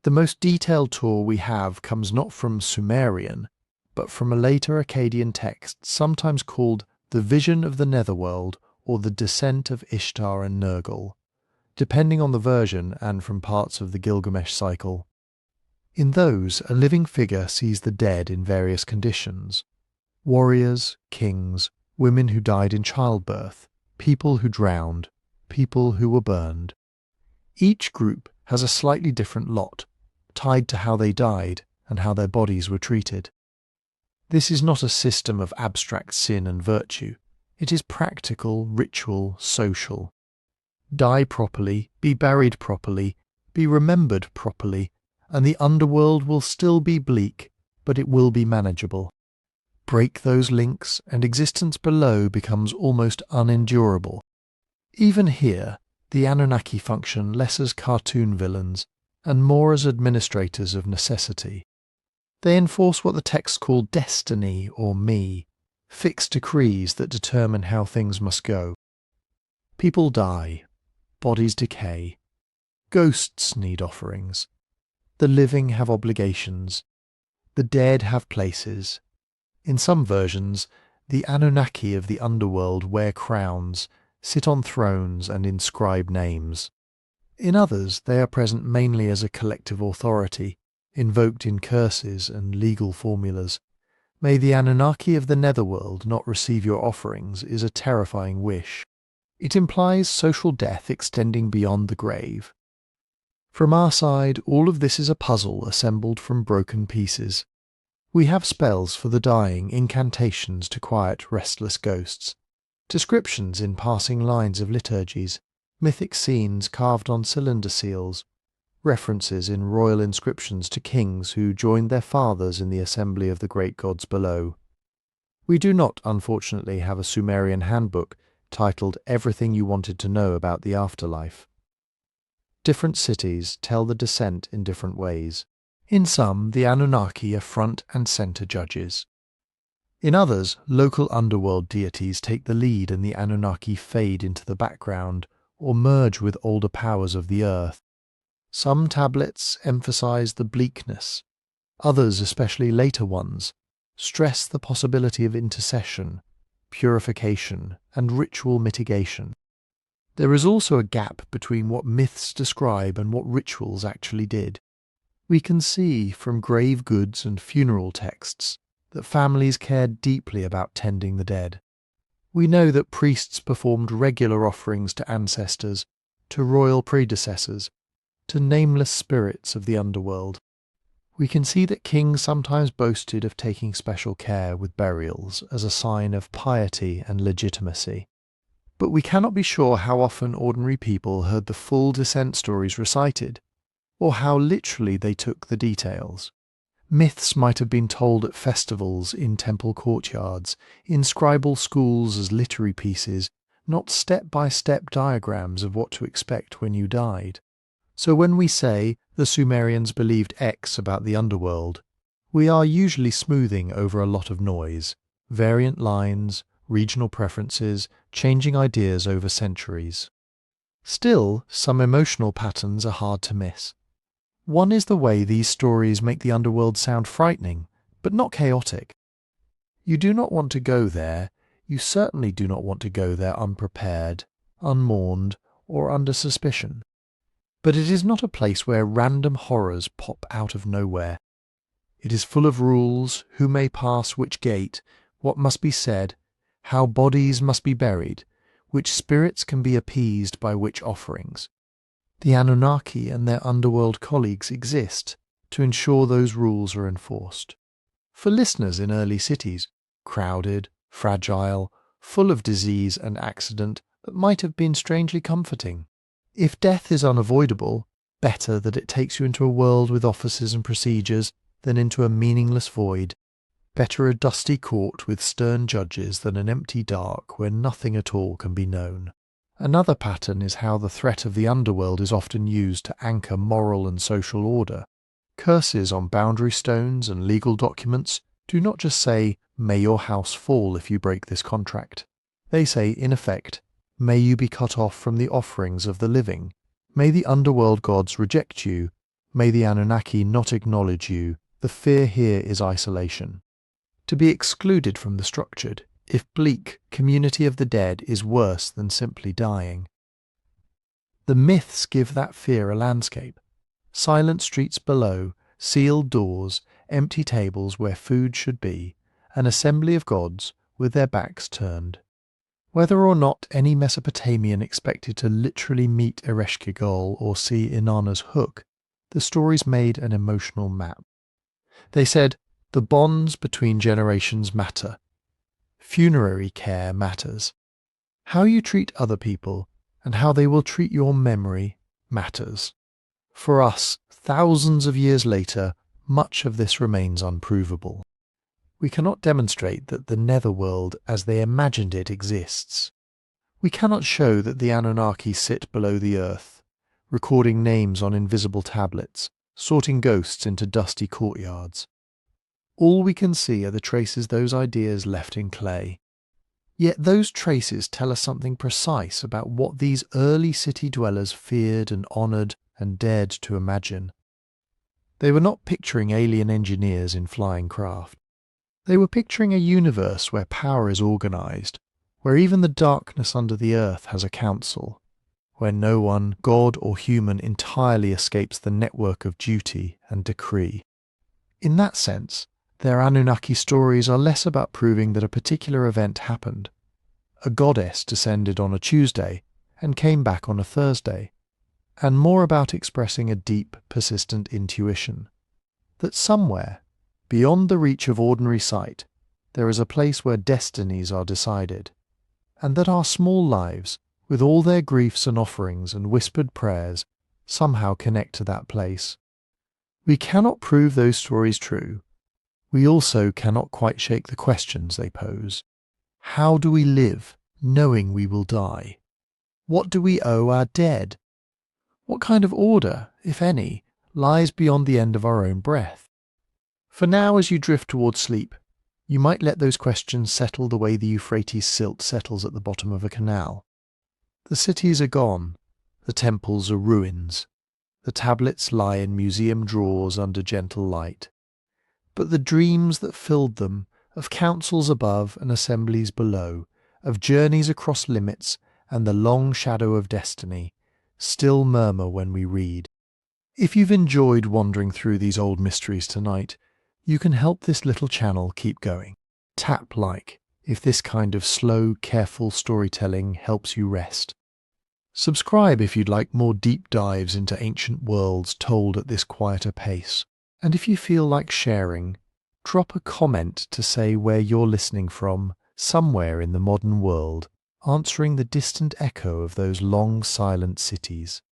The most detailed tour we have comes not from Sumerian, but from a later Akkadian text, sometimes called The Vision of the Netherworld or The Descent of Ishtar and Nergal, depending on the version and from parts of the Gilgamesh cycle. In those, a living figure sees the dead in various conditions: warriors, kings, women who died in childbirth, people who drowned, people who were burned. Each group has a slightly different lot, tied to how they died and how their bodies were treated. This is not a system of abstract sin and virtue. It is practical, ritual, social. Die properly, be buried properly, be remembered properly, and the underworld will still be bleak, but it will be manageable. Break those links, and existence below becomes almost unendurable. Even here, the Anunnaki function less as cartoon villains and more as administrators of necessity. They enforce what the texts call destiny or me, fixed decrees that determine how things must go. People die, bodies decay, ghosts need offerings, the living have obligations, the dead have places. In some versions, the Anunnaki of the underworld wear crowns, sit on thrones and inscribe names. In others, they are present mainly as a collective authority, invoked in curses and legal formulas. May the Anunnaki of the netherworld not receive your offerings is a terrifying wish. It implies social death extending beyond the grave. From our side, all of this is a puzzle assembled from broken pieces. We have spells for the dying, incantations to quiet restless ghosts, descriptions in passing lines of liturgies, mythic scenes carved on cylinder seals, references in royal inscriptions to kings who joined their fathers in the assembly of the great gods below. We do not, unfortunately, have a Sumerian handbook titled Everything You Wanted to Know About the Afterlife. Different cities tell the descent in different ways. In some, the Anunnaki are front and center judges. In others, local underworld deities take the lead and the Anunnaki fade into the background or merge with older powers of the earth. Some tablets emphasize the bleakness. Others, especially later ones, stress the possibility of intercession, purification, and ritual mitigation. There is also a gap between what myths describe and what rituals actually did. We can see from grave goods and funeral texts that families cared deeply about tending the dead. We know that priests performed regular offerings to ancestors, to royal predecessors, to nameless spirits of the underworld. We can see that kings sometimes boasted of taking special care with burials as a sign of piety and legitimacy. But we cannot be sure how often ordinary people heard the full descent stories recited, or how literally they took the details. Myths might have been told at festivals in temple courtyards, in scribal schools as literary pieces, not step-by-step diagrams of what to expect when you died. So when we say the Sumerians believed X about the underworld, we are usually smoothing over a lot of noise, variant lines, regional preferences, changing ideas over centuries. Still, some emotional patterns are hard to miss. One is the way these stories make the underworld sound frightening, but not chaotic. You do not want to go there, you certainly do not want to go there unprepared, unmourned, or under suspicion. But it is not a place where random horrors pop out of nowhere. It is full of rules, who may pass which gate, what must be said, how bodies must be buried, which spirits can be appeased by which offerings. The Anunnaki and their underworld colleagues exist to ensure those rules are enforced. For listeners in early cities, crowded, fragile, full of disease and accident, that might have been strangely comforting. If death is unavoidable, better that it takes you into a world with offices and procedures than into a meaningless void. Better a dusty court with stern judges than an empty dark where nothing at all can be known. Another pattern is how the threat of the underworld is often used to anchor moral and social order. Curses on boundary stones and legal documents do not just say, "May your house fall if you break this contract." They say, in effect, "May you be cut off from the offerings of the living. May the underworld gods reject you. May the Anunnaki not acknowledge you. The fear here is isolation." To be excluded from the structured, if bleak, community of the dead is worse than simply dying. The myths give that fear a landscape. Silent streets below, sealed doors, empty tables where food should be, an assembly of gods with their backs turned. Whether or not any Mesopotamian expected to literally meet Ereshkigal or see Inanna's hook, the stories made an emotional map. They said, the bonds between generations matter. Funerary care matters. How you treat other people and how they will treat your memory matters. For us, thousands of years later, much of this remains unprovable. We cannot demonstrate that the netherworld as they imagined it exists. We cannot show that the Anunnaki sit below the earth, recording names on invisible tablets, sorting ghosts into dusty courtyards. All we can see are the traces those ideas left in clay. Yet those traces tell us something precise about what these early city dwellers feared and honoured and dared to imagine. They were not picturing alien engineers in flying craft. They were picturing a universe where power is organised, where even the darkness under the earth has a council, where no one, god or human, entirely escapes the network of duty and decree. In that sense, their Anunnaki stories are less about proving that a particular event happened. A goddess descended on a Tuesday and came back on a Thursday, and more about expressing a deep, persistent intuition that somewhere, beyond the reach of ordinary sight, there is a place where destinies are decided, and that our small lives, with all their griefs and offerings and whispered prayers, somehow connect to that place. We cannot prove those stories true. We also cannot quite shake the questions they pose. How do we live, knowing we will die? What do we owe our dead? What kind of order, if any, lies beyond the end of our own breath? For now, as you drift towards sleep, you might let those questions settle the way the Euphrates silt settles at the bottom of a canal. The cities are gone, the temples are ruins, the tablets lie in museum drawers under gentle light. But the dreams that filled them of councils above and assemblies below, of journeys across limits and the long shadow of destiny, still murmur when we read. If you've enjoyed wandering through these old mysteries tonight, you can help this little channel keep going. Tap like if this kind of slow, careful storytelling helps you rest. Subscribe if you'd like more deep dives into ancient worlds told at this quieter pace. And if you feel like sharing, drop a comment to say where you're listening from, somewhere in the modern world, answering the distant echo of those long silent cities.